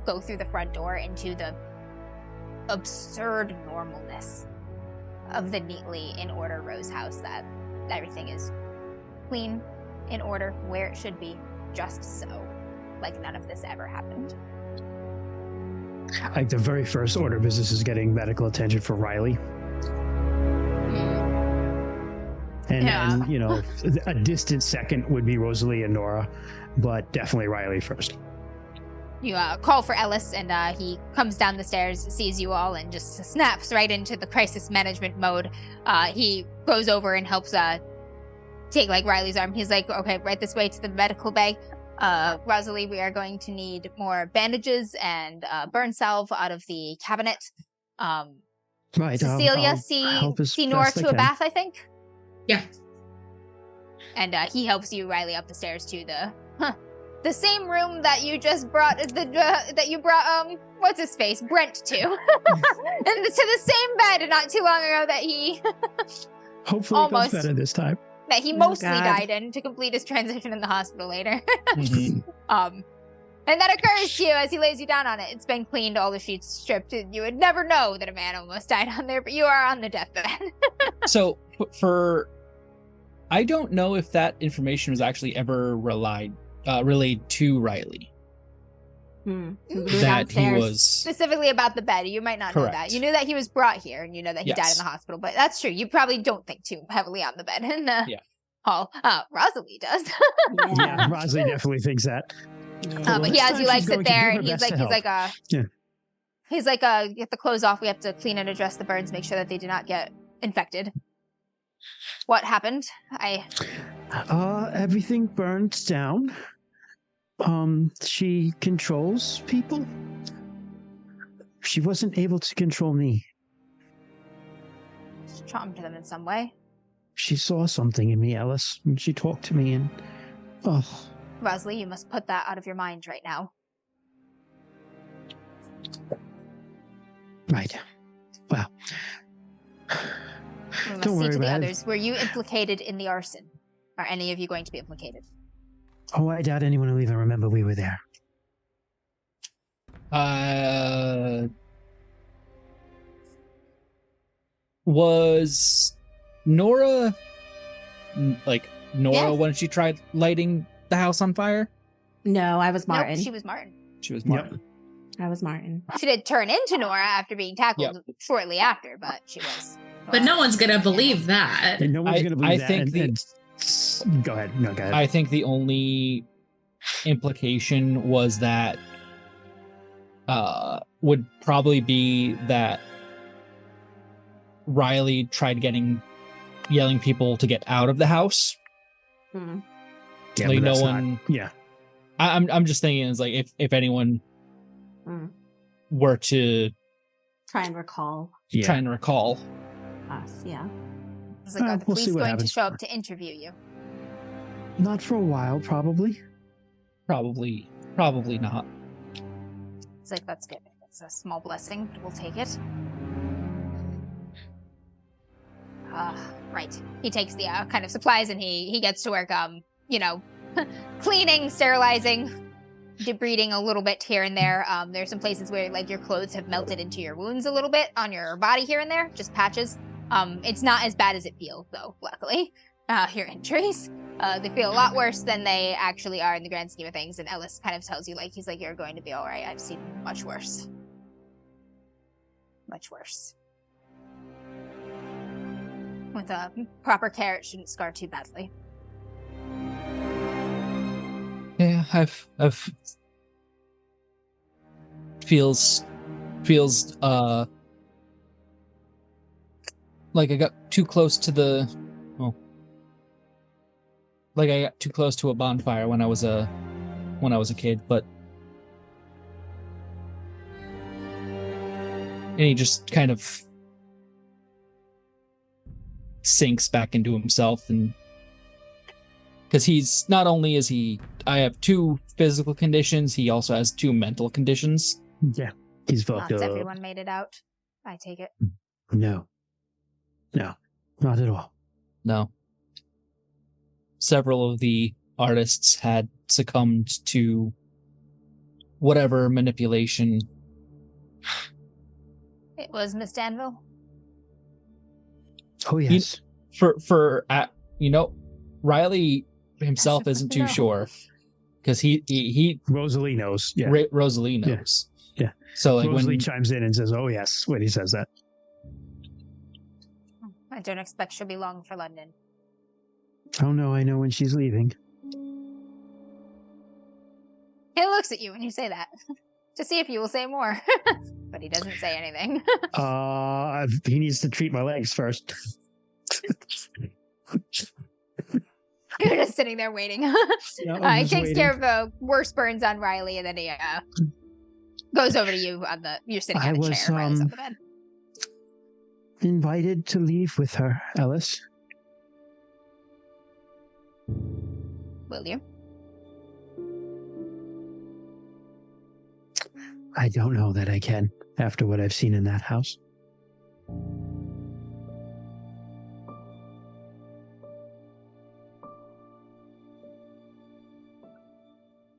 go through the front door into the absurd normalness of the neatly in order Rose House, that everything is clean, in order, where it should be, just so. Like none of this ever happened. Like the very first order of business is getting medical attention for Riley. And, you know, a distant second would be Rosalie and Nora, but definitely Riley first. You call for Ellis, and he comes down the stairs, sees you all, and just snaps right into the crisis management mode. He goes over and helps take like Riley's arm. He's like, okay, right this way to the medical bay. Rosalie, we are going to need more bandages and burn salve out of the cabinet. Right. Cecilia, see Nora to a bath, I think. Yeah. And he helps you, Riley, up the stairs to the same room that you just brought what's his face, Brent to, and to the same bed not too long ago that he hopefully it goes better this time. That he mostly died in to complete his transition in the hospital later. And that occurs to you as he lays you down on it. It's been cleaned, all the sheets stripped, and you would never know that a man almost died on there, but you are on the deathbed. So, I don't know if that information was actually ever relayed to Riley. that he was specifically about the bed. You might not know that. You knew that he was brought here, and you know that he died in the hospital. But that's true. You probably don't think too heavily on the bed in the hall. Rosalie does. Yeah, Rosalie definitely thinks that. But he has you like sit there, and he's like, you have to close off. We have to clean and address the burns, make sure that they do not get infected. What happened? Everything burns down. She controls people. She wasn't able to control me. She charmed them in some way. She saw something in me, Ellis, and she talked to me, and Rosalie, you must put that out of your mind right now. Right. Well, we must see to the others. Were you implicated in the arson? Are any of you going to be implicated? Oh, I doubt anyone will even remember we were there. Was Nora when she tried lighting the house on fire? No, I was Martin. Nope, she was Martin. Yep. I was Martin. She did turn into Nora after being tackled shortly after, but she was Nora. But no one's gonna believe that. And no one's gonna believe that. Think go ahead. No, go ahead. I think the only implication was that would probably be that Riley tried yelling people to get out of the house. Mm-hmm. Yeah, like no one. I'm just thinking it's like if anyone were to try and recall us, It's like, are the police going to show up to interview you? Not for a while, probably. Probably not. It's like, that's good. It's a small blessing. We'll take it. Right. He takes the kind of supplies and he gets to work, cleaning, sterilizing, debriding a little bit here and there. There's some places where like your clothes have melted into your wounds a little bit on your body here and there, just patches. It's not as bad as it feels though, luckily. Your injuries, they feel a lot worse than they actually are in the grand scheme of things. And Ellis kind of tells you, he's like, you're going to be all right. I've seen much worse. Much worse. With proper care, it shouldn't scar too badly. Yeah, I've feels like I got too close to I got too close to a bonfire when I was a kid, but and he just kind of sinks back into himself, and because he's not only I have 2 physical conditions, he also has 2 mental conditions. Yeah, he's fucked up. Not everyone made it out. I take it. No, not at all. No. Several of the artists had succumbed to whatever manipulation. It was Miss Danville. Oh yes. Riley himself isn't too sure because he Rosalie knows. Yeah. Rosalie knows. Yeah. So Rosalie chimes in and says, "Oh yes," when he says that. I don't expect she'll be long for London. Oh no, I know when she's leaving. He looks at you when you say that to see if you will say more, but he doesn't say anything. He needs to treat my legs first. You're just sitting there waiting. He takes care of worse burns on Riley, and then he goes over to you you're sitting on a chair. Riley's on the bed. Invited to leave with her, Ellis. Will you? I don't know that I can, after what I've seen in that house.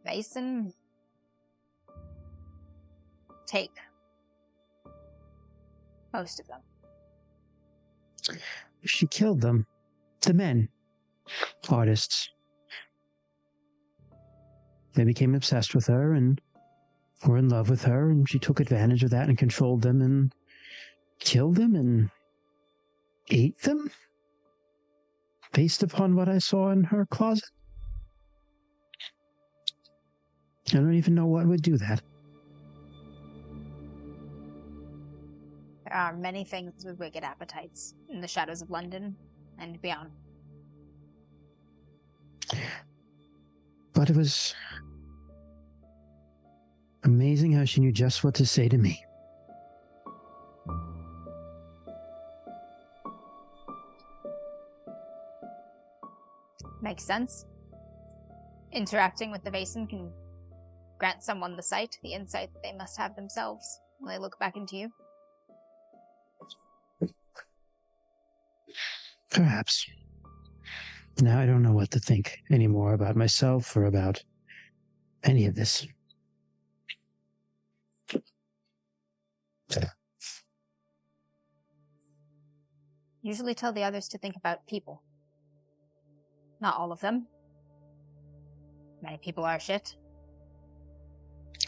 Vaesen, take most of them. She killed them. The men. Artists. They became obsessed with her, and were in love with her, and she took advantage of that and controlled them and killed them and ate them based upon what I saw in her closet. I don't even know what would do that. There are many things with wicked appetites in the shadows of London and beyond. But it was amazing how she knew just what to say to me. Makes sense. Interacting with the Vaesen can grant someone the insight that they must have themselves when they look back into you. Perhaps. Now I don't know what to think anymore about myself or about any of this. Usually tell the others to think about people. Not all of them. Many people are shit.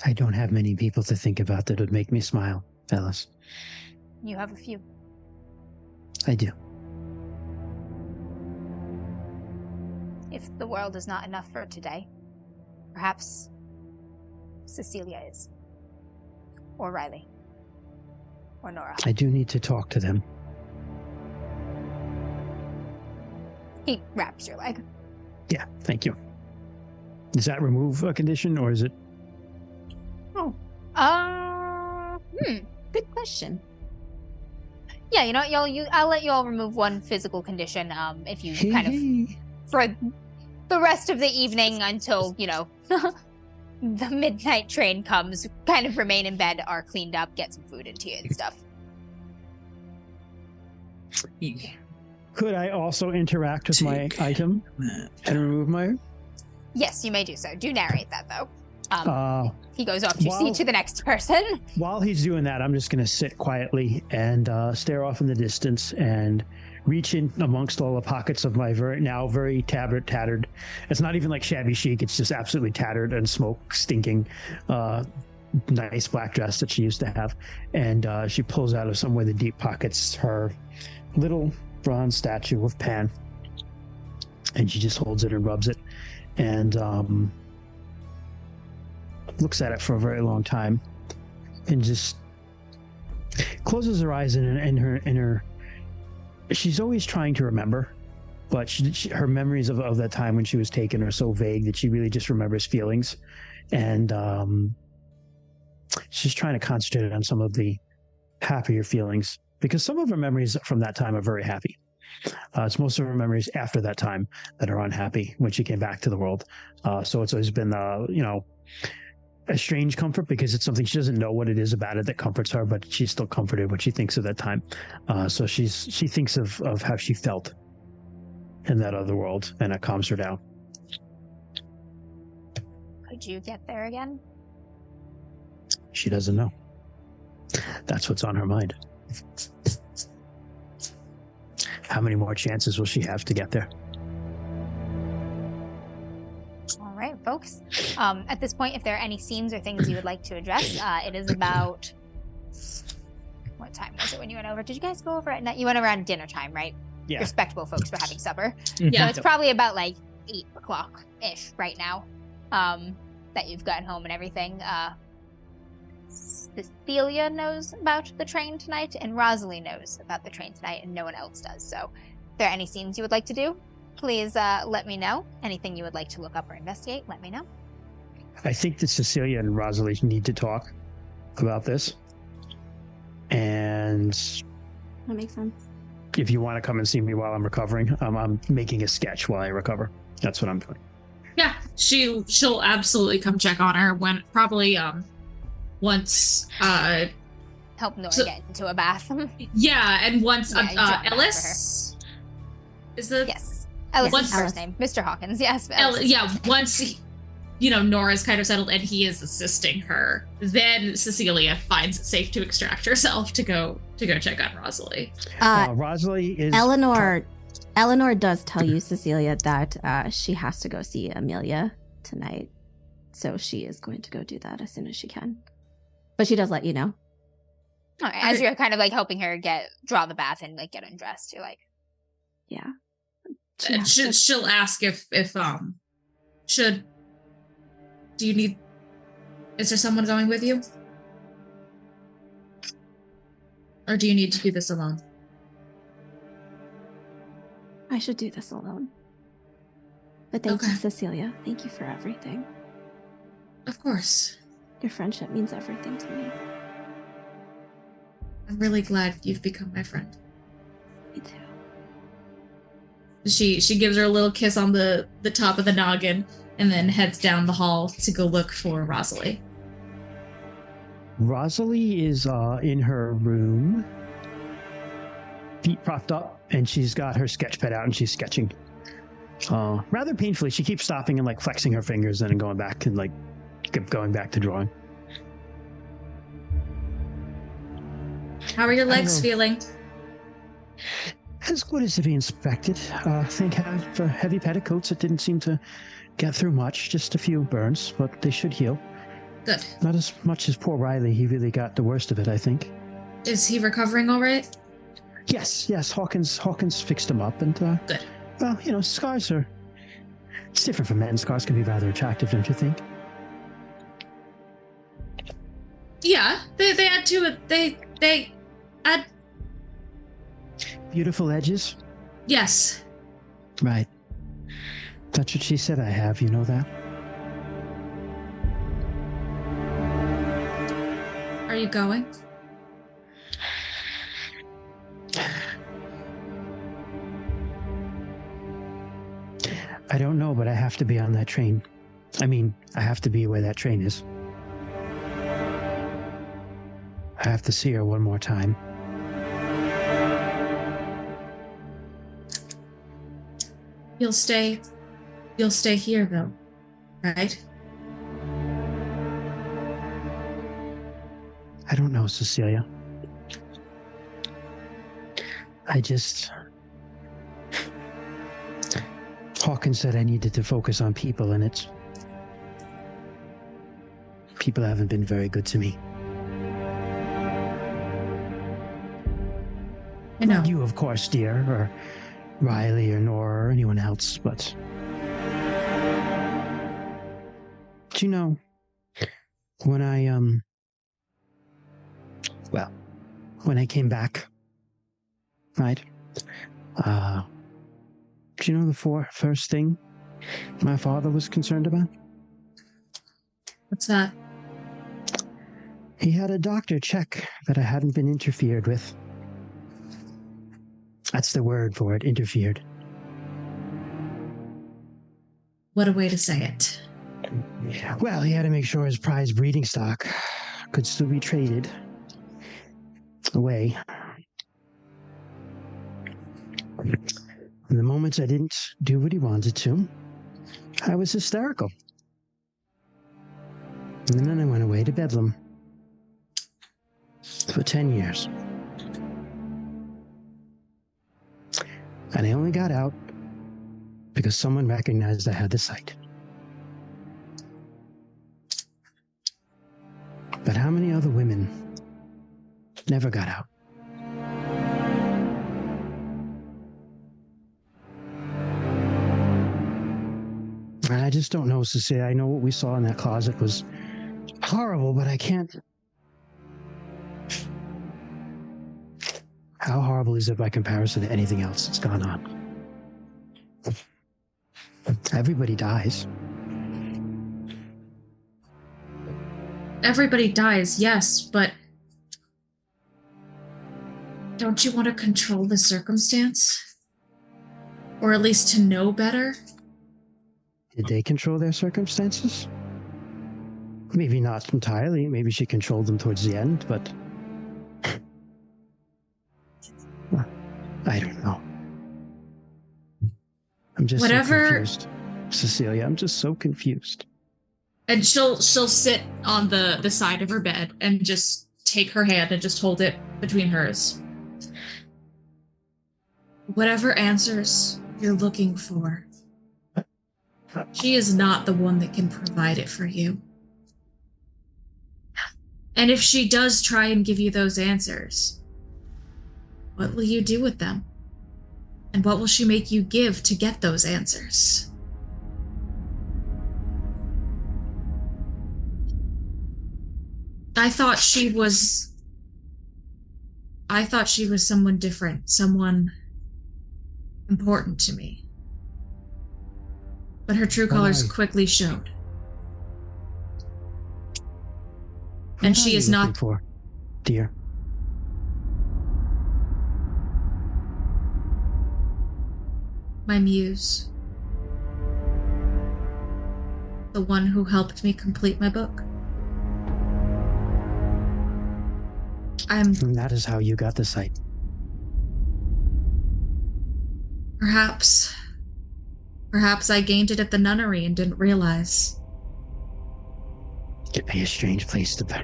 I don't have many people to think about that would make me smile, Alice. You have a few. I do. If the world is not enough for today, perhaps Cecilia is. Or Riley. Or Nora. I do need to talk to them. He wraps your leg. Yeah, thank you. Does that remove a condition, or is it? Oh. Good question. Yeah, you know, I'll let you all remove one physical condition, if you kind of, for the rest of the evening until, you know, the midnight train comes, kind of remain in bed, are cleaned up, get some food into you and stuff. Could I also interact with my item and remove my... Yes, you may do so. Do narrate that, though. He goes off to the next person. While he's doing that, I'm just going to sit quietly and stare off in the distance and reach in amongst all the pockets of my very tattered. It's not even like shabby chic. It's just absolutely tattered and smoke stinking nice black dress that she used to have. And she pulls out of somewhere the deep pockets her little bronze statue of Pan. And she just holds it and rubs it. And looks at it for a very long time and just closes her eyes and her she's always trying to remember, but her memories of that time when she was taken are so vague that she really just remembers feelings, and she's trying to concentrate on some of the happier feelings, because some of her memories from that time are very happy. It's most of her memories after that time that are unhappy when she came back to the world. So it's always been a strange comfort, because it's something she doesn't know what it is about it that comforts her, but she's still comforted when she thinks of that time. So she thinks of how she felt in that other world, and it calms her down. Could you get there again? She doesn't know. That's what's on her mind. How many more chances will she have to get there? All right, folks. At this point, if there are any scenes or things you would like to address, it is about... What time was it when you went over? Did you guys go over at night? You went around dinner time, right? Yeah. Respectable folks were having supper. Yeah. So it's probably about like 8 o'clock-ish right now that you've gotten home and everything. Cecilia knows about the train tonight, and Rosalie knows about the train tonight, and no one else does. So if there are any scenes you would like to do, please let me know. Anything you would like to look up or investigate, let me know. I think that Cecilia and Rosalie need to talk about this. And that makes sense. If you want to come and see me while I'm recovering, I'm making a sketch while I recover. That's what I'm doing. Yeah, she'll absolutely come check on her when probably once help Nora get into a bath. Yeah, and once Ellis is the yes. Ellis is first name. Mr. Hawkins, yes. Once Nora's kind of settled and he is assisting her, then Cecilia finds it safe to extract herself to go check on Rosalie. Rosalie is Eleanor does tell you, Cecilia, that she has to go see Amelia tonight. So she is going to go do that as soon as she can. But she does let you know. Okay, as you're kind of like helping her draw the bath and like get undressed, you're like, yeah. She'll ask if do you need, is there someone going with you? Or do you need to do this alone? I should do this alone. But thank you, Cecilia. Thank you for everything. Of course. Your friendship means everything to me. I'm really glad you've become my friend. Me too. She gives her a little kiss on the top of the noggin and then heads down the hall to go look for Rosalie. Rosalie is in her room, feet propped up, and she's got her sketch pad out and she's sketching. Rather painfully. She keeps stopping and like flexing her fingers and then going back and like going back to drawing. How are your legs feeling? As good as to be inspected. Thank heaven for heavy petticoats. It didn't seem to get through much, just a few burns, but they should heal. Good. Not as much as poor Riley. He really got the worst of it, I think. Is he recovering all right? Yes. Hawkins fixed him up, and good. Well, scars are. It's different from men. Scars can be rather attractive, don't you think? Yeah, they add to it. They add beautiful edges. Yes. Right. That's what she said I have. You know that. Are you going? I don't know, but I have to be on that train. I mean, I have to be where that train is. I have to see her one more time. You'll stay here though, right? I don't know, Cecilia. Hawkins said I needed to focus on people, and people haven't been very good to me. I know. Not you, of course, dear, or Riley or Nora or anyone else, but when I came back, right? Do you know the first thing my father was concerned about? What's that? He had a doctor check that I hadn't been interfered with. That's the word for it, interfered. What a way to say it. Well, he had to make sure his prize breeding stock could still be traded away. And the moments I didn't do what he wanted to, I was hysterical. And then I went away to Bedlam for 10 years. And I only got out because someone recognized I had the sight. But how many other women never got out? And I just don't know, Cecilia. I know what we saw in that closet was horrible, but I can't. How horrible is it by comparison to anything else that's gone on? Everybody dies. Everybody dies, yes, but don't you want to control the circumstance? Or at least to know better? Did they control their circumstances? Maybe not entirely. Maybe she controlled them towards the end, but I don't know. I'm just so confused. Cecilia, I'm just so confused. And she'll sit on the side of her bed and just take her hand and just hold it between hers. Whatever answers you're looking for, She is not the one that can provide it for you. And if she does try and give you those answers, what will you do with them? And what will she make you give to get those answers? I thought she was someone different, someone important to me. But her true colors quickly showed. And she is not for, dear. My muse. The one who helped me complete my book. And that is how you got the sight. Perhaps I gained it at the nunnery and didn't realize. It'd be a strange place to be.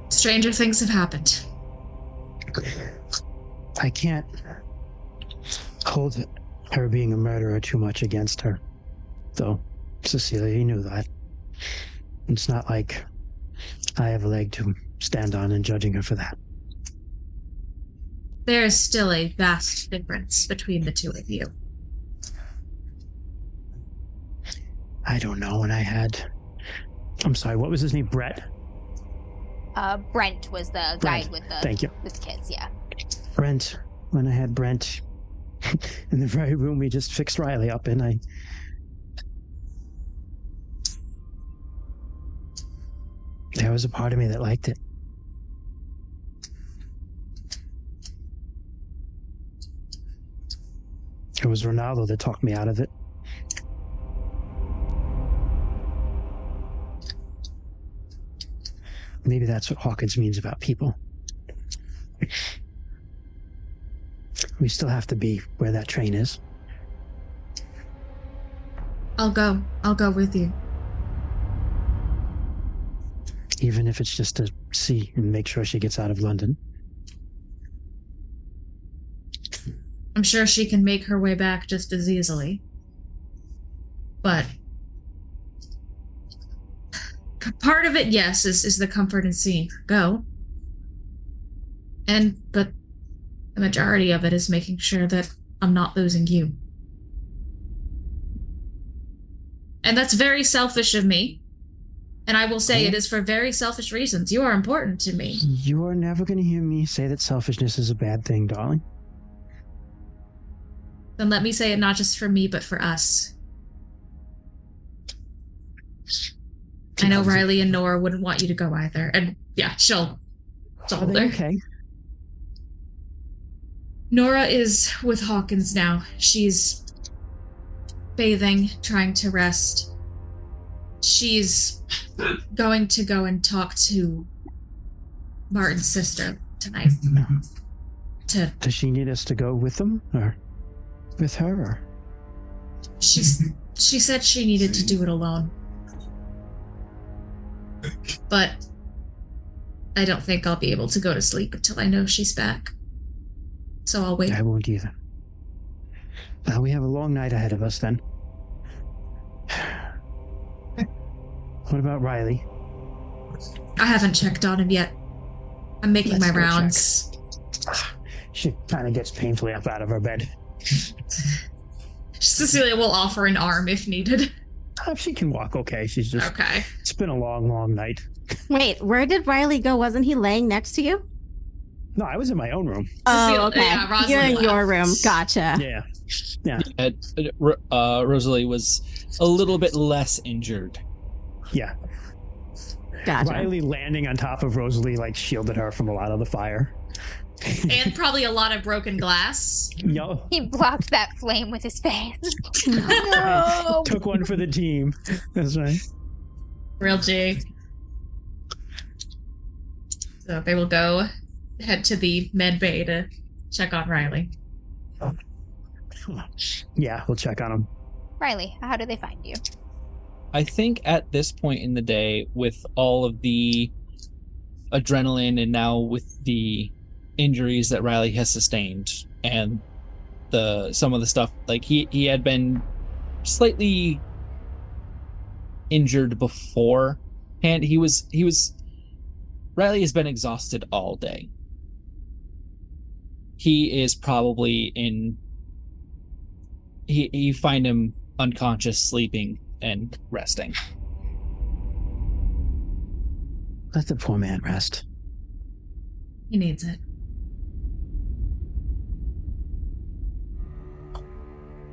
Stranger things have happened. I can't hold her being a murderer too much against her. Though, Cecilia, you knew that. It's not like I have a leg to stand on in judging her for that. There is still a vast difference between the two of you. I don't know when I'm sorry, what was his name? Brett? Brent was the guy with the Thank you. With the kids, yeah. Brent, when I had Brent in the very room we just fixed Riley up in, there was a part of me that liked it. It was Ronaldo that talked me out of it. Maybe that's what Hawkins means about people. We still have to be where that train is. I'll go with you. Even if it's just to see and make sure she gets out of London. I'm sure she can make her way back just as easily. But part of it, yes, is the comfort in seeing her go. But the majority of it is making sure that I'm not losing you. And that's very selfish of me. And I will say it is for very selfish reasons. You are important to me. You are never going to hear me say that selfishness is a bad thing, darling. Then let me say it not just for me, but for us. I know Riley and Nora wouldn't want you to go either. And yeah, she'll hold her. Okay. Nora is with Hawkins now. She's bathing, trying to rest. She's going to go and talk to Martin's sister tonight. Does she need us to go with them or with her? Or? She said she needed to do it alone. But I don't think I'll be able to go to sleep until I know she's back. So I'll wait. I won't either. Well, we have a long night ahead of us then. What about Riley? I haven't checked on him yet. I'm making my rounds. She kind of gets painfully up out of her bed. Cecilia will offer an arm if needed. She can walk okay. She's just... Okay. It's been a long, long night. Wait, where did Riley go? Wasn't he laying next to you? No, I was in my own room. Oh, okay. Yeah, you're in your room. Gotcha. Yeah. Rosalie was a little bit less injured. Yeah. Gotcha. Riley landing on top of Rosalie shielded her from a lot of the fire. And probably a lot of broken glass. Yo. He blocked that flame with his face. No. Took one for the team. That's right. Real G. So they will head to the med bay to check on Riley. Yeah, we'll check on him. Riley, how do they find you? I think at this point in the day, with all of the adrenaline and now with the injuries that Riley has sustained and some of the stuff, he had been slightly injured before, and he was Riley has been exhausted all day. He is probably you find him unconscious, sleeping and resting. Let the poor man rest. He needs it.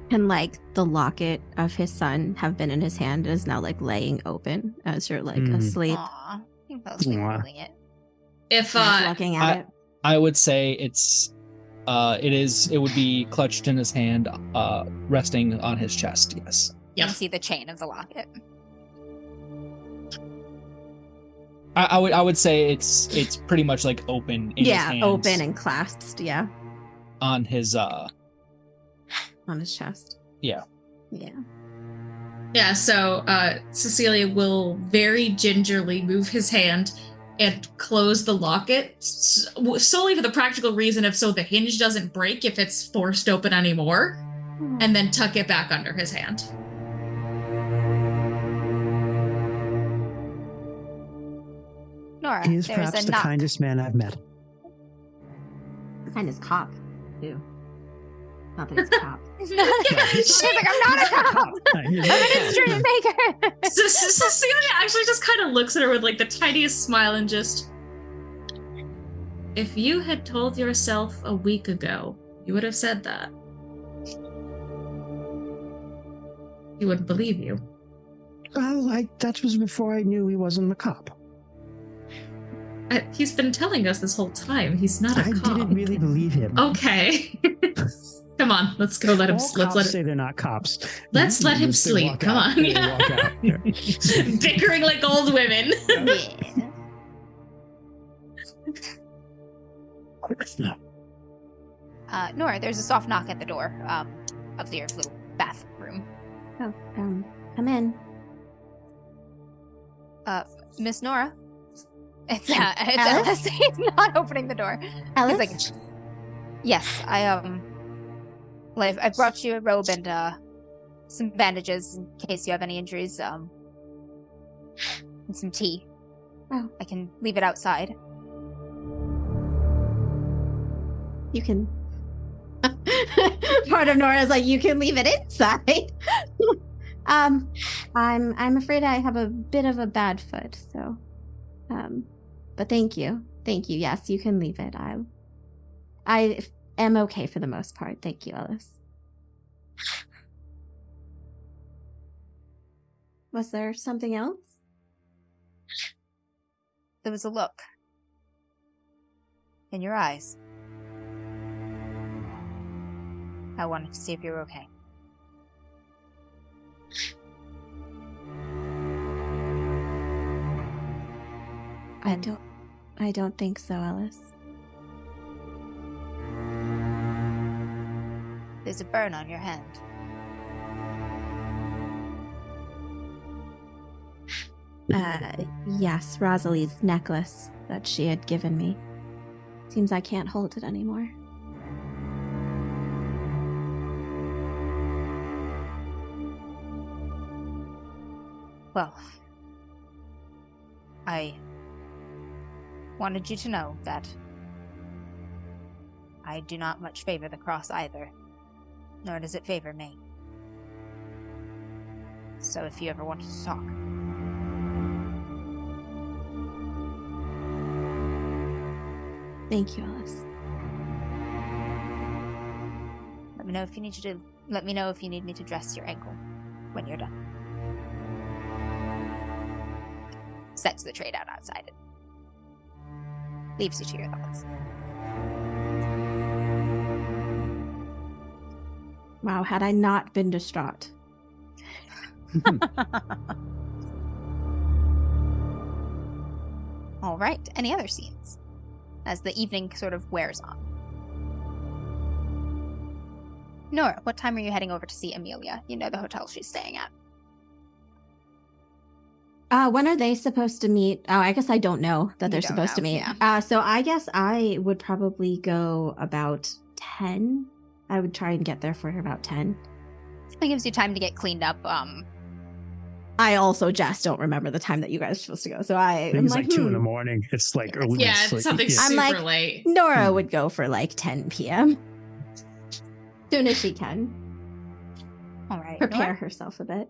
Can like the locket of his son have been in his hand and is now like laying open as you're like asleep? Aw, you fell asleep holding it. If looking at it, I would say it would be clutched in his hand, resting on his chest. Yes. You can see the chain of the locket. I would say it's pretty much like open in his hands, open and clasped, on his chest. Yeah. So Cecilia will very gingerly move his hand and close the locket solely for the practical reason of so the hinge doesn't break if it's forced open anymore, and then tuck it back under his hand. Nora, he is perhaps the kindest man I've met. Kindest cop, too. Not that he's a cop. She's like, I'm not a cop. I'm an instrument maker. So Cecilia actually just kind of looks at her with like the tiniest smile and just, if you had told yourself a week ago, you would have said that. He wouldn't believe you. Well, that was before I knew he wasn't a cop. He's been telling us this whole time he's not a cop. I didn't really believe him. Okay. Come on, let's go. Let him. Let's let say they're not cops. Let's let him sleep. Come on. Bickering like old women. Nora, there's a soft knock at the door of your little bathroom. Oh, come in. Miss Nora. It's Alice. He's not opening the door. Alice? He's like, yes, I brought you a robe and some bandages in case you have any injuries. And some tea. Oh. I can leave it outside. You can. Part of Nora's like, you can leave it inside. I'm afraid I have a bit of a bad foot, so. But thank you. Yes, you can leave it. I am okay for the most part. Thank you, Ellis. Was there something else? There was a look in your eyes. I wanted to see if you were okay. I don't think so, Ellis. There's a burn on your hand. Yes, Rosalie's necklace that she had given me. Seems I can't hold it anymore. Well, I wanted you to know that I do not much favor the cross either, nor does it favor me. So if you ever wanted to talk. Thank you, Alice. Let me know if you need me to dress your ankle when you're done. Sets the tray down outside and leaves you to your thoughts. Wow, had I not been distraught. All right, any other scenes as the evening sort of wears on? Nora, what time are you heading over to see Amelia? You know, the hotel she's staying at. When are they supposed to meet? Oh, I guess I don't know that they're supposed to meet. Yeah. So I guess I would probably go about 10. I would try and get there for about 10. It gives you time to get cleaned up. I also just don't remember the time that you guys are supposed to go. So I'm like 2 a.m. It's like early. Yeah, it's something super late. Nora would go for like 10 p.m. Soon as she can. All right. Prepare herself a bit.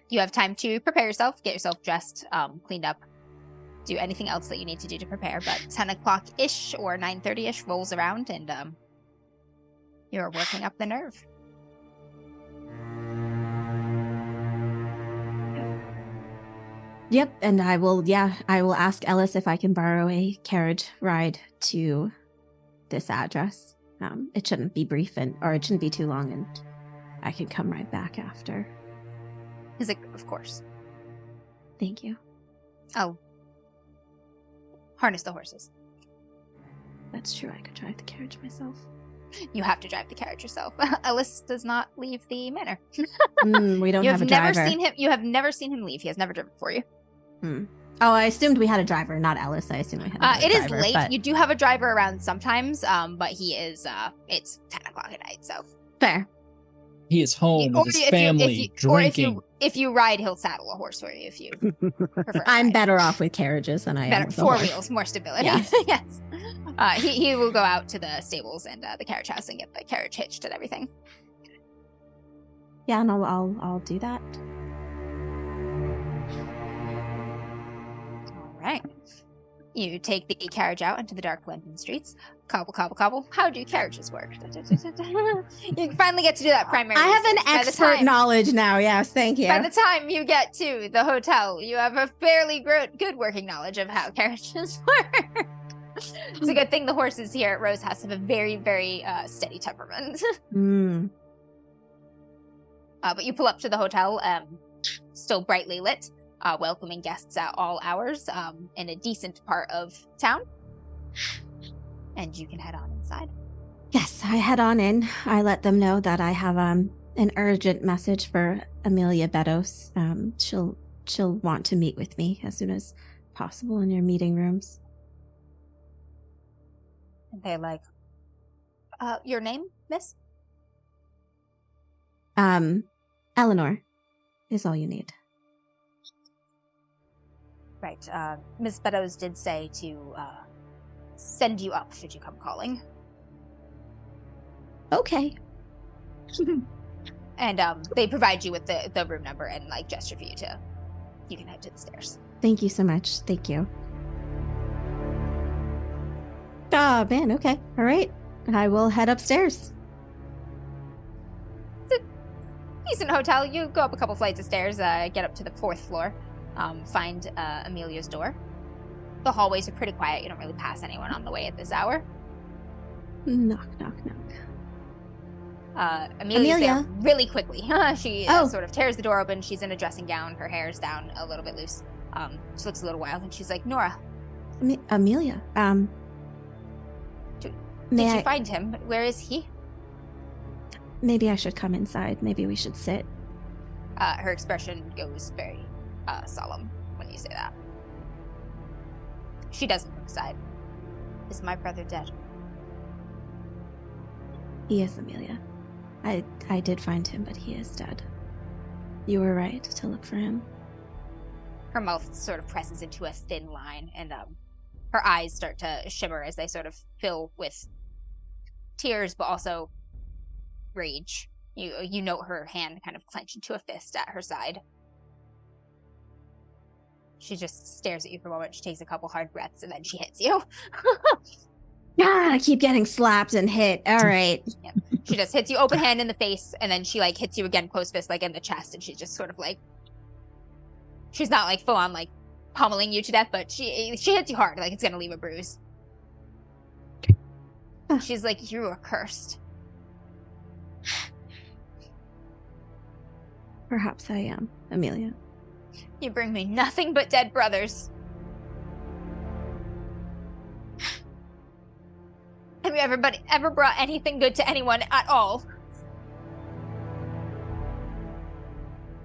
You have time to prepare yourself, get yourself dressed, cleaned up, do anything else that you need to do to prepare. But 10 o'clock-ish or 9:30-ish rolls around, and you're working up the nerve. Yep, and I will ask Ellis if I can borrow a carriage ride to this address. It shouldn't be brief or it shouldn't be too long, and I can come right back after. He's like, of course. Thank you. I'll harness the horses. That's true, I could drive the carriage myself. You have to drive the carriage yourself. Ellis does not leave the manor. We don't have a driver. You have never seen him leave. He has never driven for you. Oh, I assumed we had a driver, not Ellis. I assumed we had a driver. It is late. But... You do have a driver around sometimes, but he is, it's 10 o'clock at night, so. Fair. He is home with his family, drinking. If you ride, he'll saddle a horse for you if you prefer. I'm better off with carriages than I am with 4 wheels, more stability. Yes. Yes. He will go out to the stables and the carriage house and get the carriage hitched and everything. Yeah, and I'll do that. All right. You take the carriage out into the dark London streets. Cobble, cobble, cobble. How do carriages work? You finally get to do that primary. I have an expert knowledge now. Yes, thank you. By the time you get to the hotel, you have a fairly good working knowledge of how carriages work. It's a good thing the horses here at Rose House have a very, very steady temperament. But you pull up to the hotel, still brightly lit, welcoming guests at all hours, in a decent part of town. And you can head on inside. Yes, I head on in. I let them know that I have an urgent message for Amelia Beddoes. She'll want to meet with me as soon as possible in your meeting rooms. And they're like, your name, miss? Eleanor is all you need. Right. Miss Beddoes did say to send you up should you come calling. Okay. And they provide you with the room number and like gesture for you can head to the stairs. Thank you so much. Thank you. Oh, man. Okay. All right. I will head upstairs. It's a decent hotel. You go up a couple flights of stairs, get up to the 4th floor, find Amelia's door. The hallways are pretty quiet. You don't really pass anyone on the way at this hour. Knock, knock, knock. Amelia's there really quickly. She sort of tears the door open. She's in a dressing gown. Her hair's down a little bit loose. She looks a little wild, and she's like, Nora. Amelia, Did you find him? Where is he? Maybe I should come inside. Maybe we should sit. Her expression goes very solemn when you say that. She doesn't look aside. Is my brother dead? He is, Amelia. I did find him, but he is dead. You were right to look for him. Her mouth sort of presses into a thin line, and her eyes start to shimmer as they sort of fill with tears, but also rage. You note her hand kind of clench into a fist at her side. She just stares at you for a moment. She takes a couple hard breaths, and then she hits you. I keep getting slapped and hit. All right. Yeah. She just hits you open hand in the face, and then she like hits you again close fist like in the chest, and she's just sort of like, she's not like full on like pummeling you to death, but she hits you hard, like it's gonna leave a bruise. She's like, you are cursed. Perhaps I am, Amelia. You bring me nothing but dead brothers. Have you ever brought anything good to anyone at all?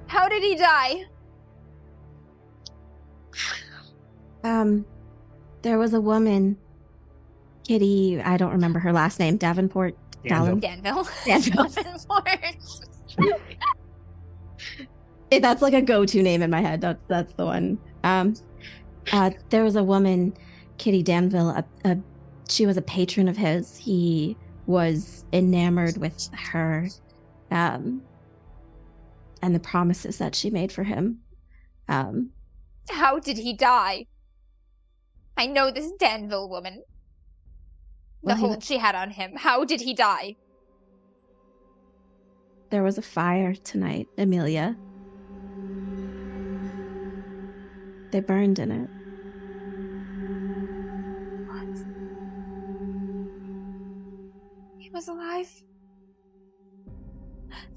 How did he die? There was a woman, Kitty, I don't remember her last name, Davenport? Danville. Davenport. That's like a go-to name in my head. That's the one. There was a woman, Kitty Danville. She was a patron of his. He was enamored with her, and the promises that she made for him. How did he die? I know this Danville woman. The hold she had on him. How did he die? There was a fire tonight, Amelia. They burned in it. What? He was alive?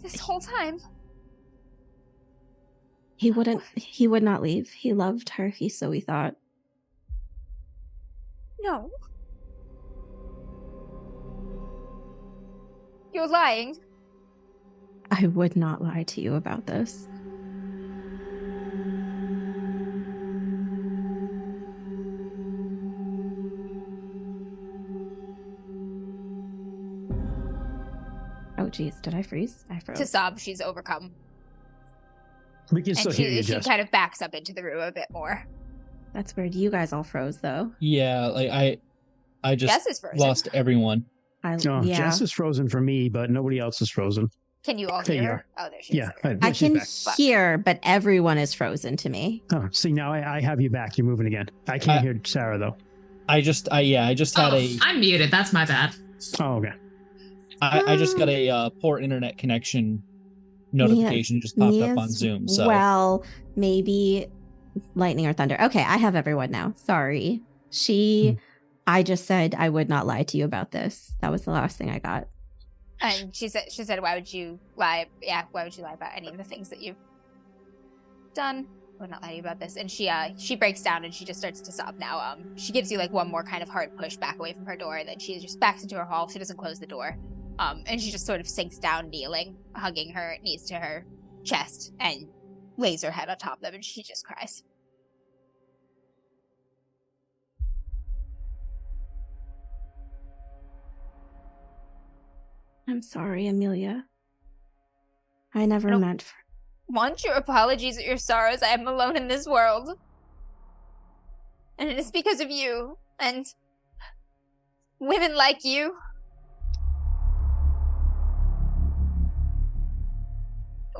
This whole time? He would not leave. He loved her, so we thought. No. You're lying. I would not lie to you about this. Oh, geez. Did I freeze? I froze. To sob, she's overcome. We can still hear you, she Jess. kind of backs up into the room a bit more. That's weird. You guys all froze, though. Yeah, like I just lost everyone. Jess is frozen for me, but nobody else is frozen. Can you all hear her? Oh, there she is. I can hear, but everyone is frozen to me. Oh, see, now I have you back. You're moving again. I can't hear Sarah, though. I just had a... I'm muted. That's my bad. Oh, okay. I just got a poor internet connection notification just popped up on Zoom. So well, maybe lightning or thunder. Okay, I have everyone now. Sorry. I just said I would not lie to you about this. That was the last thing I got. And she said, why would you lie? Yeah, why would you lie about any of the things that you've done? I would not lie to you about this. And she breaks down and she just starts to sob now. She gives you like one more kind of hard push back away from her door, and then she just backs into her hall. She doesn't close the door. And she just sort of sinks down, kneeling, hugging her knees to her chest, and lays her head on top of them, and she just cries. I'm sorry, Amelia. I never meant for... Want your apologies or your sorrows. I am alone in this world. And it is because of you, and women like you.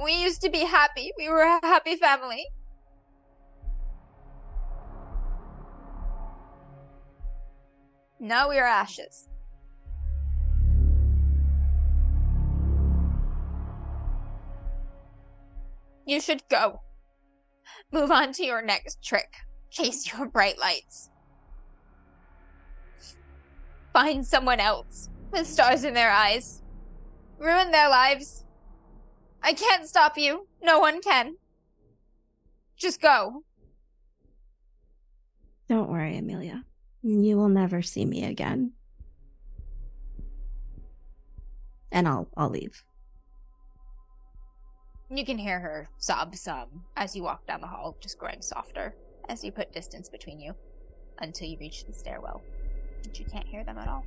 We used to be happy. We were a happy family. Now we are ashes. You should go. Move on to your next trick. Chase your bright lights. Find someone else with stars in their eyes. Ruin their lives. I can't stop you. No one can. Just go. Don't worry, Amelia. You will never see me again. And I'll leave. You can hear her sob some as you walk down the hall, just growing softer as you put distance between you until you reach the stairwell. And you can't hear them at all.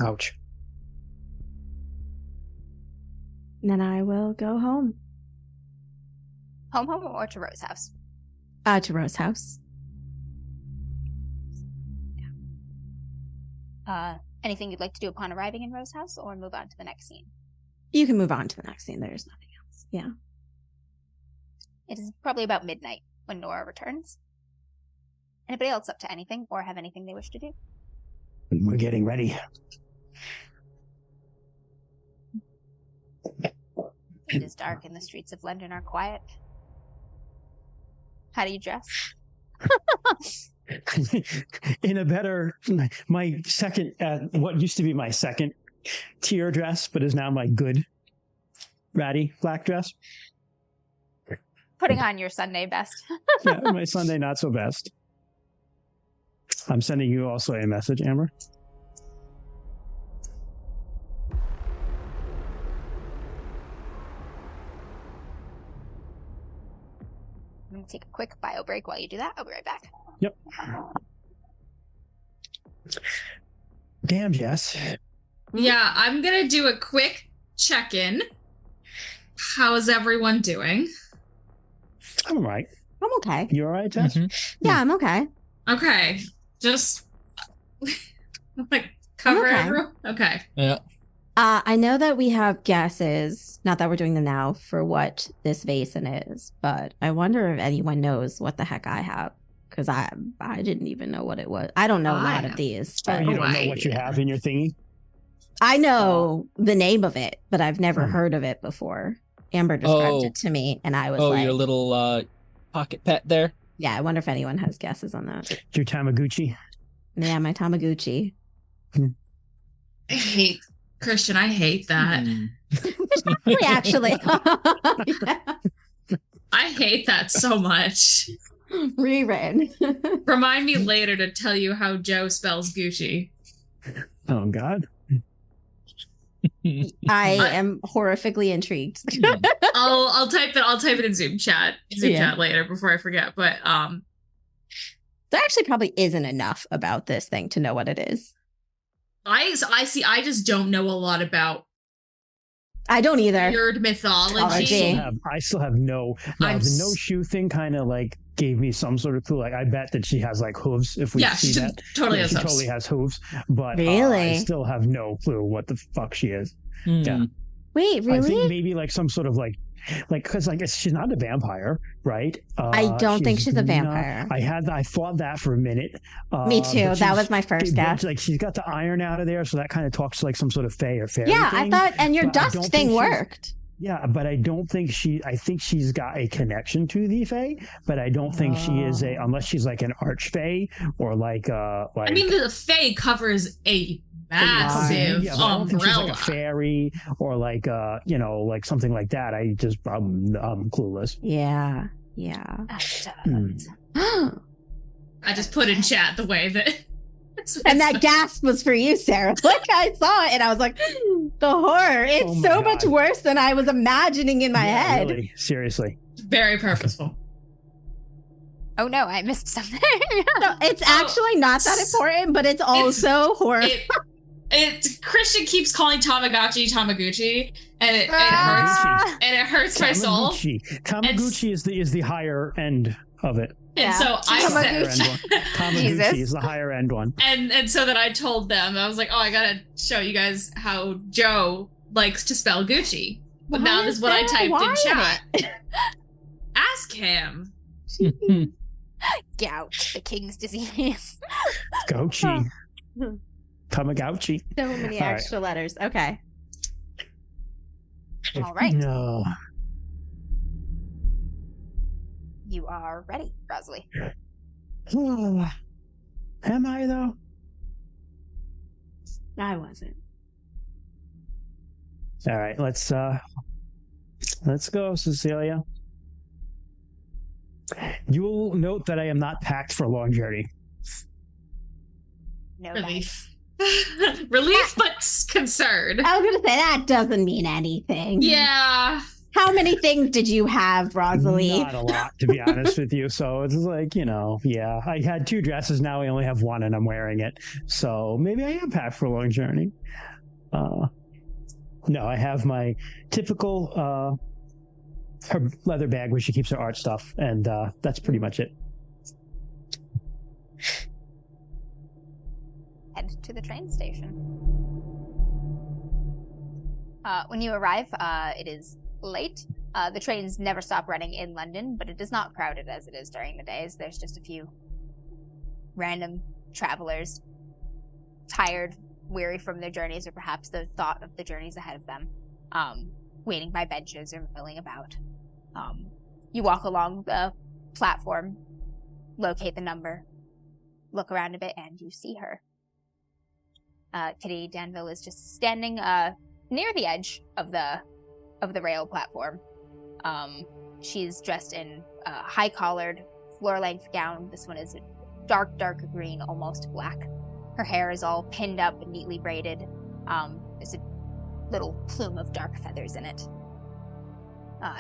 Ouch. Then I will go home. Home or to Rose House? To Rose House. Yeah. Anything you'd like to do upon arriving in Rose House, or move on to the next scene? You can move on to the next scene. There's nothing else. Yeah. It is probably about midnight when Nora returns. Anybody else up to anything, or have anything they wish to do? We're getting ready. It is dark and the streets of London are quiet. How do you dress? In a better, my second, what used to be my second tier dress, but is now my good ratty black dress. Putting on your Sunday best. Yeah, my Sunday not so best. I'm sending you also a message, Amber. I'm going to take a quick bio break while you do that. I'll be right back. Yep. Damn, Jess. Yeah, I'm gonna do a quick check-in. How's everyone doing? I'm all right. I'm okay. You all right, Jess? Yeah, I'm okay. Okay. Just like cover everyone. Okay. Yeah. I know that we have guesses, not that we're doing them now, for what this Vaesen is, but I wonder if anyone knows what the heck I have, because I didn't even know what it was. I don't know a lot of these. Oh, But you don't know what you have in your thingy? I know the name of it, but I've never heard of it before. Amber described it to me, and I was like... Oh, your little pocket pet there? Yeah, I wonder if anyone has guesses on that. Your Tamagotchi? Yeah, my Tamagotchi. Christian, I hate that. Actually. Yeah. I hate that so much. Rewritten. Remind me later to tell you how Joe spells Gucci. Oh, God. I am horrifically intrigued. I'll type it in Zoom chat later before I forget. But there actually probably isn't enough about this thing to know what it is. I just don't know a lot about. I don't either. Weird mythology. I still have no. The no shoe thing kind of like gave me some sort of clue. Like I bet that she has like hooves. If we see that, totally has she hooves. Totally has hooves. But really, I still have no clue what the fuck she is. Yeah. Wait, really? I think maybe like some sort of like because I guess she's not a vampire, right? I don't think she's a vampire. I thought that for a minute. Me too. That was my first guess. Like she's got the iron out of there, so that kind of talks to like some sort of fae or fairy. Yeah, thing, I thought, and your dust thing worked. Yeah, but I don't think I think she's got a connection to the fae, but I don't think she is unless she's like an archfae or like. I mean, the fae covers a massive umbrella. I don't think she's like a fairy or like like something like that. I'm clueless. Yeah. I just put in chat the way that. And that gasp was for you, Sarah. Like I saw it and I was like, the horror. It's so much worse than I was imagining in my head. Really? Seriously. Very purposeful. Oh no, I missed something. No, it's actually not that important, but it's also horror. Christian keeps calling Tamagotchi, and it hurts. And it hurts my soul. Tamagotchi is the higher end of it. And so I said, Tamagotchi is the higher end one. And so that I told them, I was like, oh, I gotta show you guys how Joe likes to spell Gucci. But now this is what I typed in chat. Ask him. Gout, the king's disease. Gucci. Tamagotchi. So many extra letters. Okay. All right. No. You are ready, Rosalie. Am I though? I wasn't. All right, let's go, Cecilia. You will note that I am not packed for a long journey. No relief. Relief, but concerned. I was gonna say that doesn't mean anything. Yeah. How many things did you have, Rosalie? Not a lot, to be honest with you. So it's like, yeah. I had 2 dresses. Now I only have 1 and I'm wearing it. So maybe I am packed for a long journey. No, I have my typical her leather bag where she keeps her art stuff. And that's pretty much it. Head to the train station. When you arrive, it is late. The trains never stop running in London, but it is not crowded as it is during the days. There's just a few random travelers, tired, weary from their journeys, or perhaps the thought of the journeys ahead of them, waiting by benches or milling about. You walk along the platform, locate the number, look around a bit, and you see her. Kitty Danville is just standing near the edge of the rail platform. She's dressed in a high-collared, floor-length gown. This one is dark green, almost black. Her hair is all pinned up and neatly braided. There's a little plume of dark feathers in it.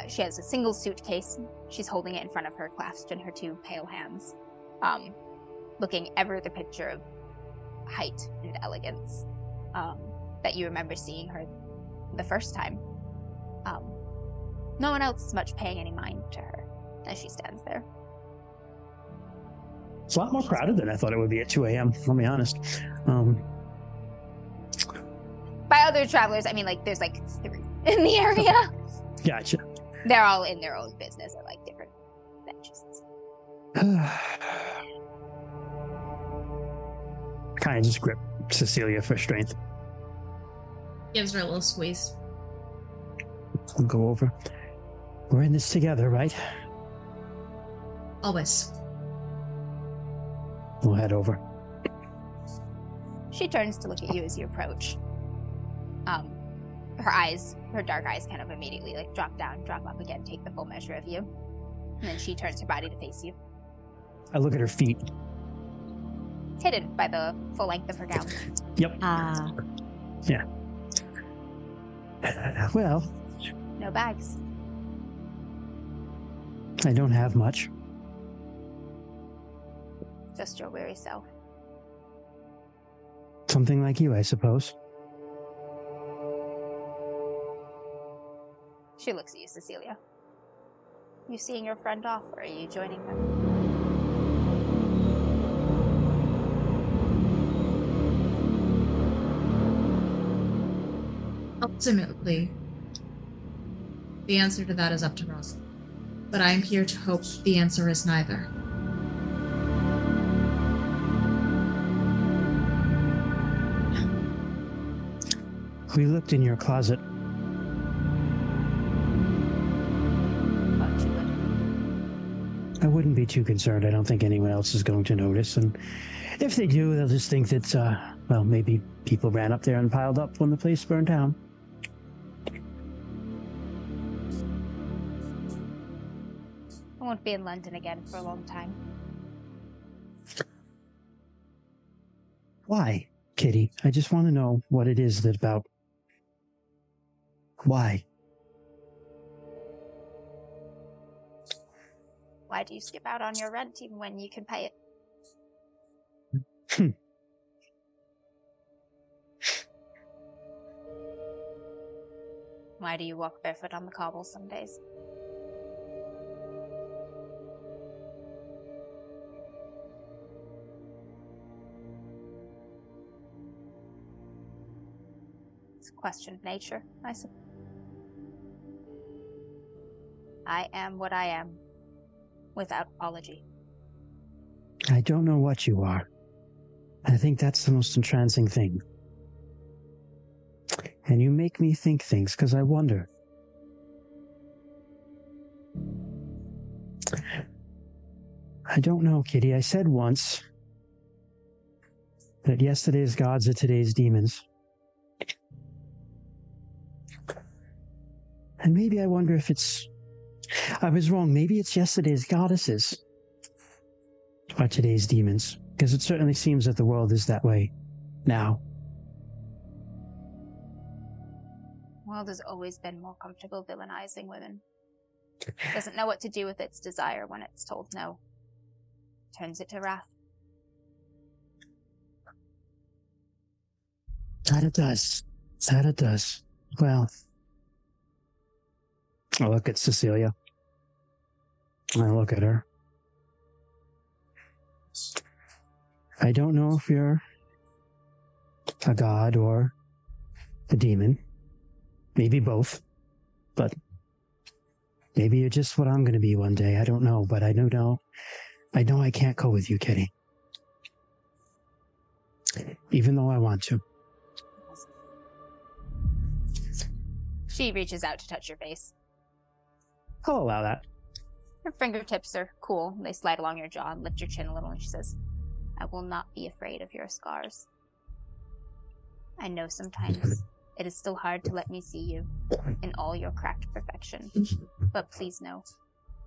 She has a single suitcase. She's holding it in front of her, clasped in her 2 pale hands, looking ever the picture of height and elegance that you remember seeing her the first time. No one else is much paying any mind to her as she stands there. It's a lot more crowded than I thought it would be at 2 a.m., I'll be honest. By other travelers, I mean, like, there's like 3 in the area. Gotcha. They're all in their own business at like different benches. Kind of just grip Cecilia for strength. Gives her a little squeeze. We'll go over. We're in this together, right? Always. We'll head over. She turns to look at you as you approach. Her dark eyes kind of immediately like drop down, drop up again, take the full measure of you. And then she turns her body to face you. I look at her feet. Hidden by the full length of her gown. Yep. Yeah. Well. No bags. I don't have much. Just your weary self. Something like you, I suppose. She looks at you, Cecilia. You seeing your friend off, or are you joining them? Ultimately, the answer to that is up to Ross. But I am here to hope the answer is neither. We looked in your closet. I wouldn't be too concerned. I don't think anyone else is going to notice. And if they do, they'll just think that, well, maybe people ran up there and piled up when the place burned down. I won't be in London again for a long time. Why, Kitty? I just want to know what it is that about... Why? Why do you skip out on your rent even when you can pay it? Why do you walk barefoot on the cobbles some days? It's a question of nature, I suppose. I am what I am, without apology. I don't know what you are. I think that's the most entrancing thing. And you make me think things because I wonder. I don't know, Kitty. I said once that yesterday's gods are today's demons. And maybe I wonder if it's... I was wrong. Maybe it's yesterday's goddesses are today's demons. Because it certainly seems that the world is that way now. The world has always been more comfortable villainizing women. It doesn't know what to do with its desire when it's told no. Turns it to wrath. That it does. That it does. Well, I look at Cecilia. I look at her. I don't know if you're a god or a demon. Maybe both. But maybe you're just what I'm going to be one day. I don't know, but I know I can't go with you, Kitty. Even though I want to. She reaches out to touch your face. I'll allow that. Her fingertips are cool. They slide along your jaw and lift your chin a little, and she says, I will not be afraid of your scars. I know sometimes it is still hard to let me see you in all your cracked perfection. But please know,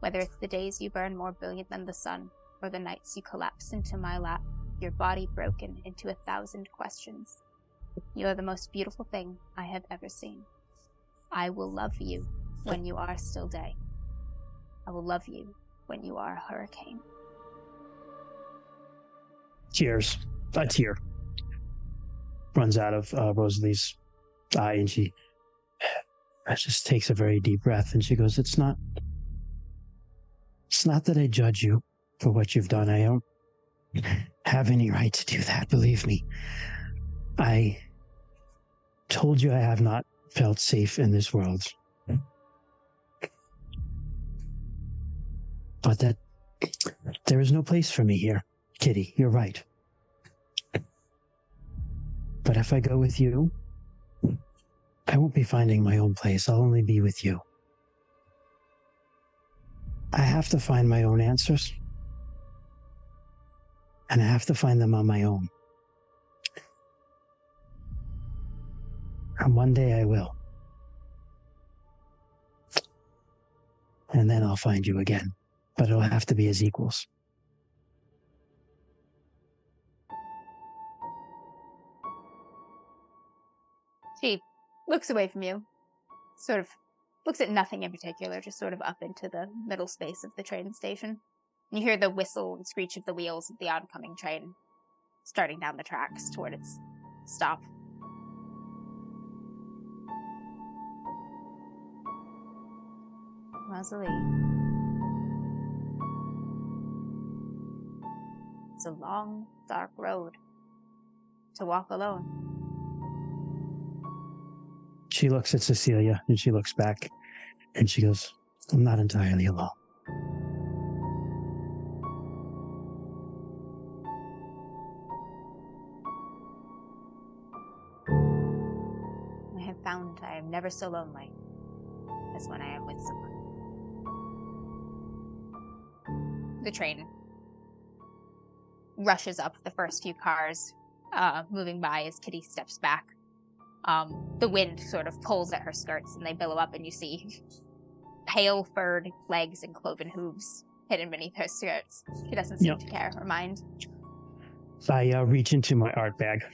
whether it's the days you burn more brilliant than the sun, or the nights you collapse into my lap, your body broken into 1,000 questions, you are the most beautiful thing I have ever seen. I will love you when you are still day. I will love you when you are a hurricane. Cheers. A tear. runs out of Rosalie's eye, and she just takes a very deep breath, and she goes, It's not that I judge you for what you've done. I don't have any right to do that, believe me. I told you I have not felt safe in this world. But that there is no place for me here. Kitty, you're right. But if I go with you, I won't be finding my own place. I'll only be with you. I have to find my own answers. And I have to find them on my own. And one day I will. And then I'll find you again. But it'll have to be as equals. She looks away from you, sort of looks at nothing in particular, just sort of up into the middle space of the train station. You hear the whistle and screech of the wheels of the oncoming train starting down the tracks toward its stop. Rosalie. It's a long, dark road to walk alone. She looks at Cecilia, and she looks back, and she goes, I'm not entirely alone. I have found I am never so lonely as when I am with someone. The train rushes up, the first few cars moving by as Kitty steps back. The wind sort of pulls at her skirts and they billow up, and you see pale furred legs and cloven hooves hidden beneath her skirts. She doesn't seem to care or mind. I reach into my art bag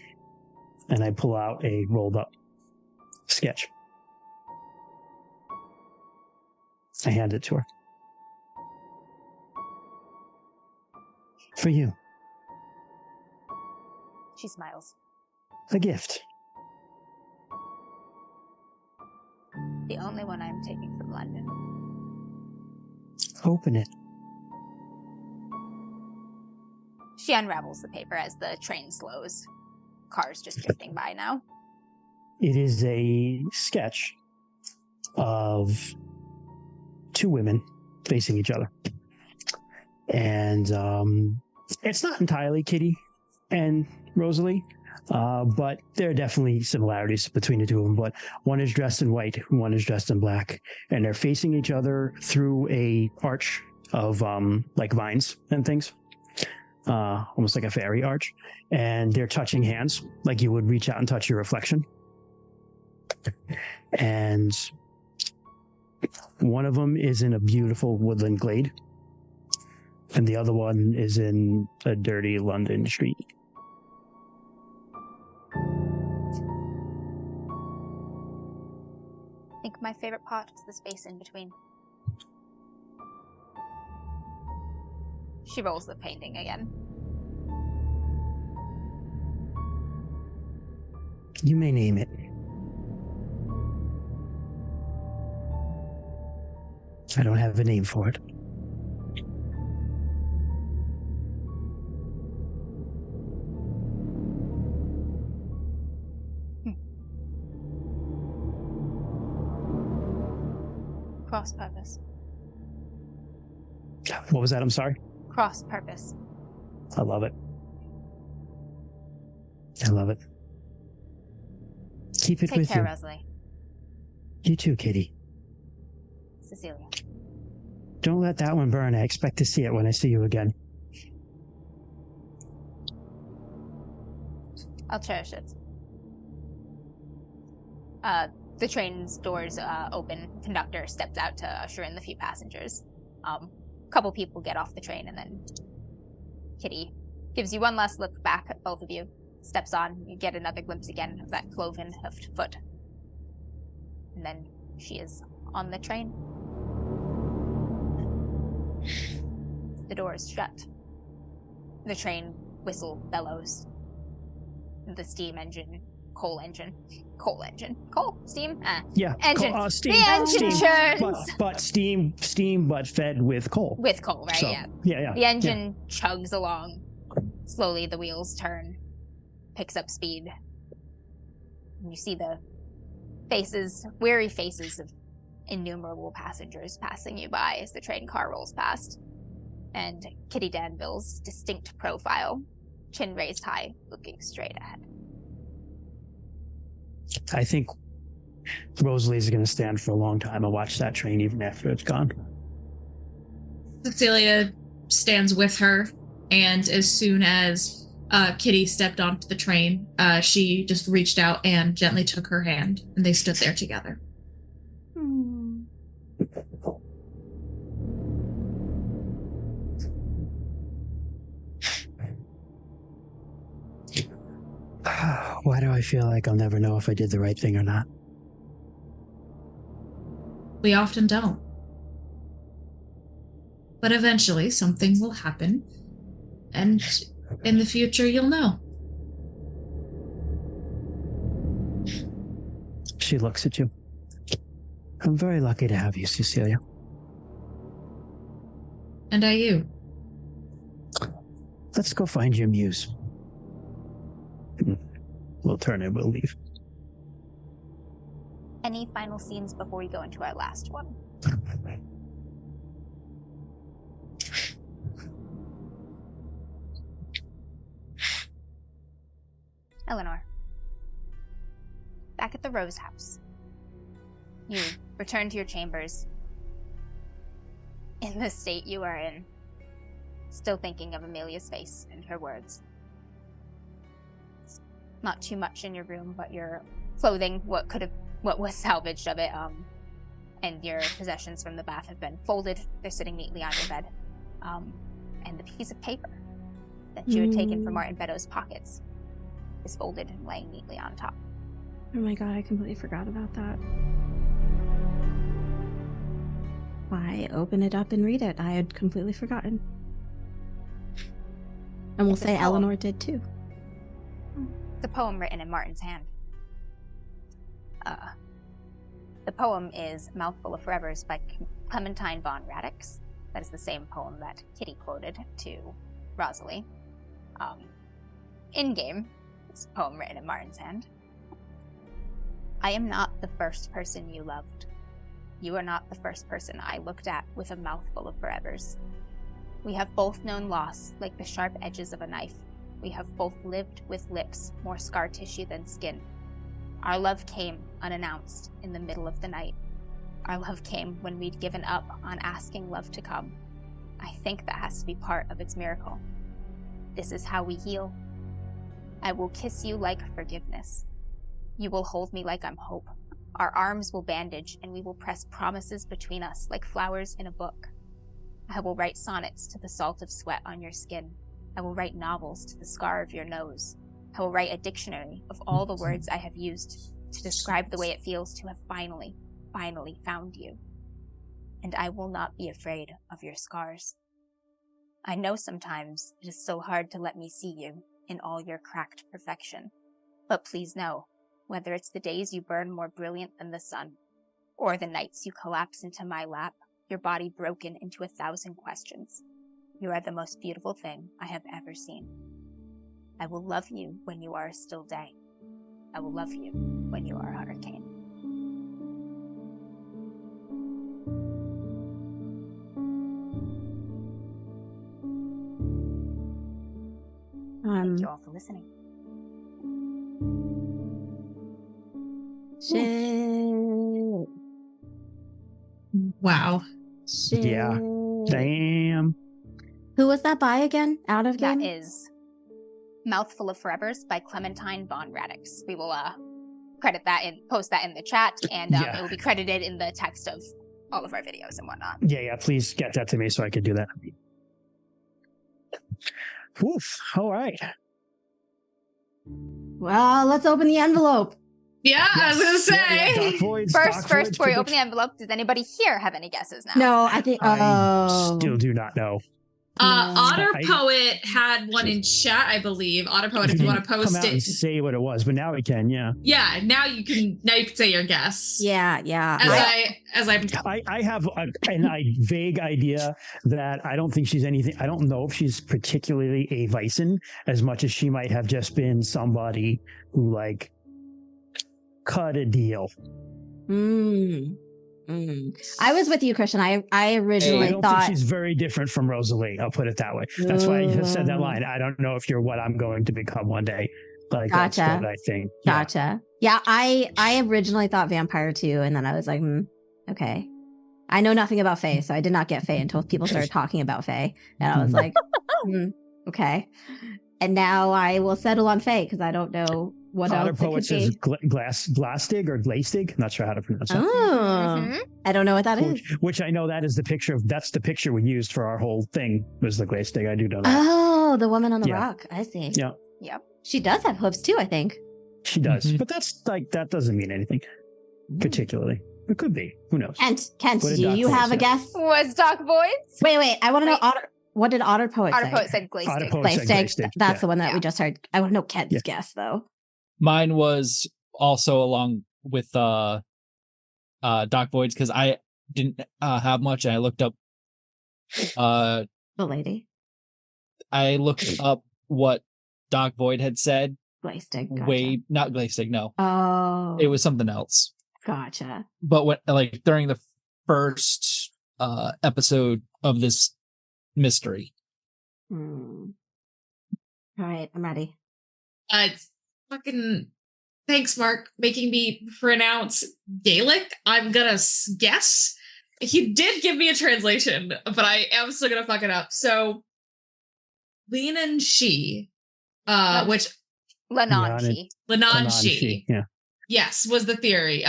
and I pull out a rolled up sketch. I hand it to her. For you. She smiles. A gift. The only one I'm taking from London. Open it. She unravels the paper as the train slows. Cars just drifting by now. It is a sketch of two women facing each other. And it's not entirely Kitty and Rosalie, but there are definitely similarities between the two of them. But one is dressed in white, one is dressed in black, and they're facing each other through a arch of like vines and things, almost like a fairy arch. And they're touching hands, like you would reach out and touch your reflection. And one of them is in a beautiful woodland glade, and the other one is in a dirty London street. I think my favorite part is the space in between. She rolls the painting again. You may name it. I don't have a name for it. Cross purpose. What was that? I'm sorry. Cross purpose. I love it. I love it. Keep it Take with care, you. Rosalie. You too, Kitty. Cecilia. Don't let that one burn. I expect to see it when I see you again. I'll cherish it. The train's doors open. Conductor steps out to usher in the few passengers. A couple people get off the train, and then Kitty gives you one last look back at both of you. Steps on. You get another glimpse again of that cloven hoofed foot. And then she is on the train. The door is shut. The train whistle bellows. the steam engine, coal engine, steam, yeah, engine, steam, the engine steam, churns, but steam, but fed with coal. With coal, right? So, yeah. The engine chugs along. Slowly, the wheels turn, picks up speed. And you see the weary faces of innumerable passengers passing you by as the train car rolls past. And Kitty Danville's distinct profile, chin raised high, looking straight ahead. I think Rosalie's going to stand for a long time and watch that train even after it's gone. Cecilia stands with her, and as soon as Kitty stepped onto the train, she just reached out and gently took her hand, and they stood there together. Why do I feel like I'll never know if I did the right thing or not? We often don't. But eventually something will happen, and in the future you'll know. She looks at you. I'm very lucky to have you, Cecilia. And are you? Let's go find your muse. We'll turn and we'll leave. Any final scenes before we go into our last one? Eleanor. Back at the Rose House. You return to your chambers. In the state you are in. Still thinking of Amelia's face and her words. Not too much in your room, but your clothing, what was salvaged of it, and your possessions from the bath have been folded. They're sitting neatly on your bed. And the piece of paper that you had taken from Martin Beddoes' pockets is folded and laying neatly on top. Oh my god, I completely forgot about that. I open it up and read it. I had completely forgotten. And we'll say Eleanor did too. It's a poem written in Martin's hand. The poem is Mouthful of Forevers by Clementine von Radix. That is the same poem that Kitty quoted to Rosalie. In-game, it's a poem written in Martin's hand. I am not the first person you loved. You are not the first person I looked at with a mouthful of forevers. We have both known loss like the sharp edges of a knife. We have both lived with lips more scar tissue than skin. Our love came unannounced in the middle of the night. Our love came when we'd given up on asking love to come. I think that has to be part of its miracle. This is how we heal. I will kiss you like forgiveness. You will hold me like I'm hope. Our arms will bandage and we will press promises between us like flowers in a book. I will write sonnets to the salt of sweat on your skin. I will write novels to the scar of your nose. I will write a dictionary of all the words I have used to describe the way it feels to have finally found you. And I will not be afraid of your scars. I know sometimes it is so hard to let me see you in all your cracked perfection. But please know, whether it's the days you burn more brilliant than the sun, or the nights you collapse into my lap, your body broken into 1,000 questions, you are the most beautiful thing I have ever seen. I will love you when you are a still day. I will love you when you are a hurricane. Thank you all for listening. Shit. Wow. Shit. Yeah. Damn. Who was that by again? Out of game? That is Mouthful of Forevers by Clementine von Radix. We will post that in the chat, and it will be credited in the text of all of our videos and whatnot. Yeah. Please get that to me so I can do that. Oof. All right. Well, let's open the envelope. Yeah, yes. I was gonna say. First, before you open the envelope, does anybody here have any guesses now? No, I think. I still do not know. Otter Poet had one in chat, I believe. Otter Poet, if you want to post come out it and say what it was, but now we can, yeah. Yeah, now you can say your guess. Yeah. I have a vague idea that I don't think she's anything. I don't know if she's particularly a Vaesen as much as she might have just been somebody who like cut a deal. I was with you, Christian. I originally thought think she's very different from Rosalie. I'll put it that way. That's why I just said that line. I don't know if you're what I'm going to become one day. Like, gotcha. That's what I think. Gotcha. Yeah, I originally thought vampire too, and then I was like, okay. I know nothing about Fae, so I did not get Fae until people started talking about Fae, and I was like, okay. And now I will settle on Fae because I don't know what Otter else Poet it could says be. Glastig or Glastig. Not sure how to pronounce that. Oh, I don't know what that is. Which I know that is the picture of. That's the picture we used for our whole thing. Was the Glastig? I do know that. Oh, the woman on the rock. I see. Yeah. Yep. She does have hooves too, I think. She does, but that's like that doesn't mean anything particularly. It could be. Who knows? Kent, do you have a guess? Was Doc Voids? Wait. I want to know what did Otter Poet say? Otter Poet said Glastig. Glastig. That's the one that we just heard. I want to know Kent's guess though. Mine was also along with Doc Voids because I didn't have much, and I looked up the lady. I looked up what Doc Void had said. Glastig. Gotcha. Not Glastig, no. Oh. It was something else. Gotcha. But when during the first episode of this mystery. All right, I'm ready. It's fucking thanks, Mark, making me pronounce Gaelic. I'm gonna guess. He did give me a translation, but I am still gonna fuck it up. So Leanan She, which Leanan She. Yeah. Yes, was the theory.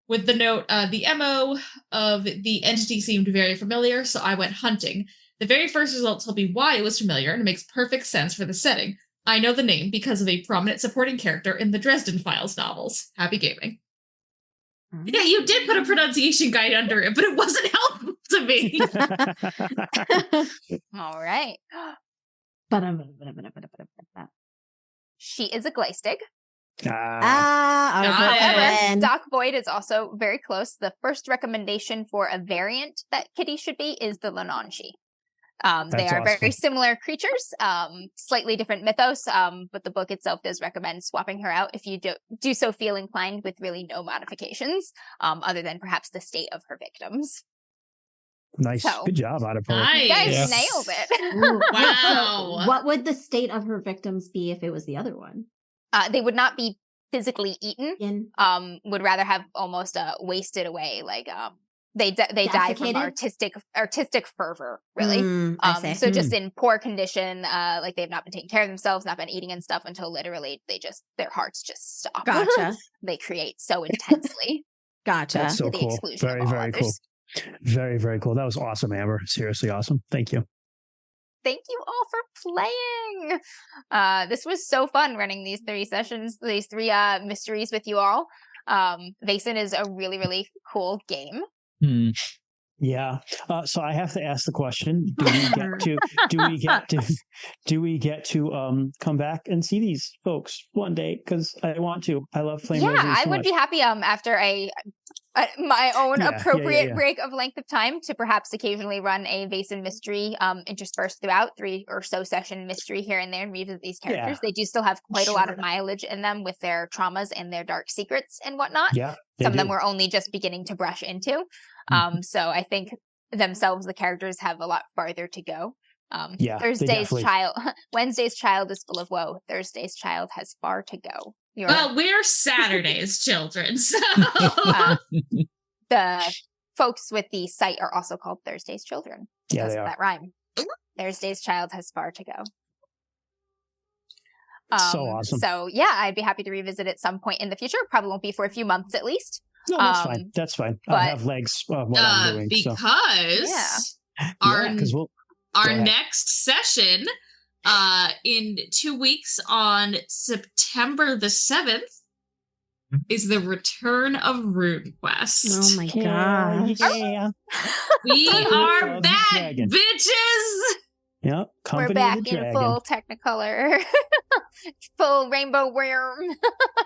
With the note, the MO of the entity seemed very familiar, so I went hunting. The very first result told me why it was familiar, and it makes perfect sense for the setting. I know the name because of a prominent supporting character in the Dresden Files novels. Happy gaming. Yeah, you did put a pronunciation guide under it, but it wasn't helpful to me. All right. She is a Glastig. However, Doc Void is also very close. The first recommendation for a variant that Kitty should be is the Lenonshi. They are very similar creatures, slightly different mythos, but the book itself does recommend swapping her out if you do so feel inclined with really no modifications, other than perhaps the state of her victims. Nice. Good job, Otter Poet. Nice. You guys nailed it. Ooh, wow. So what would the state of her victims be if it was the other one? They would not be physically eaten. Would rather have almost wasted away, like they die from artistic fervor, really. So just in poor condition, like they've not been taking care of themselves, not been eating and stuff until literally their hearts just stop. Gotcha. They create so intensely. Gotcha. That's so cool. Very, very cool. Very, very cool. That was awesome, Amber. Seriously awesome. Thank you. Thank you all for playing. This was so fun running these 3 sessions, these 3 mysteries with you all. Vaesen is a really, really cool game. Yeah. So I have to ask the question: Do we get to come back and see these folks one day? Because I want to. I love playing. Yeah, I would be happy. After my own appropriate break of length of time to perhaps occasionally run a Vaesen mystery interspersed throughout 3 or so session mystery here and there and revisit these characters. They do still have quite a lot of mileage in them with their traumas and their dark secrets and whatnot. Yeah, some of them we're only just beginning to brush into. So I think themselves, the characters have a lot farther to go. Wednesday's child is full of woe. Thursday's child has far to go. Well, we're Saturday's children, so the folks with the site are also called Thursday's children. Yeah, they are. That rhyme. Thursday's child has far to go. So awesome. So yeah, I'd be happy to revisit at some point in the future. Probably won't be for a few months at least. No, that's fine. That's fine. I have legs of what I'm doing. Because our next session in 2 weeks on September the 7th is the return of RuneQuest. Oh my god. Yeah. We are back, bitches! Yep. We're back in full Technicolor, full rainbow worm.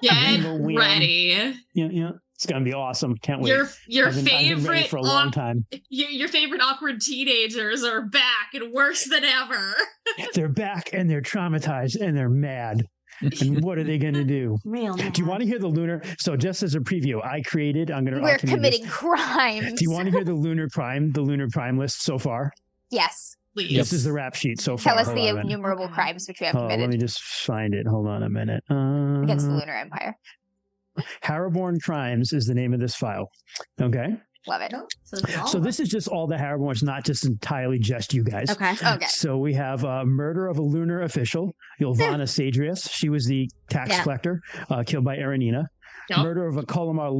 Get ready. Yeah. It's gonna be awesome. Can't wait. Your I've been ready for a long time. Your favorite awkward teenagers are back and worse than ever. They're back and they're traumatized and they're mad. And what are they going to do? Real mad. Do you want to hear the lunar? So just as a preview, We're committing crimes. Do you want to hear the lunar prime list so far? Yes. Please. This is the rap sheet so far. Tell us the innumerable crimes which we have committed. Let me just find it. Hold on a minute. Against the Lunar Empire. Harrowborn Crimes is the name of this file. Okay. Love it. So this is just all the Harrowborns, not just entirely just you guys. Okay. So we have murder of a lunar official, Ylvana Sadrius. She was the tax collector, killed by Erenina. Yep. Murder of a Colomar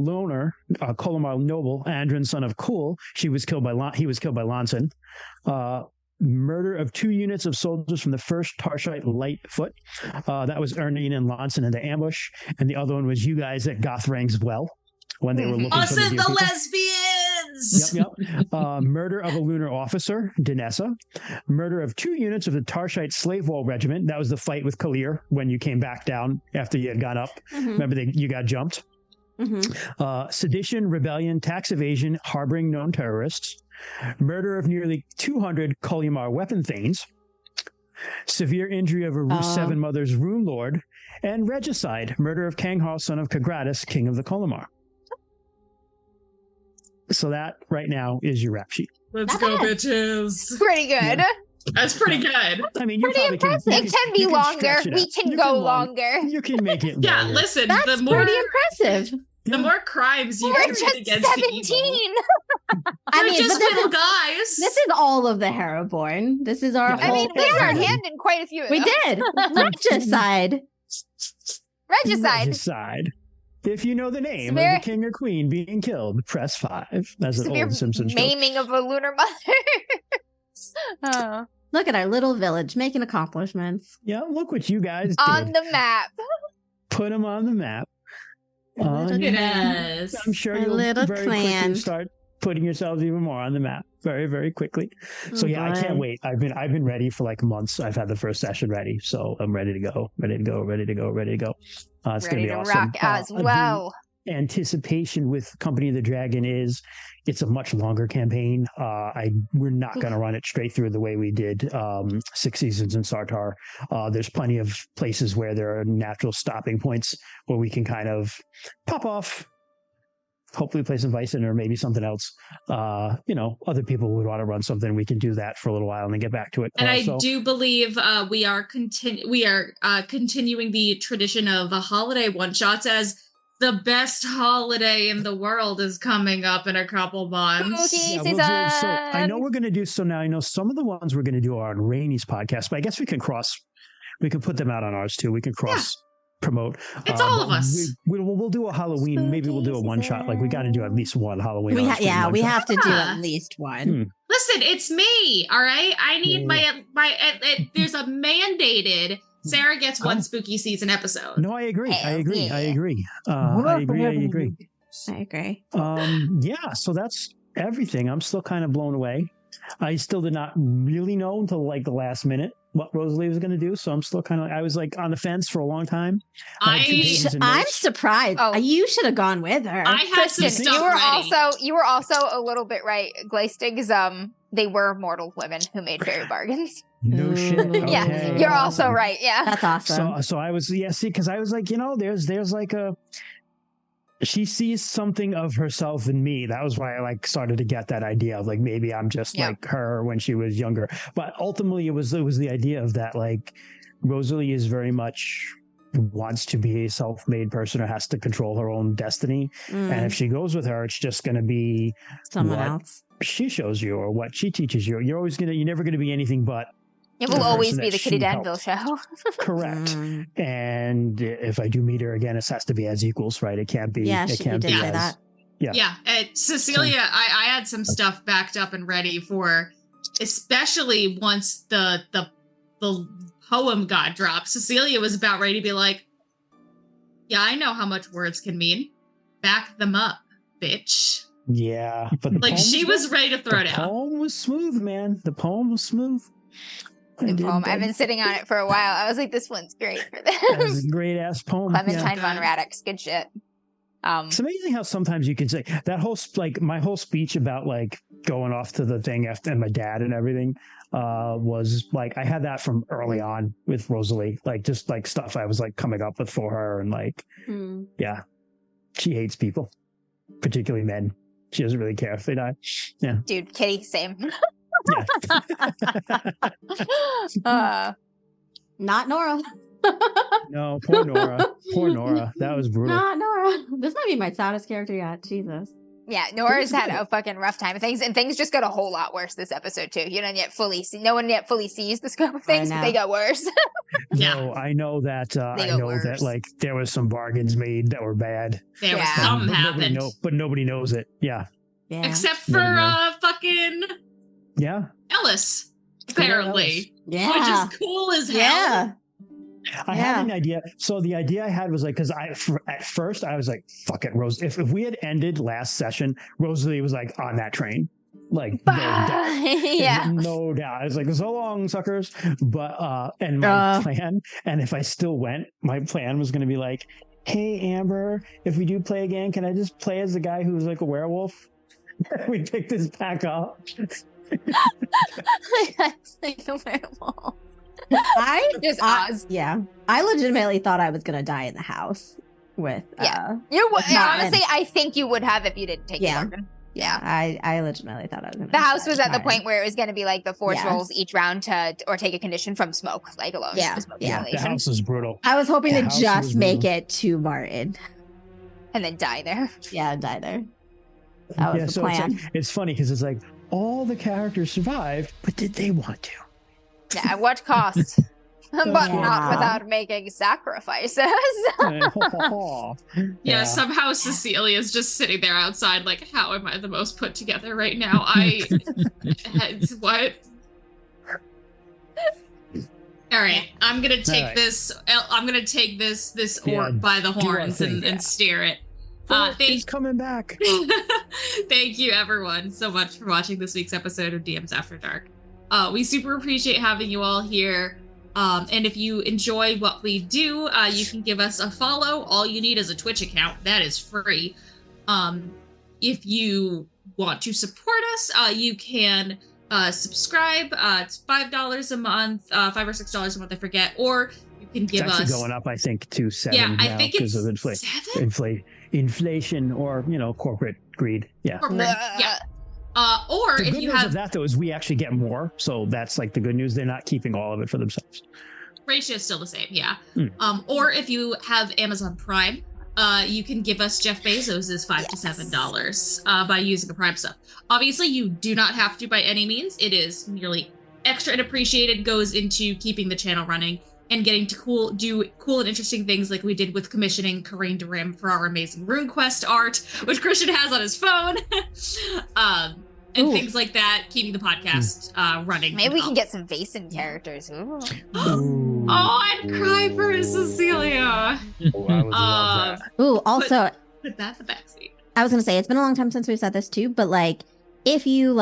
noble, Andrin, son of Kul. He was killed by Lanson. Murder of 2 units of soldiers from the first Tarshite Lightfoot. That was Erenina and Lanson in the ambush. And the other one was you guys at Gothrang's Well. When they were looking us for and the lesbians. Yep. Murder of a lunar officer, Dinessa. Murder of 2 units of the Tarshite Slave Wall Regiment. That was the fight with Kalir when you came back down after you had gone up. Remember, you got jumped. Sedition, rebellion, tax evasion, harboring known terrorists. Murder of nearly 200 Kolumar weapon thanes. Severe injury of a Seven Mothers Rune Lord. And regicide, murder of Kanghar, son of Kagratis, king of the Kolumar. So that right now is your rap sheet. Let's go, bitches. Pretty good. Yeah. That's pretty good. I mean, you pretty probably impressive. It can be longer. We can go longer. You can make it Yeah, longer. listen. That's the more, pretty impressive. The more crimes you We're commit just against 17. We're just little guys. This is all of the Harrowborn. This is our whole we had our hand in quite a few of We those. did. Regicide. Regicide. If you know the name of the king or queen being killed, press 5. That's an old Simpsons show. Maiming of a lunar mother. Look at our little village making accomplishments. Yeah, look what you guys did. On the map. Put them on the map. Yes. I'm sure you'll very quickly start putting yourselves even more on the map very, very quickly. So yeah, I can't wait. I've been ready for like months. I've had the first session ready, so I'm ready to go. It's ready gonna be to awesome. Rock as well. The anticipation with Company of the Dragon is it's a much longer campaign. We're not going to run it straight through the way we did 6 seasons in Sartar. There's plenty of places where there are natural stopping points where we can kind of pop off, hopefully play some Vaesen or maybe something else. Other people would want to run something. We can do that for a little while and then get back to it. And I do believe we are continuing the tradition of holiday one-shots, as the best holiday in the world is coming up in a couple months. I know we're going to do so now. I know some of the ones we're going to do are on Rainy's podcast, but I guess we can put them out on ours too. We can promote. It's all of us. We'll do a Halloween. Maybe we'll do a one shot. Like we got to do at least one Halloween. We have to do at least one. Listen, it's me. All right. I need my there's a mandated Sarah gets one spooky season episode. No, I agree. I agree. Yeah, so that's everything. I'm still kind of blown away. I still did not really know until like the last minute what Rosalie was going to do. So I'm still kind of, I was like on the fence for a long time. I'm surprised. You should have gone with her. I had some stuff ready. You were also a little bit right. Glaystig's, they were mortal women who made fairy bargains. No shit. Okay. Yeah, you're also right. Yeah, that's awesome. So I was, because I was like, there's like she sees something of herself in me. That was why I like started to get that idea of like maybe I'm just like her when she was younger. But ultimately, it was the idea of that like Rosalie is very much wants to be a self-made person or has to control her own destiny. And if she goes with her, it's just going to be someone else. She shows you or what she teaches you. You're never going to be anything but. It will always be the Kitty Danville show. Correct. And if I do meet her again, it has to be as equals, right? It can't be. Yeah, it can't did say that. Yeah. Yeah. Cecilia, I had some stuff backed up and ready for, especially once the poem got dropped. Cecilia was about ready to be like, yeah, I know how much words can mean. Back them up, bitch. Yeah. But like she was ready to throw down. The poem was smooth, man. The poem was smooth. Good poem. I've been sitting on it for a while. I was like, this one's great for this. That's a great ass poem. Clementine von Radix. Good shit. It's amazing how sometimes you can say that whole my whole speech about like going off to the thing after and my dad and everything was like I had that from early on with Rosalie, like just like stuff I was like coming up with for her and like yeah, she hates people, particularly men. She doesn't really care if they die. Yeah, dude, Kitty, same. Not Nora. No, poor Nora. Poor Nora. That was brutal. Not Nora. This might be my saddest character yet. Jesus. Yeah, Nora's had a fucking rough time. Things just got a whole lot worse this episode too. No one yet fully sees the scope of things, but they got worse. No, I know that. That like there was some bargains made that were bad. There was some happened, but nobody knows it. Yeah. Except for fucking Ellis, apparently. Yeah. Which is cool as hell. Yeah. I had an idea. So the idea I had was like, because at first I was like, fuck it, Rose. If we had ended last session, Rosalie was like on that train. Like, no doubt. No doubt. I was like, so long, suckers. But, and my plan, and if I still went, my plan was going to be like, hey, Amber, if we do play again, can I just play as the guy who's like a werewolf? We pick this back up. Like a werewolf. I legitimately thought I was gonna die in the house with honestly I think you would have if you didn't take the bargain. I legitimately thought I was gonna the house was at the point where it was gonna be like the force rolls each round to or take a condition from smoke like alone. The house is brutal. I was hoping to just make it to Martin and then die there. Die there. That was the plan. It's funny because it's like all the characters survived, but did they want to? Yeah, at what cost? But not without making sacrifices. Somehow Cecilia's just sitting there outside like, how am I the most put together right now? What? All right, I'm gonna take this. I'm gonna take this orc by the horns and steer it. He's coming back. Thank you, everyone, so much for watching this week's episode of DMs After Dark. We super appreciate having you all here. And if you enjoy what we do, you can give us a follow. All you need is a Twitch account. That is free. If you want to support us, you can subscribe. It's $5 a month, $5 or $6 a month, I forget. Or you can give us... going up, I think, to $7 now I think because of inflation or, corporate greed. Yeah. Or the if good you news have of that though is we actually get more, so that's like the good news. They're not keeping all of it for themselves. Ratio is still the same, or if you have Amazon Prime, you can give us Jeff Bezos's $5 to $7 by using a Prime sub. Obviously, you do not have to by any means. It is merely extra and appreciated. Goes into keeping the channel running and getting to do cool and interesting things like we did with commissioning Corinne Durim for our amazing RuneQuest art, which Christian has on his phone. And things like that, keeping the podcast running. Maybe we can get some Vaesen characters. Ooh. I'd cry for Cecilia. I would love that. Ooh, also... Put that in the backseat. I was going to say, it's been a long time since we've said this too, but like, if you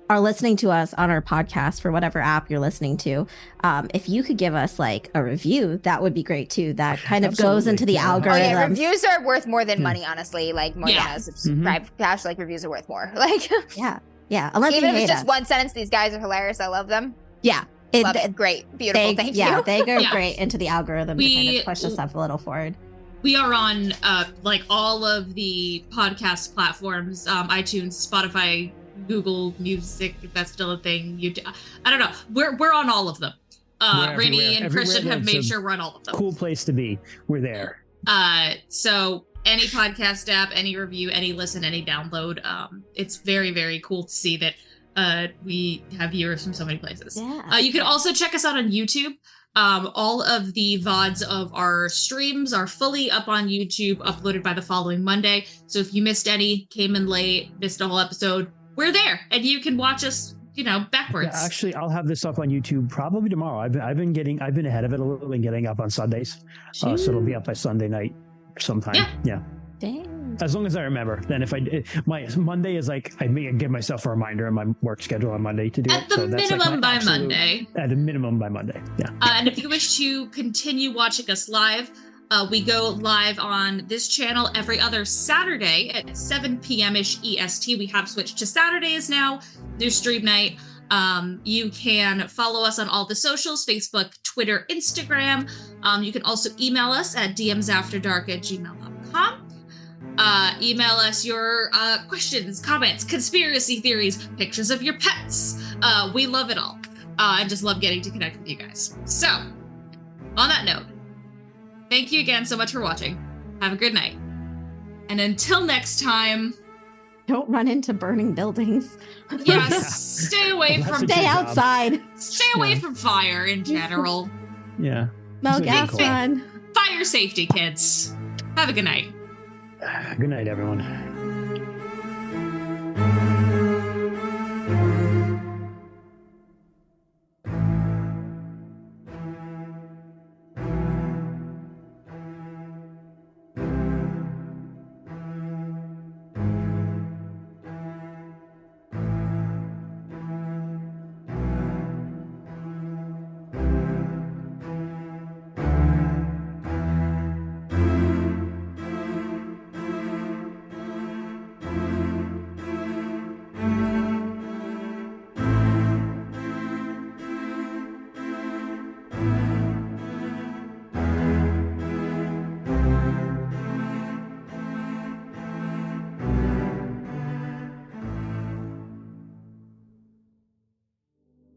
are listening to us on our podcast for whatever app you're listening to, if you could give us like a review, that would be great too. That kind of goes into the algorithm. Reviews are worth more than money, honestly. Like more than a subscribe cash, like reviews are worth more. Like unless even if it's just one sentence, these guys are hilarious. I love them. Love it. Great, beautiful. Thank you. They go great into the algorithm to kind of push us up a little forward. We are on like all of the podcast platforms, iTunes, Spotify, Google Music, if that's still a thing. I don't know. We're on all of them. Rainey and Christian have made sure we're on all of them. Cool place to be. We're there. So any podcast app, any review, any listen, any download, it's very, very cool to see that we have viewers from so many places. You can also check us out on YouTube. All of the VODs of our streams are fully up on YouTube, uploaded by the following Monday. So if you missed any, came in late, missed a whole episode, we're there, and you can watch us, backwards. Yeah, actually, I'll have this up on YouTube probably tomorrow. I've been ahead of it a little and getting up on Sundays, so it'll be up by Sunday night sometime. Yeah. Dang. As long as I remember. Then if my Monday is like, I may give myself a reminder on my work schedule on Monday to do it. At the minimum by Monday. At a minimum by Monday, yeah. And if you wish to continue watching us live, we go live on this channel every other Saturday at 7 p.m.-ish EST. We have switched to Saturdays now, new stream night. You can follow us on all the socials, Facebook, Twitter, Instagram. You can also email us at dmsafterdark@gmail.com. Email us your questions, comments, conspiracy theories, pictures of your pets. We love it all. I just love getting to connect with you guys. So, on that note, thank you again so much for watching. Have a good night. And until next time... Don't run into burning buildings. Yes, stay away from... Stay outside. Stay away from fire in general. Yeah. Smell gas fun. Fire safety, kids. Have a good night. Good night, everyone.